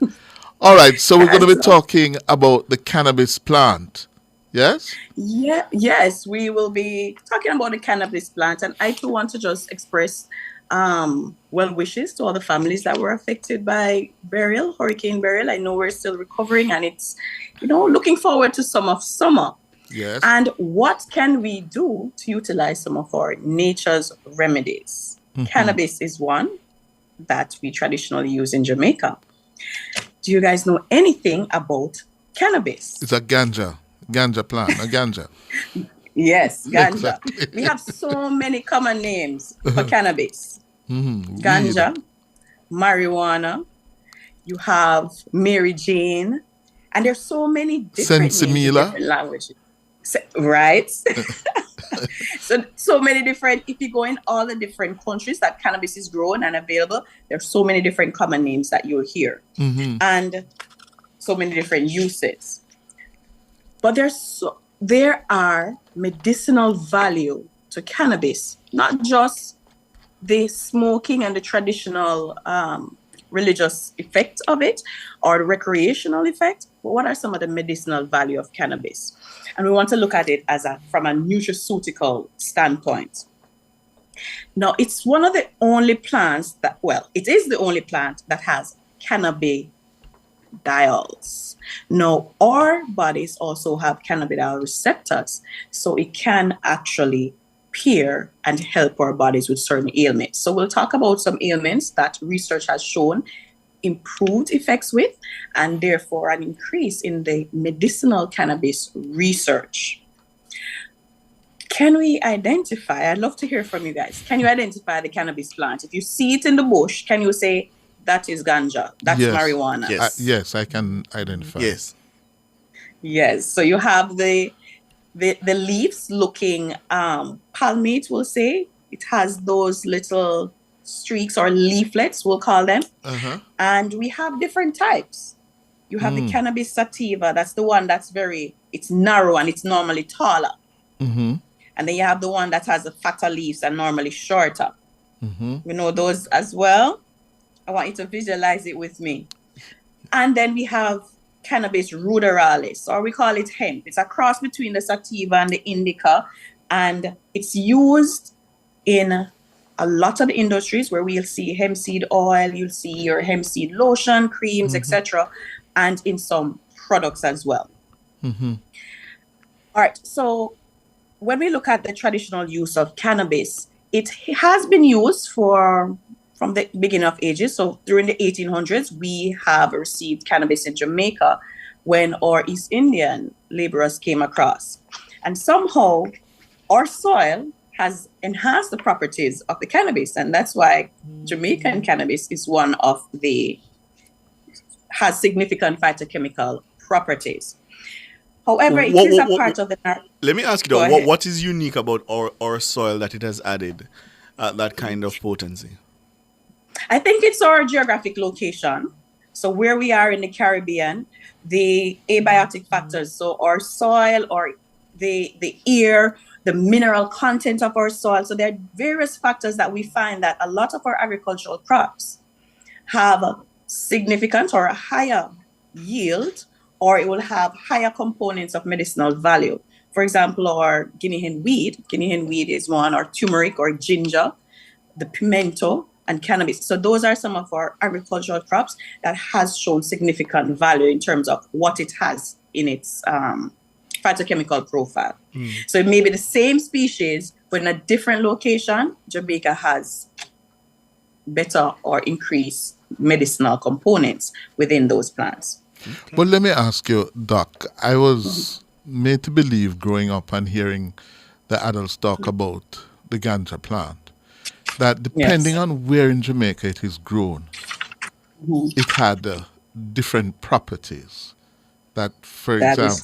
All right. So we're going to be talking about the cannabis plant. Yes? Yeah, yes, we will be talking about the cannabis plant, and I too want to just express well wishes to all the families that were affected by Beryl, Hurricane Beryl. I know we're still recovering, and it's, looking forward to some of summer. Yes. And what can we do to utilize some of our nature's remedies? Cannabis is one that we traditionally use in Jamaica. Do you guys know anything about cannabis? It's a ganja plant, a ganja. Yes, ganja. Exactly. We have so many common names for cannabis. Weed. Ganja, marijuana, you have Mary Jane, and there's so many different names in Sensimilla. different languages. Right? so many different, if you go in all the different countries that cannabis is grown and available, there's so many different common names that you'll hear. And so many different uses. But there are medicinal value to cannabis, not just the smoking and the traditional religious effect of it or the recreational effect, but what are some of the medicinal value of cannabis? And we want to look at it from a nutraceutical standpoint. Now, it's one of the only plants it is the only plant that has cannabidiols. Now, our bodies also have cannabidiol receptors, so it can actually pair and help our bodies with certain ailments. So we'll talk about some ailments that research has shown improved effects with, and therefore an increase in the medicinal cannabis research. Can we identify, I'd love to hear from you guys, can you identify the cannabis plant? If you see it in the bush, can you say, that is ganja, that's marijuana? Yes, I can identify. Yes, so you have the leaves looking palmate, we'll say. It has those little streaks or leaflets, we'll call them. And we have different types. You have the cannabis sativa, that's the one that's it's narrow and it's normally taller. And then you have the one that has the fatter leaves and normally shorter. You know those as well? I want you to visualize it with me. And then we have cannabis ruderalis, or we call it hemp. It's a cross between the sativa and the indica, and it's used in a lot of the industries where we'll see hemp seed oil, you'll see your hemp seed lotion, creams, etc., and in some products as well. All right, so when we look at the traditional use of cannabis, it has been used from the beginning of ages. So during the 1800s, we have received cannabis in Jamaica when our East Indian laborers came across. And somehow our soil has enhanced the properties of the cannabis. And that's why Jamaican cannabis is has significant phytochemical properties. However, it is a part of the... Let me ask you though, what is unique about our soil that it has added that kind of potency? I think it's our geographic location. So where we are in the Caribbean, the abiotic factors, so our soil or the air, the mineral content of our soil. So there are various factors that we find that a lot of our agricultural crops have a significant or a higher yield, or it will have higher components of medicinal value. For example, our Guinea hen weed is one, or turmeric or ginger, the pimento, and cannabis. So those are some of our agricultural crops that has shown significant value in terms of what it has in its phytochemical profile. So it may be the same species, but in a different location, Jamaica has better or increased medicinal components within those plants. Well, let me ask you, Doc, I was made to believe growing up and hearing the adults talk about the ganja plant, that depending on where in Jamaica it is grown, it had different properties. That, for example,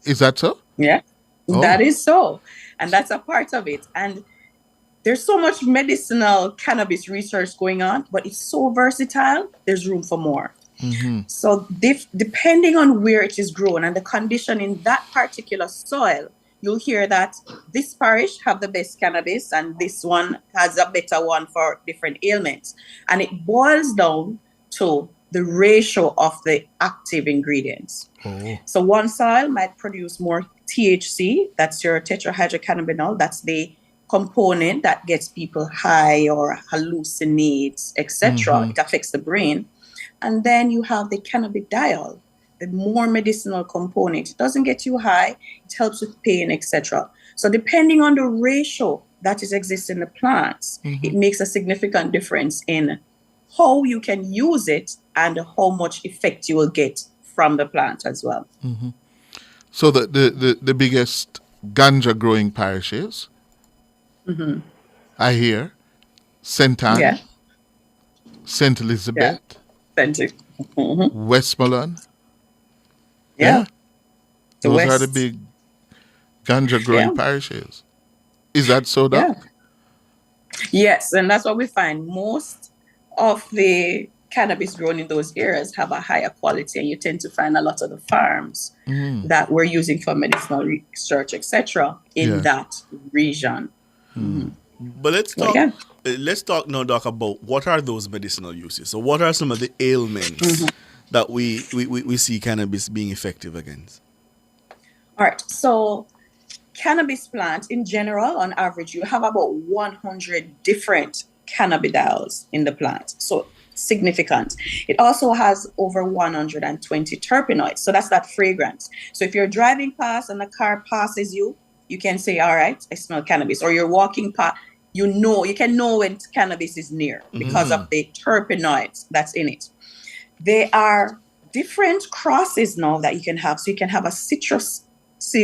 is that so? Yeah, that is so. And that's a part of it. And there's so much medicinal cannabis research going on, but it's so versatile, there's room for more. So depending on where it is grown and the condition in that particular soil, you'll hear that this parish have the best cannabis and this one has a better one for different ailments. And it boils down to the ratio of the active ingredients. So one soil might produce more THC, that's your tetrahydrocannabinol. That's the component that gets people high or hallucinates, etc. It affects the brain. And then you have the cannabidiol, the more medicinal component. It doesn't get you high, it helps with pain, etc. So depending on the ratio that is existing in the plants, it makes a significant difference in how you can use it and how much effect you will get from the plant as well. So the biggest ganja growing parishes, I hear, St. Anne, St. Elizabeth, Westmoreland. Those are the big ganja growing parishes. Is that so, Doc? Yes, and that's what we find. Most of the cannabis grown in those areas have a higher quality, and you tend to find a lot of the farms that we're using for medicinal research, etc., in that region. But let's talk now, Doc, about what are those medicinal uses. So what are some of the ailments that we see cannabis being effective against? All right. So cannabis plant in general, on average, you have about 100 different cannabidiols in the plant. So significant. It also has over 120 terpenoids. So that's that fragrance. So if you're driving past and a car passes you, you can say, all right, I smell cannabis. Or you're walking past, you can know when cannabis is near because of the terpenoids that's in it. There are different crosses now that you can have. So you can have a citrus,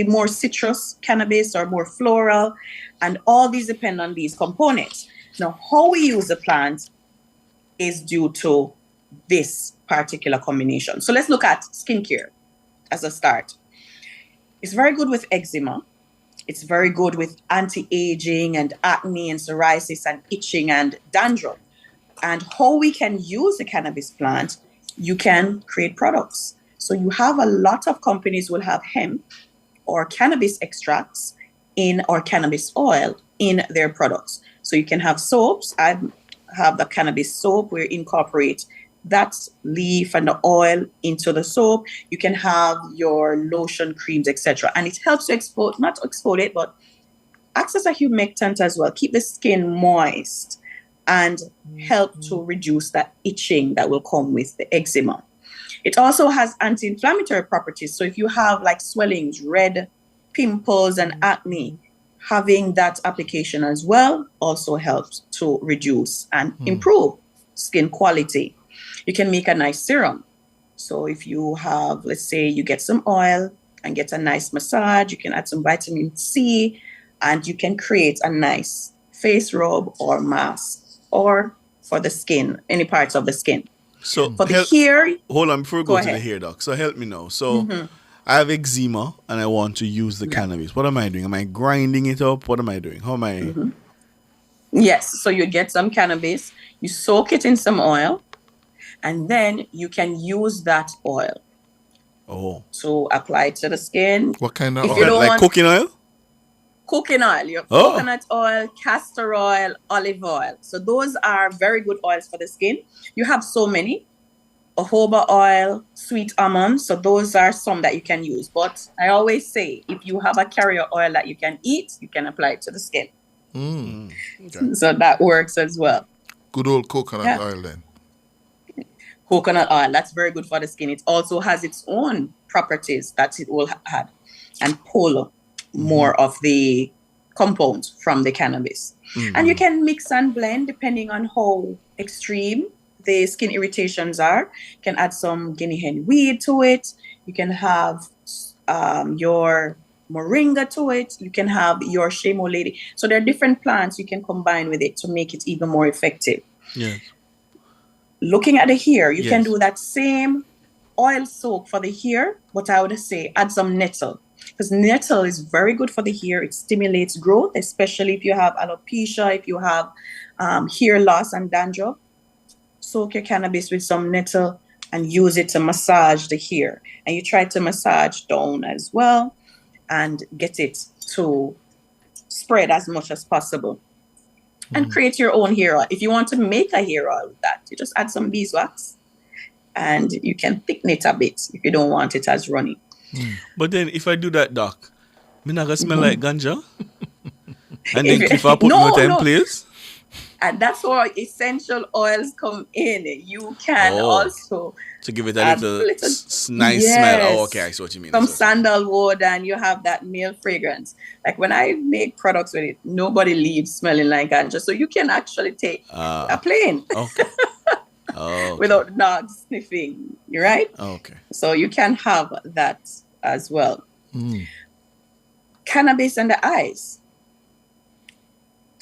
more citrus cannabis or more floral, and all these depend on these components. Now, how we use the plant is due to this particular combination. So let's look at skincare as a start. It's very good with eczema. It's very good with anti-aging and acne and psoriasis and itching and dandruff. And how we can use the cannabis plant, you can create products. So you have a lot of companies will have hemp or cannabis extracts or cannabis oil in their products. So you can have soaps. I have the cannabis soap where you incorporate that leaf and the oil into the soap. You can have your lotion, creams, etc. And it helps to not exfoliate, but acts as a humectant as well. Keep the skin moist and help to reduce that itching that will come with the eczema. It also has anti-inflammatory properties. So if you have like swellings, red pimples and acne, having that application as well also helps to reduce and improve skin quality. You can make a nice serum. So if you have, let's say you get some oil and get a nice massage, you can add some vitamin C and you can create a nice face rub or mask or for the skin, any parts of the skin. So for the hair. Hold on, before we go to the hair, Doc. So help me now. So I have eczema and I want to use the cannabis. What am I doing? Am I grinding it up? What am I doing? How am I? Yes. So you get some cannabis, you soak it in some oil, and then you can use that oil to apply it to the skin. What kind of oil? Like cooking oil? Cooking oil, your coconut oil, castor oil, olive oil. So those are very good oils for the skin. You have so many. Jojoba oil, sweet almonds. So those are some that you can use. But I always say, if you have a carrier oil that you can eat, you can apply it to the skin. Okay. So that works as well. Good old coconut oil then. Coconut oil, that's very good for the skin. It also has its own properties that it will have and pull more of the compounds from the cannabis. And you can mix and blend depending on how extreme the skin irritations are. You can add some guinea hen weed to it. You can have your moringa to it. You can have your shamo lady. So there are different plants you can combine with it to make it even more effective. Yes. Looking at the hair, you can do that same oil soak for the hair, but I would say add some nettle. Because nettle is very good for the hair. It stimulates growth, especially if you have alopecia, if you have hair loss and dandruff. Soak your cannabis with some nettle and use it to massage the hair. And you try to massage down as well and get it to spread as much as possible. And create your own hair oil. If you want to make a hair oil with that, you just add some beeswax and you can thicken it a bit if you don't want it as runny. But then if I do that, Doc, Me not gonna smell like ganja. And then if I put more time, please. And that's where essential oils come in. You can also to give it a little nice smell. Oh, okay, I see what you mean. Some sandalwood, and you have that male fragrance. Like when I make products with it, nobody leaves smelling like ganja. So you can actually take a plane without not sniffing. You're right. Okay. So you can have that as well. Cannabis and the eyes.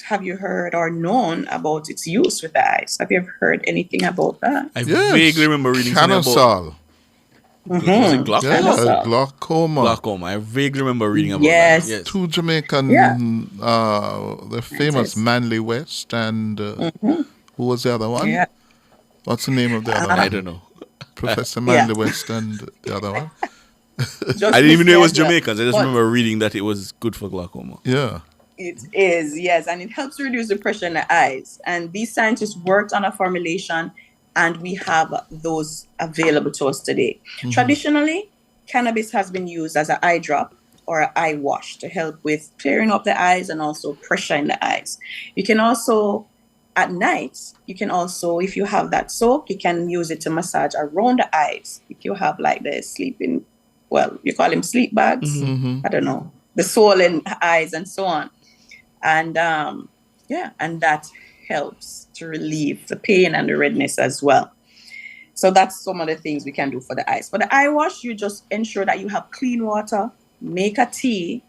Have you heard or known about its use with the eyes? Have you ever heard anything about that? I vaguely remember reading something about... Was it glaucoma? Yeah, glaucoma. Glaucoma. I vaguely remember reading about that. Yes. Two Jamaican, the famous Manley West and who was the other one? Yeah. What's the name of the other one? I don't know. Professor Manley West and the other one. I didn't even know it was Jamaicans. I just remember reading that it was good for glaucoma. Yeah. It is, yes, and it helps reduce the pressure in the eyes. And these scientists worked on a formulation, and we have those available to us today. Traditionally, cannabis has been used as an eye drop or an eye wash to help with clearing up the eyes and also pressure in the eyes. You can also, at night, if you have that soak, you can use it to massage around the eyes. If you have like the sleeping, you call them sleep bags. I don't know, the swollen eyes and so on. And and that helps to relieve the pain and the redness as well. So that's some of the things we can do for the eyes. For the eye wash, you just ensure that you have clean water, make a tea,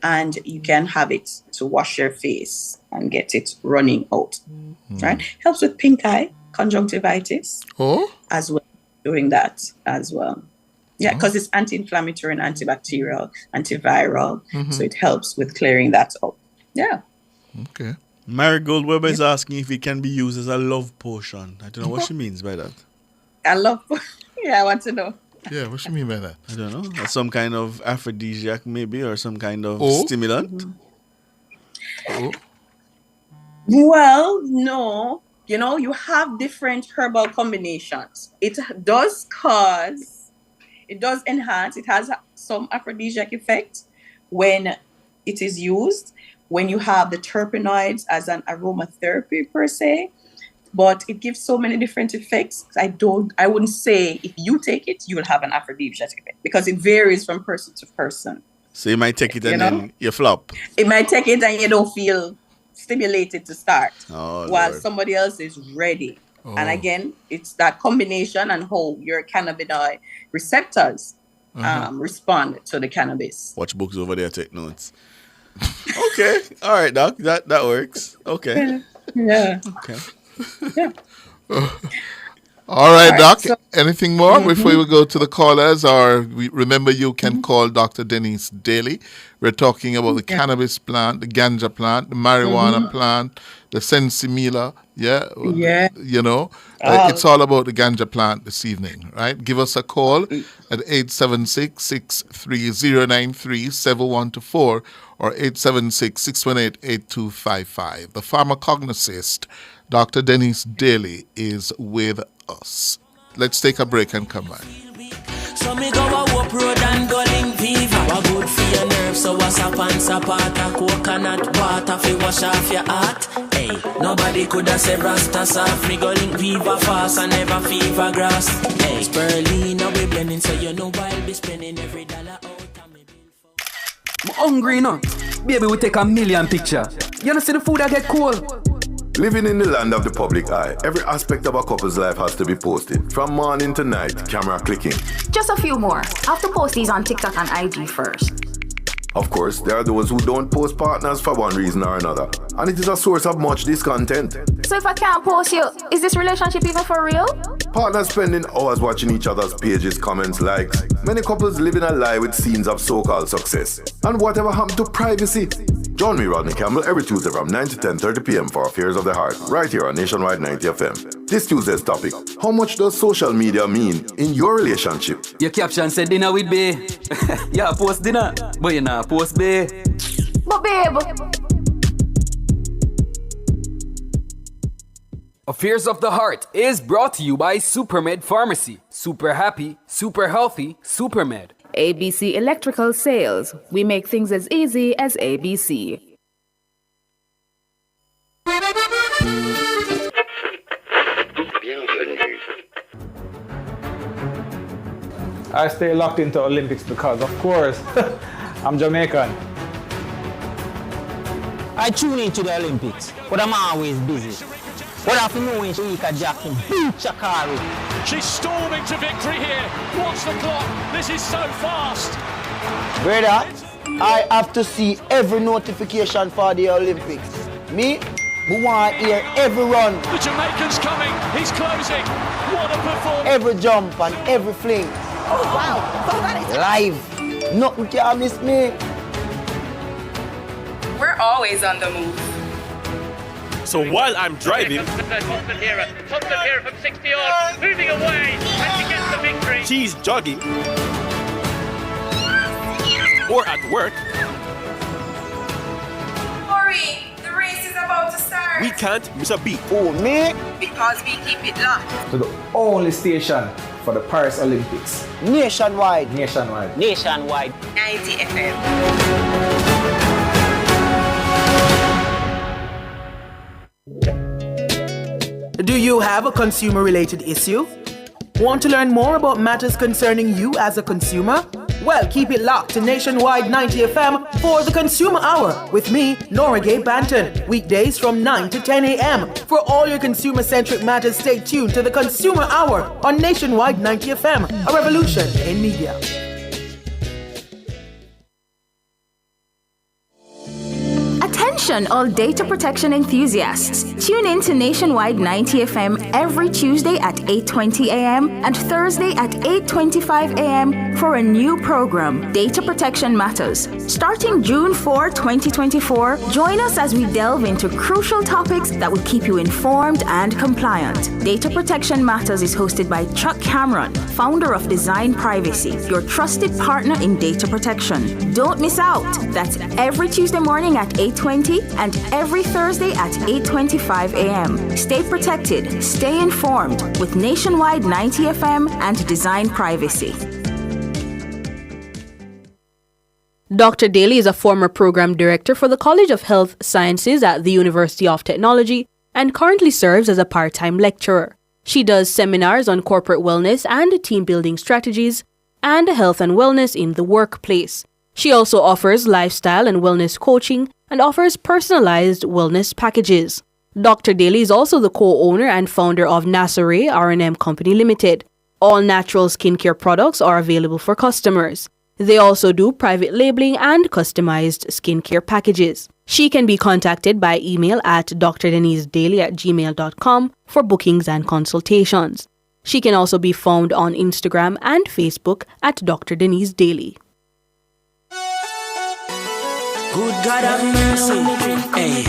and you can have it to wash your face and get it running out. Right? Helps with pink eye, conjunctivitis, as well, doing that as well. Yeah, because it's anti-inflammatory and antibacterial, antiviral. So it helps with clearing that up. Yeah. Okay. Marigold Weber is asking if it can be used as a love potion. I don't know what she means by that. I want to know. Yeah, what she mean by that? I don't know. Some kind of aphrodisiac maybe, or some kind of stimulant. Well, no. You have different herbal combinations. It does enhance, it has some aphrodisiac effect when it is used, when you have the terpenoids as an aromatherapy per se, but it gives so many different effects. I wouldn't say if you take it, you will have an aphrodisiac effect because it varies from person to person. So you might take it and then you flop. It might take it and you don't feel stimulated to start while somebody else is ready. And again, it's that combination and how your cannabinoid receptors respond to the cannabis. Watch books over there, take notes. Okay. All right, Doc. That works. Okay. Yeah. Okay. Yeah. All right, Doc. So, anything more before we go to the callers? Or remember, you can call Dr. Denise Daly. We're talking about the cannabis plant, the ganja plant, the marijuana plant, the sensimilla. Yeah. It's all about the ganja plant this evening, right? Give us a call at 876-630-937124 or 876-618-8255. The pharmacognosist, Dr. Denise Daly, is with us. Let's take a break and come back. So me go a up road and go link Viva. What good for your nerves, so what's up and sapata. Coconut water fi wash off your heart. Hey, nobody coulda said Rasta soft. Me go link Viva fast and never fever grass. Hey, Spirulina we blending, so you know I'll be spending every dollar out of me bill for. I'm hungry now. Baby, we take 1,000,000 pictures. You wanna see the food I get cold? Living in the land of the public eye, every aspect of a couple's life has to be posted. From morning to night, camera clicking. Just a few more. I have to post these on TikTok and IG first. Of course, there are those who don't post partners for one reason or another. And it is a source of much discontent. So if I can't post you, is this relationship even for real? Partners spending hours watching each other's pages, comments, likes. Many couples living a lie with scenes of so-called success. And whatever happened to privacy? Join me, Rodney Campbell, every Tuesday from 9 to 10:30 p.m. for Affairs of the Heart, right here on Nationwide 90 FM. This Tuesday's topic, how much does social media mean in your relationship? Your caption said dinner with bae. Yeah, post dinner, but you not post bae. But babe. Affairs of the Heart is brought to you by Supermed Pharmacy. Super happy, super healthy, Supermed. ABC Electrical Sales. We make things as easy as ABC. I stay locked into Olympics because, of course, I'm Jamaican. I tune into the Olympics, but I'm always busy. What have to know when Sheikha Jackson beat Shakari? She's storming to victory here. Watch the clock. This is so fast. Brother, I have to see every notification for the Olympics. Me, we want to hear every run. The Jamaican's coming. He's closing. What a performance. Every jump and every fling. Oh, wow. Oh, that is Live. Nothing can miss me. We're always on the move. So while I'm driving, Thompson here from 60 odd, moving away, and she gets the victory. she's jogging, or at work, Hurry! The race is about to start. we can't miss a beat. Oh, me? Because we keep it locked. To the only station for the Paris Olympics. Nationwide. Nationwide. Nationwide. 90 FM. Do you have a consumer-related issue? Want to learn more about matters concerning you as a consumer? Well, keep it locked to Nationwide 90 FM for the Consumer Hour with me, Nora Gay Banton, weekdays from 9 to 10 a.m. For all your consumer-centric matters, stay tuned to the Consumer Hour on Nationwide 90 FM, a revolution in media. Attention all data protection enthusiasts. Tune in to Nationwide 90 FM every Tuesday at 8:20 a.m. and Thursday at 8:25 a.m. for a new program, Data Protection Matters. Starting June 4, 2024, join us as we delve into crucial topics that will keep you informed and compliant. Data Protection Matters is hosted by Chuck Cameron, founder of Design Privacy, your trusted partner in data protection. Don't miss out. That's every Tuesday morning at 8:20 and every Thursday at 8:25 a.m. Stay protected, stay informed with Nationwide 90 FM and Design Privacy. Dr. Daly is a former program director for the College of Health Sciences at the University of Technology and currently serves as a part-time lecturer. She does seminars on corporate wellness and team building strategies and health and wellness in the workplace. She also offers lifestyle and wellness coaching and offers personalized wellness packages. Dr. Daly is also the co-owner and founder of Nasare R&M Company Limited. All natural skincare products are available for customers. They also do private labeling and customized skincare packages. She can be contacted by email at drdenisedaily@gmail.com for bookings and consultations. She can also be found on Instagram and Facebook at Dr. Denise Daly. Good God have mercy. Hey,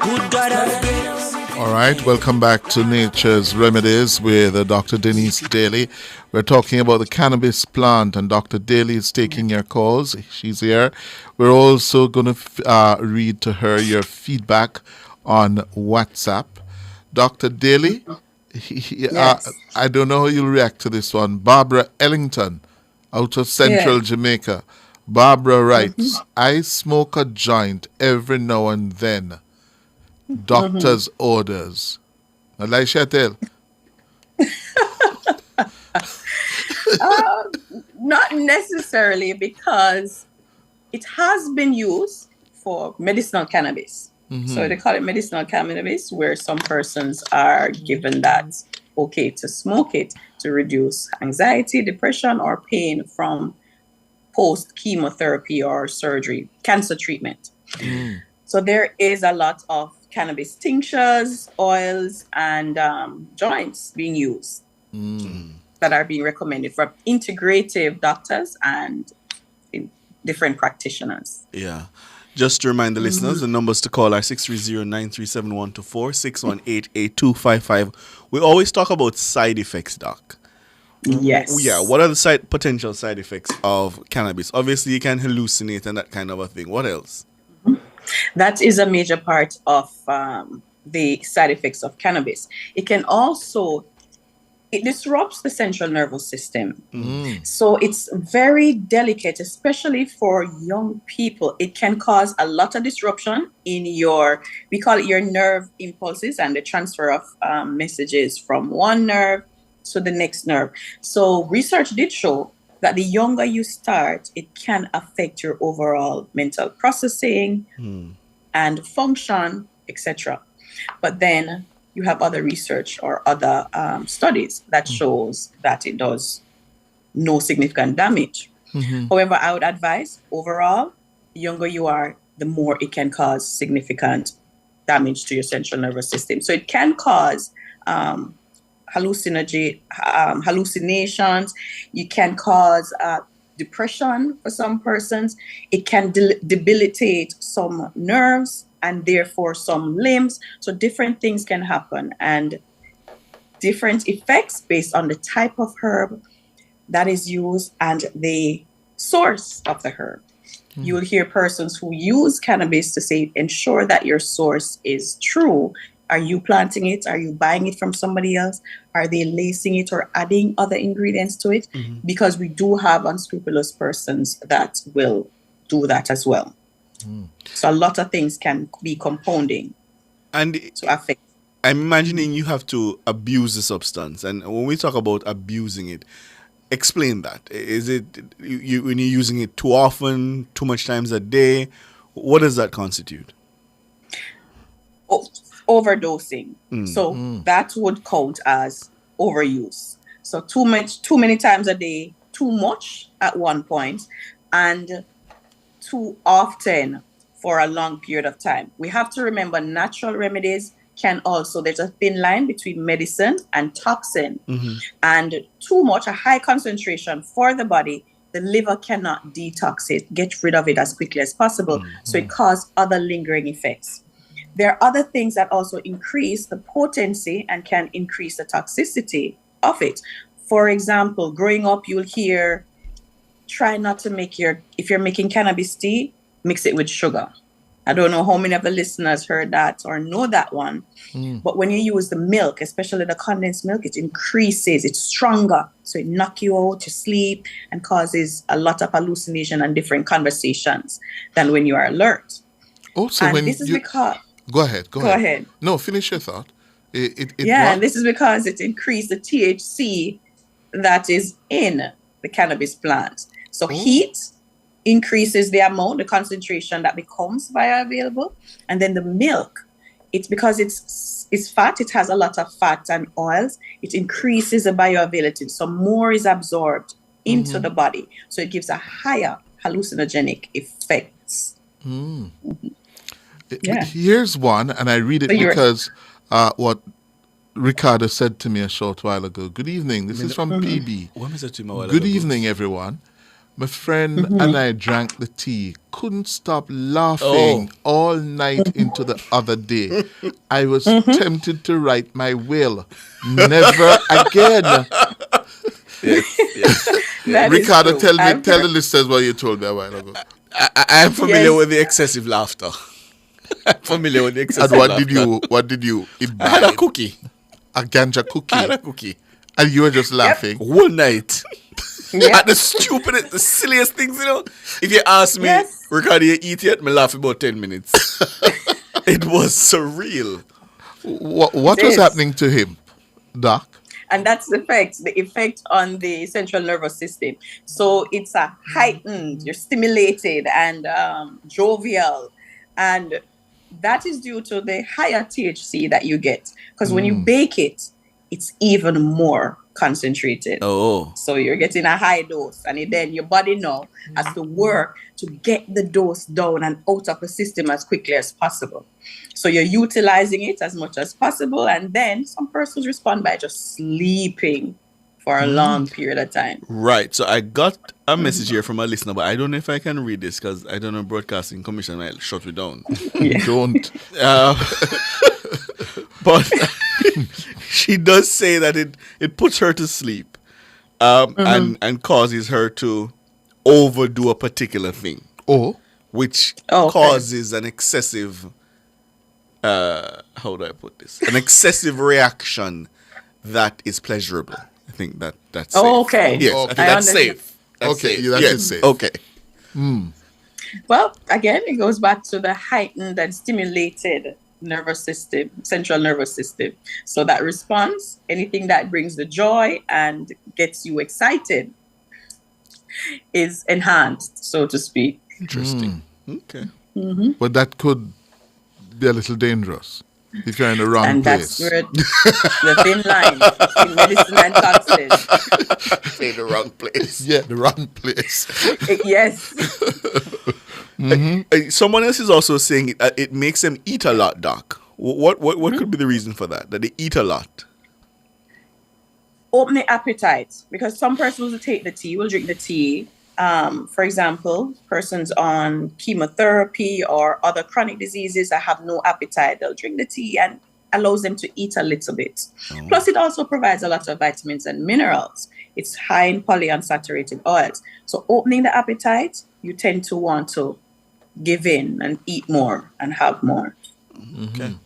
good God have mercy. All right, welcome back to Nature's Remedies with Dr. Denise Daly. We're talking about the cannabis plant, and Dr. Daly is taking your calls. She's here. We're also going to read to her your feedback on WhatsApp. Dr. Daly, Yes. I don't know how you'll react to this one. Barbara Ellington, out of Central Jamaica. Barbara writes, I smoke a joint every now and then. Doctor's orders. Like Chantel. Not necessarily, because it has been used for medicinal cannabis. So they call it medicinal cannabis, where some persons are given that okay to smoke it to reduce anxiety, depression, or pain from post-chemotherapy or surgery, cancer treatment. So there is a lot of cannabis tinctures, oils, and joints being used that are being recommended from integrative doctors and different practitioners. Yeah. Just to remind the listeners, the numbers to call are 630-937-124, 618-8255. We always talk about side effects, Doc. Yes. Yeah. What are the potential side effects of cannabis? Obviously, you can hallucinate and that kind of a thing. What else? That is a major part of the side effects of cannabis. It can also it disrupts the central nervous system. So it's very delicate, especially for young people. It can cause a lot of disruption in we call it your nerve impulses and the transfer of messages from one nerve to the next nerve. So research did show that the younger you start, it can affect your overall mental processing and function, etc. But then you have other research or other studies that shows that it does no significant damage. However, I would advise overall, the younger you are, the more it can cause significant damage to your central nervous system. So it can cause hallucinations. You can cause depression for some persons. It can debilitate some nerves and therefore some limbs. So different things can happen and different effects based on the type of herb that is used and the source of the herb. You will hear persons who use cannabis to say, ensure that your source is true. Are you planting it? Are you buying it from somebody else? Are they lacing it or adding other ingredients to it? Because we do have unscrupulous persons that will do that as well. So a lot of things can be compounding and to affect. I'm imagining you have to abuse the substance. And when we talk about abusing it, explain that. Is it when you're using it too often, too much times a day? What does that constitute? Overdosing. So that would count as overuse. So too many times a day, too much at one point, and too often for a long period of time. We have to remember natural remedies can also, there's a thin line between medicine and toxin. And too much, a high concentration for the body, the liver cannot detox it, get rid of it as quickly as possible. So it causes other lingering effects. There are other things that also increase the potency and can increase the toxicity of it. For example, growing up, you'll hear, try not to make if you're making cannabis tea, mix it with sugar. I don't know how many of the listeners heard that or know that one. But when you use the milk, especially the condensed milk, it increases, it's stronger. So it knocks you out to sleep and causes a lot of hallucination and different conversations than when you are alert. Also, and when this is because... Go ahead. Go ahead. No, finish your thought. And this is because it increased the THC that is in the cannabis plant. So heat increases the amount, the concentration that becomes bioavailable. And then the milk, it's because it's fat, it has a lot of fat and oils, it increases the bioavailability. So more is absorbed into the body. So it gives a higher hallucinogenic effects. Here's one, and I read it because what Ricardo said to me a short while ago. Good evening. This is from PB. Good evening, everyone. My friend and I drank the tea. Couldn't stop laughing all night into the other day. I was tempted to write my will. Never again. Ricardo, tell the listeners what you told me a while ago. I'm familiar with the excessive laughter. I'm familiar with the excessive laughter. And what did you imbibe? I had a cookie. A ganja cookie? I had a cookie. And you were just laughing? Whole night. At the stupidest, the silliest things, you know. If you ask me, Ricardo, you eat yet? Me laugh about 10 minutes. It was surreal. What was happening to him, Doc? And that's the effect on the central nervous system. So it's a heightened, you're stimulated and jovial. And that is due to the higher THC that you get. Because when you bake it, it's even more concentrated. So you're getting a high dose. And then your body now has to work to get the dose down and out of the system as quickly as possible. So you're utilizing it as much as possible. And then some persons respond by just sleeping for a long period of time. Right. So I got a message here from a listener, but I don't know if I can read this because I don't know Broadcasting Commission might shut me down. Don't. But she does say that it puts her to sleep and causes her to overdo a particular thing. Which causes an excessive, how do I put this? An excessive reaction that is pleasurable. I think that's safe. Oh, okay. Yes, Okay. I think that's safe. That's Okay, safe. that Yes. is safe. Okay. Well, again, it goes back to the heightened and stimulated nervous system, central nervous system. So that response, anything that brings the joy and gets you excited, is enhanced, so to speak. Interesting. Okay. But that could be a little dangerous if you're in the wrong And place. that's where the thin line between medicine and toxin. Say the wrong place. Yeah, the wrong place. Yes. Someone else is also saying it makes them eat a lot, Doc. What could be the reason for that? That they eat a lot? Open the appetite, because some persons will take the tea, will drink the tea. For example, persons on chemotherapy or other chronic diseases that have no appetite, they'll drink the tea and allows them to eat a little bit. Plus, it also provides a lot of vitamins and minerals. It's high in polyunsaturated oils. So opening the appetite, you tend to want to give in and eat more and have more. Okay.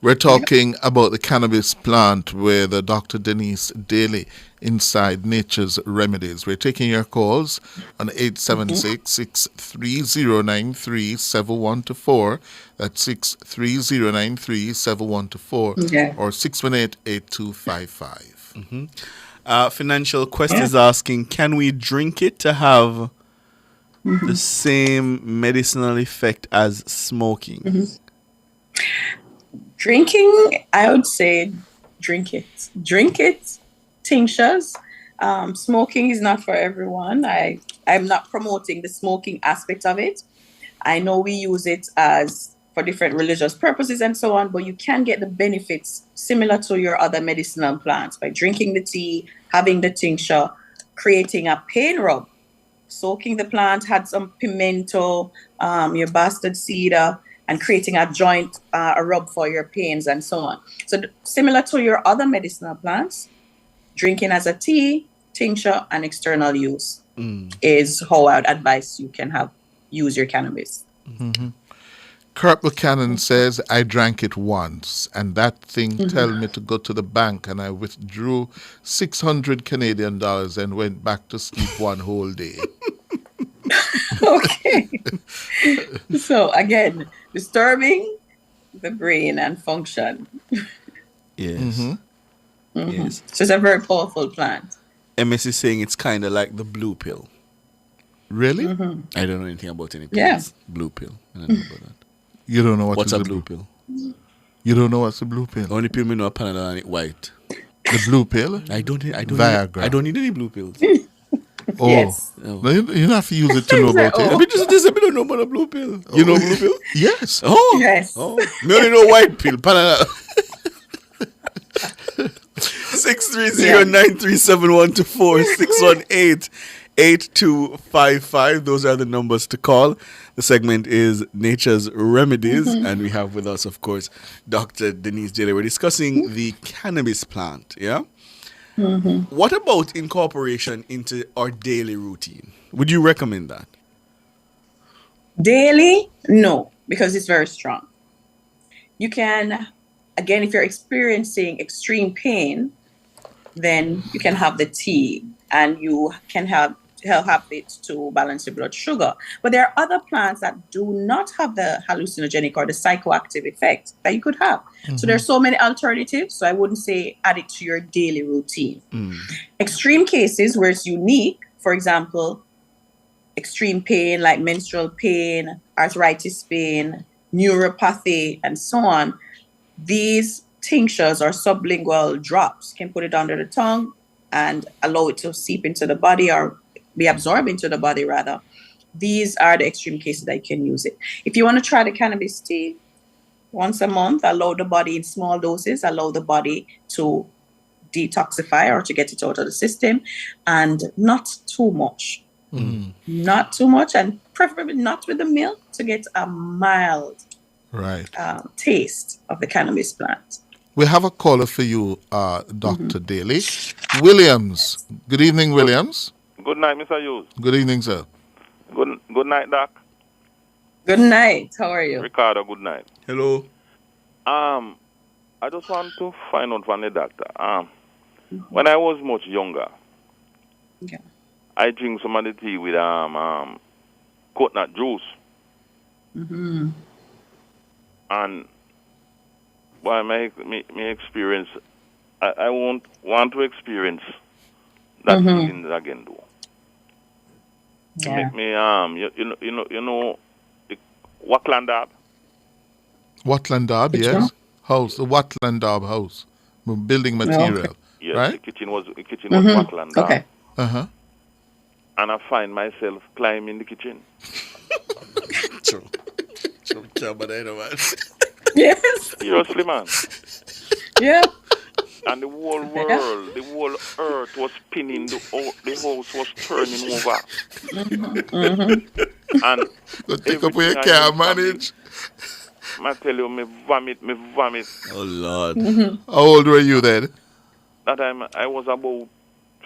We're talking about the cannabis plant with Dr. Denise Daly inside Nature's Remedies. We're taking your calls on 876-630-937124. That's 630-937124 or 618-8255. Financial Quest is asking, can we drink it to have the same medicinal effect as smoking? Drinking, I would say drink it. Drink it, tinctures. Smoking is not for everyone. I'm not promoting the smoking aspect of it. I know we use it as for different religious purposes and so on, but you can get the benefits similar to your other medicinal plants by drinking the tea, having the tincture, creating a pain rub, soaking the plant, had some pimento, your bastard cedar, and creating a joint, a rub for your pains and so on. So similar to your other medicinal plants, drinking as a tea, tincture, and external use is how I would advise you can use your cannabis. Kurt Buchanan says, I drank it once, and that thing told me to go to the bank, and I withdrew 600 Canadian dollars and went back to sleep one whole day. Okay. So again, disturbing the brain and function. Yes. Yes. So it's a very powerful plant. MS is saying it's kind of like the blue pill. Really? I don't know anything about any pills. Yeah. Blue pill. I don't know about that. You don't know what's a blue pill? You don't know what's a blue pill? The only pill we know are Panadol and it white. The blue pill? I don't Viagra. I don't need any blue pills. Oh. Yes. No, you don't have to use it to know about it. I mean, just I don't know about a blue pill. You know blue pill? Yes. Oh. Yes. Oh. Me only know white pill. Panadol. 630-937-124 618-8255. Those are the numbers to call. The segment is Nature's Remedies, and we have with us, of course, Dr. Denise Daly. We're discussing the cannabis plant, yeah? What about incorporation into our daily routine? Would you recommend that? Daily? No, because it's very strong. You can, again, if you're experiencing extreme pain, then you can have the tea and you can have it to balance your blood sugar. But there are other plants that do not have the hallucinogenic or the psychoactive effect that you could have. So there's so many alternatives. So I wouldn't say add it to your daily routine. Extreme cases where it's unique, for example, extreme pain like menstrual pain, arthritis pain, neuropathy, and so on, these tinctures or sublingual drops can put it under the tongue and allow it to seep into the body or be absorbed into the body rather. These are the extreme cases that you can use it. If you want to try the cannabis tea once a month, allow the body in small doses, allow the body to detoxify or to get it out of the system, and not too much. Not too much, and preferably not with the milk, to get a mild taste of the cannabis plant. We have a caller for you, Dr. Daly. Williams. Good evening, Williams. Good night, Mr. Hughes. Good evening, sir. Good night, Doc. Good night. How are you? Ricardo, good night. Hello. I just want to find out from the doctor. When I was much younger, I drink some of the tea with coconut juice. Mm-hmm. And by my experience, I won't want to experience that feeling again, though. Yeah. Make me you know Watland Dab. Watland Dab, yes. House, the Watland Dab house. Building material. Yes, right? the kitchen was Watland Dab. Okay. Uh-huh. And I find myself climbing the kitchen. True. Yes. Seriously, man. Yeah. And the whole world, the whole earth was spinning, the house was turning over. And so take up where you can manage. I tell you, me vomit. Oh, Lord. How old were you then? That time, I was about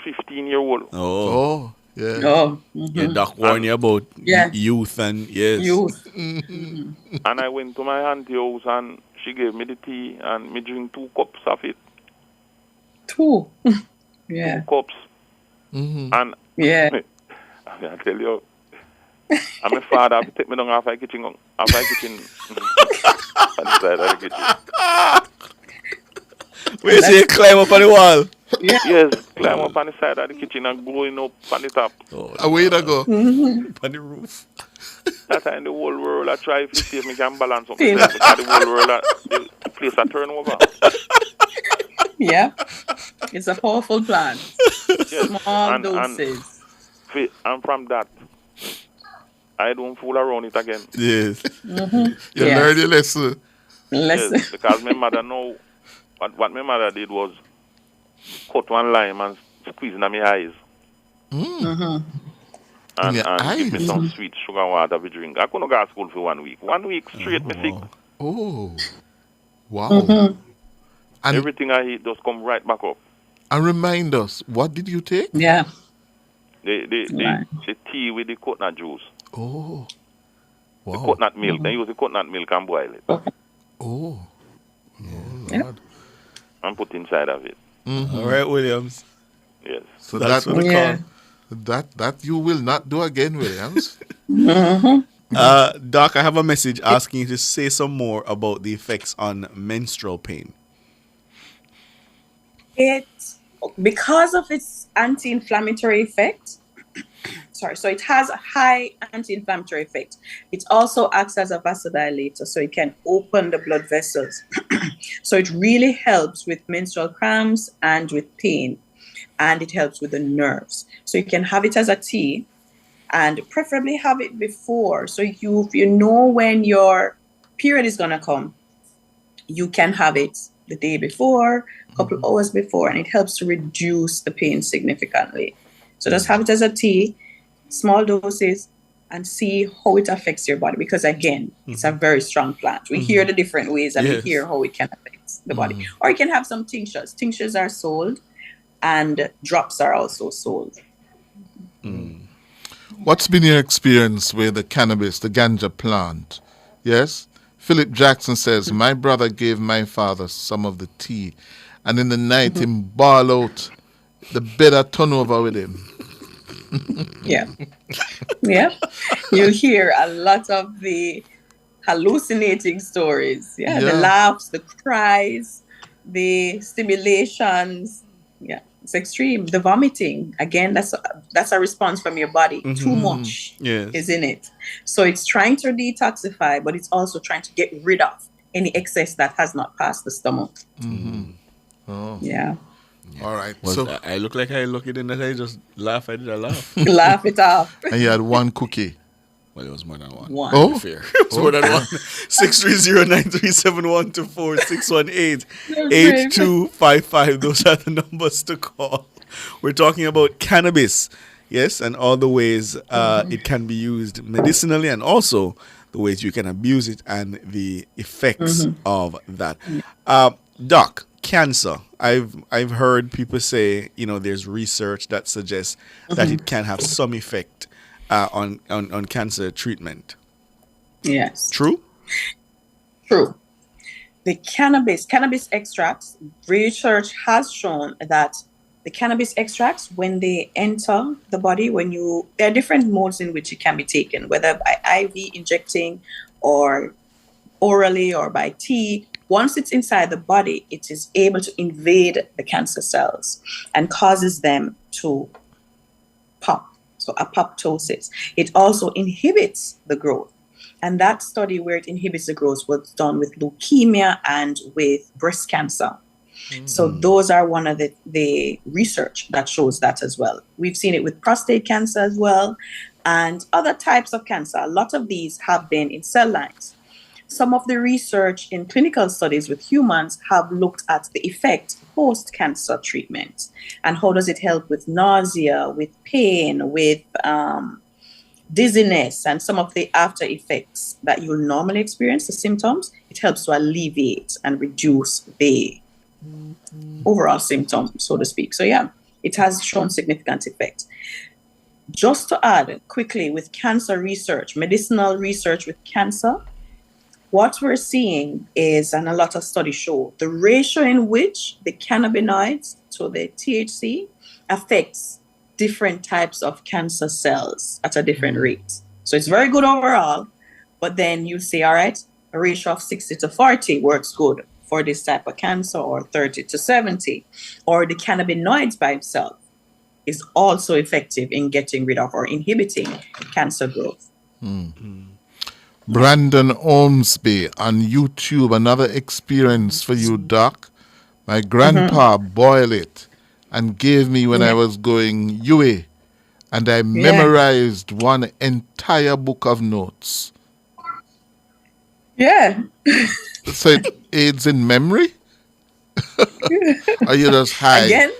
15 years old. Oh, yeah. Oh. Yeah, Doc warned you about youth and, yes. Youth. And I went to my auntie house and she gave me the tea and me drink 2 cups of it. 2? Yeah. 2 cups. And I tell you, and my father take me down off my kitchen on the side of the kitchen. Where you say you climb up on the wall? Yes, climb up on the side of the kitchen and going up on the top. Where you go? On the roof. That time the whole world I try to see if I can balance up myself because the whole world the place I turn over. Yeah. It's a powerful plan. Yes. Small doses. And from that, I don't fool around it again. Yes. You learn your lesson. Yes, because my mother know what my mother did was cut one lime and squeeze in my eyes. And give me some sweet sugar water to drink. I couldn't go to school for 1 week. 1 week straight, me sick. Oh. Wow. And everything I eat just come right back up. And remind us, what did you take? Yeah. The tea with the coconut juice. Oh. Wow. The coconut milk. They use the coconut milk and boil it. Oh. Lord. And put inside of it. All right, Williams. Yes. So that's what they call. That you will not do again, Williams. Doc, I have a message asking you to say some more about the effects on menstrual pain. Because of its anti-inflammatory effect, so it has a high anti-inflammatory effect. It also acts as a vasodilator, so it can open the blood vessels. So it really helps with menstrual cramps and with pain, and it helps with the nerves. So you can have it as a tea, and preferably have it before. So if you know when your period is gonna come, you can have it the day before, a couple hours before, and it helps to reduce the pain significantly. So just have it as a tea, small doses, and see how it affects your body. Because again, it's a very strong plant. We hear the different ways and we hear how it can affect the body. Or you can have some tinctures. Tinctures are sold, and drops are also sold. What's been your experience with the cannabis, the ganja plant? Yes? Philip Jackson says, my brother gave my father some of the tea, and in the night him bawl out the bed a turn over with him. Yeah. You'll hear a lot of the hallucinating stories. The laughs, the cries, the stimulations. Yeah, it's extreme. The vomiting, again, that's a response from your body. Too much is in it. So it's trying to detoxify, but it's also trying to get rid of any excess that has not passed the stomach. Oh. Yeah. All right. So I look like I look it in that I just laugh. I did a laugh. Laugh it off. And you had one cookie. Well, it was more than one. Oh, fair. It was more than one. 630-9371-24 Those are the numbers to call. We're talking about cannabis, yes, and all the ways it can be used medicinally, and also the ways you can abuse it and the effects of that. Doc, cancer. I've heard people say, there's research that suggests that it can have some effect on cancer treatment. Yes. True? True. The cannabis extracts, research has shown that the cannabis extracts, when they enter the body, there are different modes in which it can be taken, whether by IV injecting or orally or by tea. Once it's inside the body, it is able to invade the cancer cells and causes them to pop. So apoptosis. It also inhibits the growth. And that study where it inhibits the growth was done with leukemia and with breast cancer. So those are one of the research that shows that as well. We've seen it with prostate cancer as well and other types of cancer. A lot of these have been in cell lines. Some of the research in clinical studies with humans have looked at the effect post-cancer treatment and how does it help with nausea, with pain, with dizziness, and some of the after effects that you'll normally experience, the symptoms. It helps to alleviate and reduce the overall symptom, so to speak. So yeah, it has shown significant effect. Just to add quickly with cancer research, medicinal research with cancer, what we're seeing is, and a lot of studies show, the ratio in which the cannabinoids, so the THC, affects different types of cancer cells at a different rate. So it's very good overall, but then you say, all right, a ratio of 60 to 40 works good for this type of cancer, or 30 to 70, or the cannabinoids by itself is also effective in getting rid of or inhibiting cancer growth. Brandon Ormsby on YouTube, another experience for you, Doc. My grandpa boiled it and gave me when I was going UA, and I memorized one entire book of notes. Yeah. So it aids in memory? Or you just high? Again,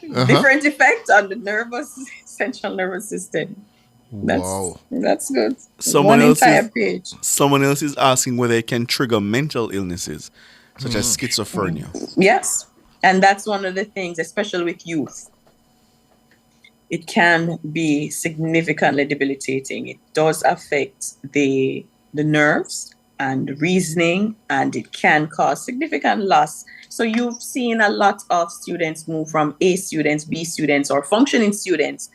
different effect on the central nervous system. That's good. Someone else page. Someone else is asking whether it can trigger mental illnesses, such as schizophrenia. Yes. And that's one of the things, especially with youth. It can be significantly debilitating. It does affect the nerves and reasoning, and it can cause significant loss. So you've seen a lot of students move from A students, B students, or functioning students,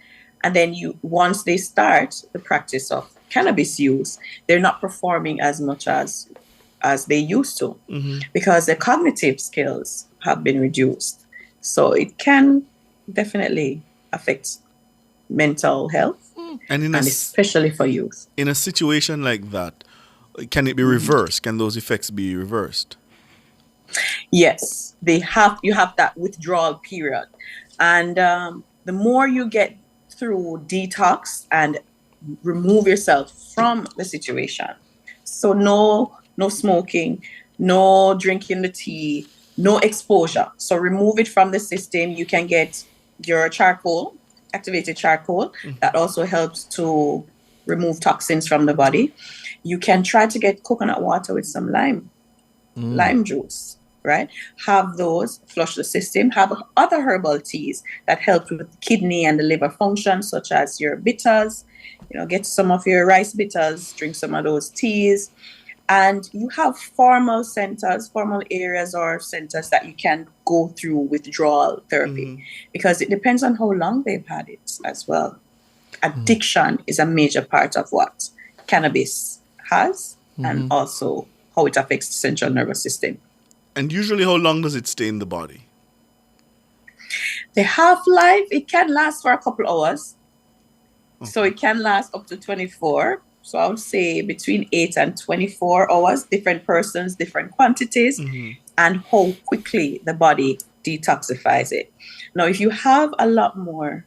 and then once they start the practice of cannabis use, they're not performing as much as they used to, because their cognitive skills have been reduced. So it can definitely affect mental health, and especially for youth. In a situation like that, can it be reversed? Can those effects be reversed? Yes, you have that withdrawal period. And the more you get through detox and remove yourself from the situation. So no smoking, no drinking the tea, no exposure. So remove it from the system. You can get your charcoal, activated charcoal. That also helps to remove toxins from the body. You can try to get coconut water with some lime juice, right? Have those, flush the system. Have other herbal teas that help with the kidney and the liver function, such as your bitters. Get some of your rice bitters, drink some of those teas. And you have formal areas or centers that you can go through withdrawal therapy, because it depends on how long they've had it as well. Addiction is a major part of what cannabis has, and also how it affects the central nervous system. And usually, how long does it stay in the body? The half-life, it can last for a couple hours. So it can last up to 24. So I would say between 8 and 24 hours, different persons, different quantities, and how quickly the body detoxifies it. Now, if you have a lot more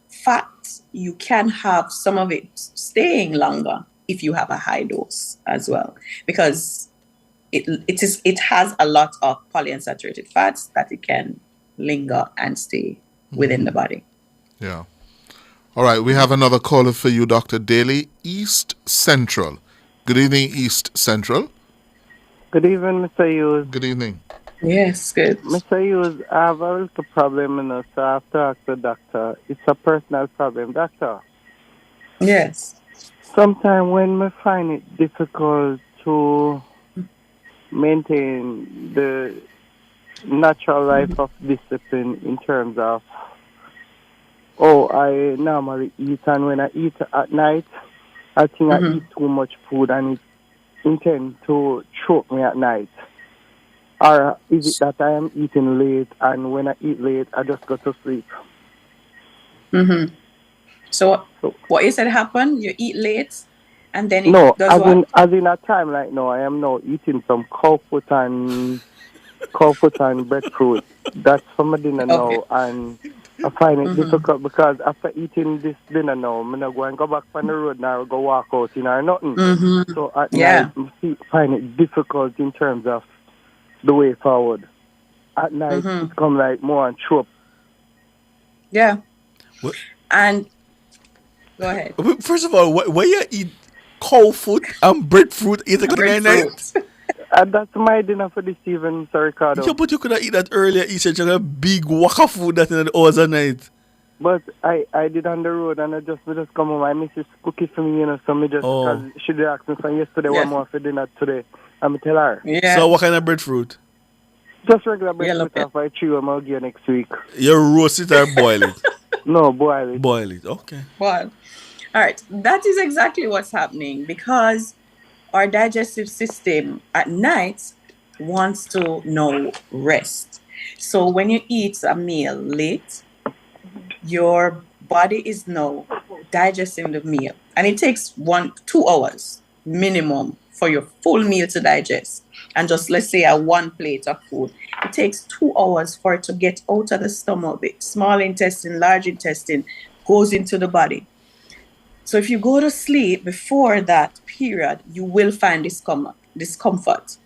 fat, you can have some of it staying longer if you have a high dose as well, because it has a lot of polyunsaturated fats that it can linger and stay within the body. Yeah. All right, we have another caller for you, Dr. Daly, East Central. Good evening, East Central. Good evening, Mr. Hughes. Good evening. Yes, good. Mr. Hughes, I have a little problem, so I have to ask the doctor. It's a personal problem, doctor. Yes. Sometimes when I find it difficult to maintain the natural life of discipline in terms of, I normally eat, and when I eat at night, I think I eat too much food and it intends to choke me at night. Or is it that I am eating late, and when I eat late, I just go to sleep? So what you said happened? You eat late, and then it No, does what? as in a time like now, I am now eating some cow foot and breadfruit. That's for my dinner now, and I find it difficult because after eating this dinner now, I'm not going to go back on the road now or go walk out, or nothing. So at night, I find it difficult in terms of the way forward. At night, it's come like more and choke. Yeah. What? And go ahead. First of all, why you eat cow food and breadfruit 8 o'clock at night? And that's my dinner for this evening, Sir Ricardo. Yeah, but you could have eaten that earlier. You said you had a big waka food that in the hours at night. But I did on the road, and I just come home. My missus cookie for me, so me just, because she did ask me from yesterday what more for dinner today. I'm tell her. Yeah. So what kind of breadfruit? Just regular breadfruit off I chew them again next week. You roast it or boil it? No, boil it. Boil it, okay. Well, all right. That is exactly what's happening because our digestive system at night wants to know rest. So when you eat a meal late, your body is now digesting the meal. And it takes 2 hours minimum for your full meal to digest. And just let's say a 1 plate of food. It takes 2 hours for it to get out of the stomach. The small intestine, large intestine goes into the body. So if you go to sleep before that period, you will find discomfort.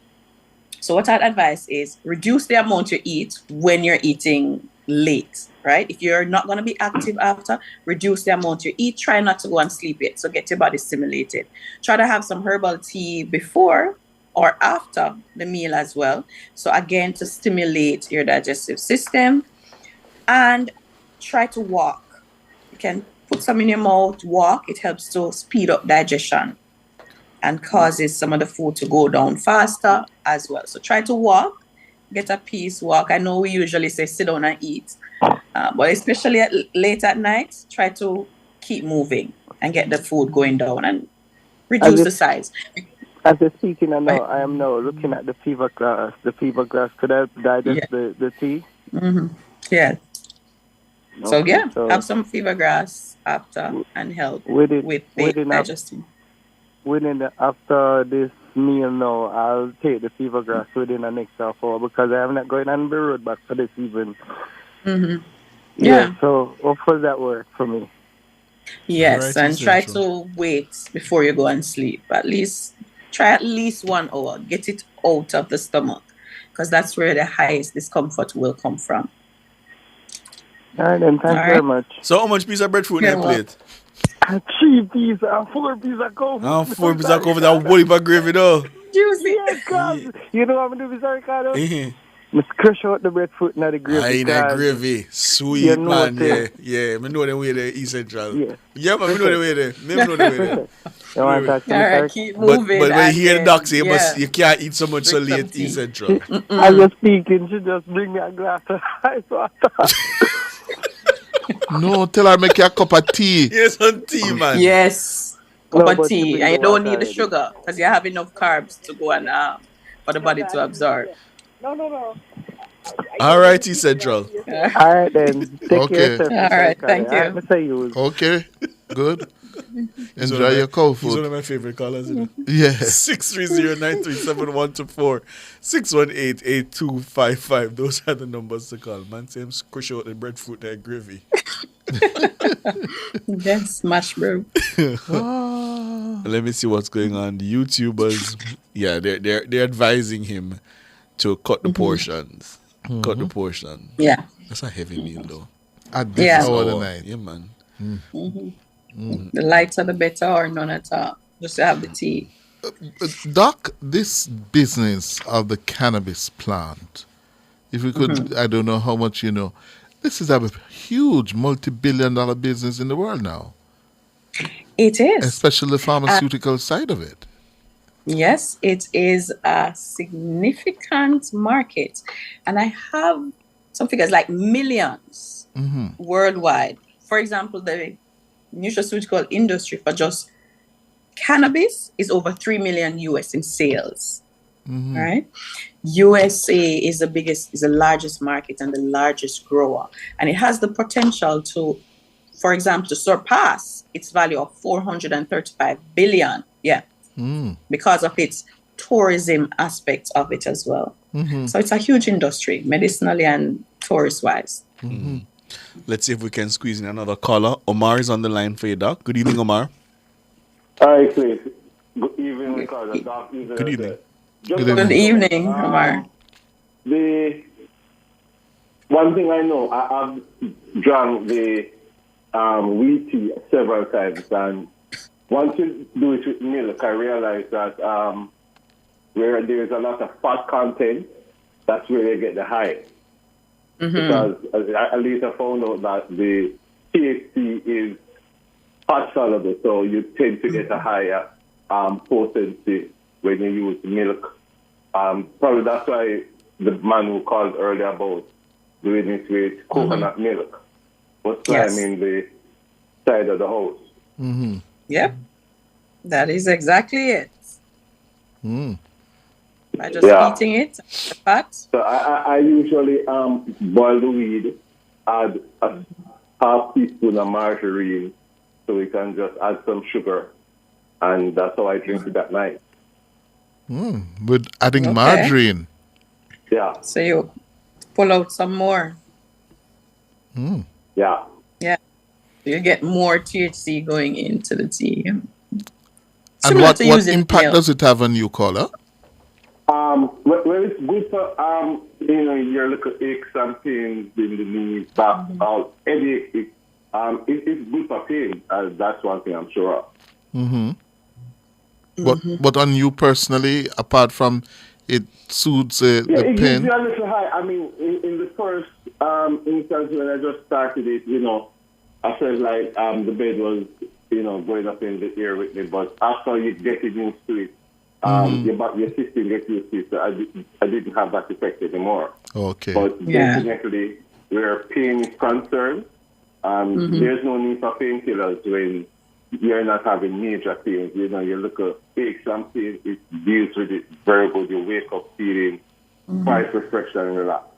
So what I'd advise is reduce the amount you eat when you're eating late, right? If you're not going to be active after, reduce the amount you eat. Try not to go and sleep yet. So get your body stimulated. Try to have some herbal tea before or after the meal as well. So again, to stimulate your digestive system. And try to walk. You can put some in your mouth, walk. It helps to speed up digestion and causes some of the food to go down faster as well. So try to walk, get a peace walk. I know we usually say sit down and eat, but especially late at night, try to keep moving and get the food going down and reduce the size. As you're speaking, I am now looking at the fever glass. The fever glass could help digest the tea. Yeah. Okay, so have some fever grass after and help with the digestion. After this meal now, I'll take the fever grass within the next half hour because I am not going on the road back for this evening. Yeah, so hopefully that works for me. Yes, and try to wait before you go and sleep. Try at least 1 hour. Get it out of the stomach because that's where the highest discomfort will come from. All right, then. Thank you very much. So how much piece of breadfruit in your plate? 3 pieces and 4 pieces of coffee. 4 pieces of coffee, that woolly for gravy though. Juicy. You know what I'm going to do, Mr. Ricardo? I crush out the breadfruit and the gravy. That gravy. Sweet, man. Yeah. I know the way there, East Central. Yeah, but I know the way there. All right, keep moving. But when you hear the doc say, you can't eat so much so late East Central. I was speaking, she just bring me a glass of ice water. No, tell her make you a cup of tea. Yes, some tea, man. Yes, cup of tea. And you don't need the sugar because you have enough carbs to go and for the body to absorb. No. All right, East Central. All right, then. Take care. All right, thank you. Okay, good. Enjoy your cold food. He's one of my favorite callers, isn't it? Yeah. 630-937-124, 618-8255. Those are the numbers to call. Man, same squish out the breadfruit and gravy. Yes, smash, bro. Let me see what's going on. The YouTubers, they're advising him to cut the portions. Cut the portion. Yeah. That's a heavy meal, though. At this hour of the night. Yeah, man. The lighter the better or none at all. Just to have the tea. Doc, this business of the cannabis plant, if we could, I don't know how much you know, this is a huge multi-billion-dollar business in the world now. It is. Especially the pharmaceutical side of it. Yes, it is a significant market. And I have some figures like millions worldwide. For example, the nutraceutical industry for just cannabis is over 3 million US in sales. Right? USA is the largest market and the largest grower. And it has the potential to, for example, to surpass its value of 435 billion. Yeah. Because of its tourism aspect of it as well. So it's a huge industry, medicinally and tourist-wise. Let's see if we can squeeze in another caller. Omar is on the line for you, Doc. Good evening, Omar. Hi, please. Good evening, Doc. Good evening. Good evening, Omar. The one thing I know, I've drunk the wheat tea several times, and once you do it with milk, I realize that where there's a lot of fat content, that's where you get the high. Because I later found out that the THC is fat soluble, so you tend to get a higher potency when you use milk. Probably that's why the man who called earlier about doing it with coconut milk was climbing the side of the house. Yep, that is exactly it. By just eating it, the fat. So I usually boil the weed, add a half teaspoon of margarine, so we can just add some sugar, and that's how I drink it at night. With adding margarine. Yeah. So you pull out some more. Yeah. Yeah. You get more THC going into the tea. And what impact does it have on you, caller? Well, it's good for your little aches and pains in the knees, back, headache. It's good for pain. That's one thing I'm sure of. But on you personally, apart from it soothes the it gives pain? you a little high. I mean, in the first instance when I just started it, I felt like the bed was, going up in the air with me. But after you get it used to it, your system gets used to it. So I didn't have that effect anymore. Okay. But definitely, where pain is concerned, there's no need for painkillers when you're not having major pains. You look at aches and pains, it deals with it very good. You wake up feeling quite refreshed and relaxed.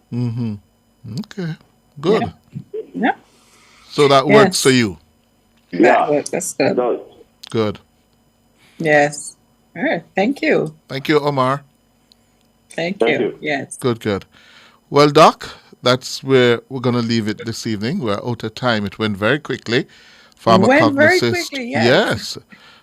Okay. Good. Yeah. So that works for you? That works. That's good. It does. Good. Yes. All right. Thank you. Thank you, Omar. Thank you. Yes. Good. Well, Doc, that's where we're going to leave it this evening. We're out of time. It went very quickly. Went very quickly, yes.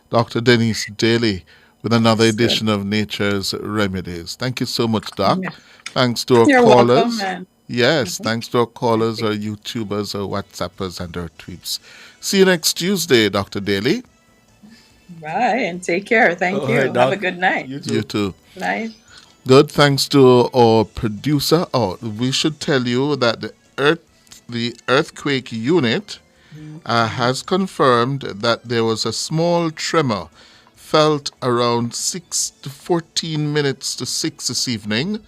Dr. Denise Daly with another edition of Nature's Remedies. Thank you so much, Doc. Yeah. Thanks to our callers. Welcome, man. Yes, thanks to our callers, our YouTubers, our WhatsAppers, and our tweets. See you next Tuesday, Dr. Daly. Bye, and take care. Thank you. Right, have a good night. You too. Night. Good. Thanks to our producer. We should tell you that the earthquake unit has confirmed that there was a small tremor felt around 6 to 14 minutes to 6 this evening.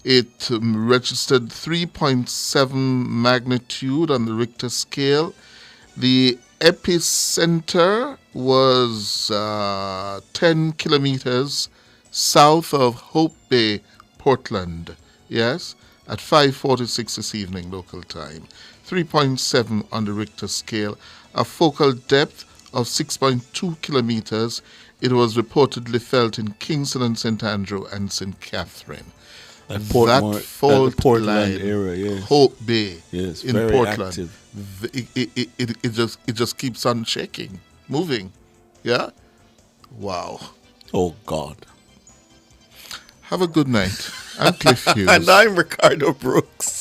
It registered 3.7 magnitude on the Richter scale. The epicenter was 10 kilometers south of Hope Bay, Portland. Yes, at 5:46 this evening local time. 3.7 on the Richter scale. A focal depth of 6.2 kilometers. It was reportedly felt in Kingston and St. Andrew and St. Catherine. That fault Portland line area, yes. Hope Bay, yes, in very Portland. Active. It just keeps on shaking, moving. Yeah? Wow. Oh, God. Have a good night. I'm Cliff Hughes. And I'm Ricardo Brooks.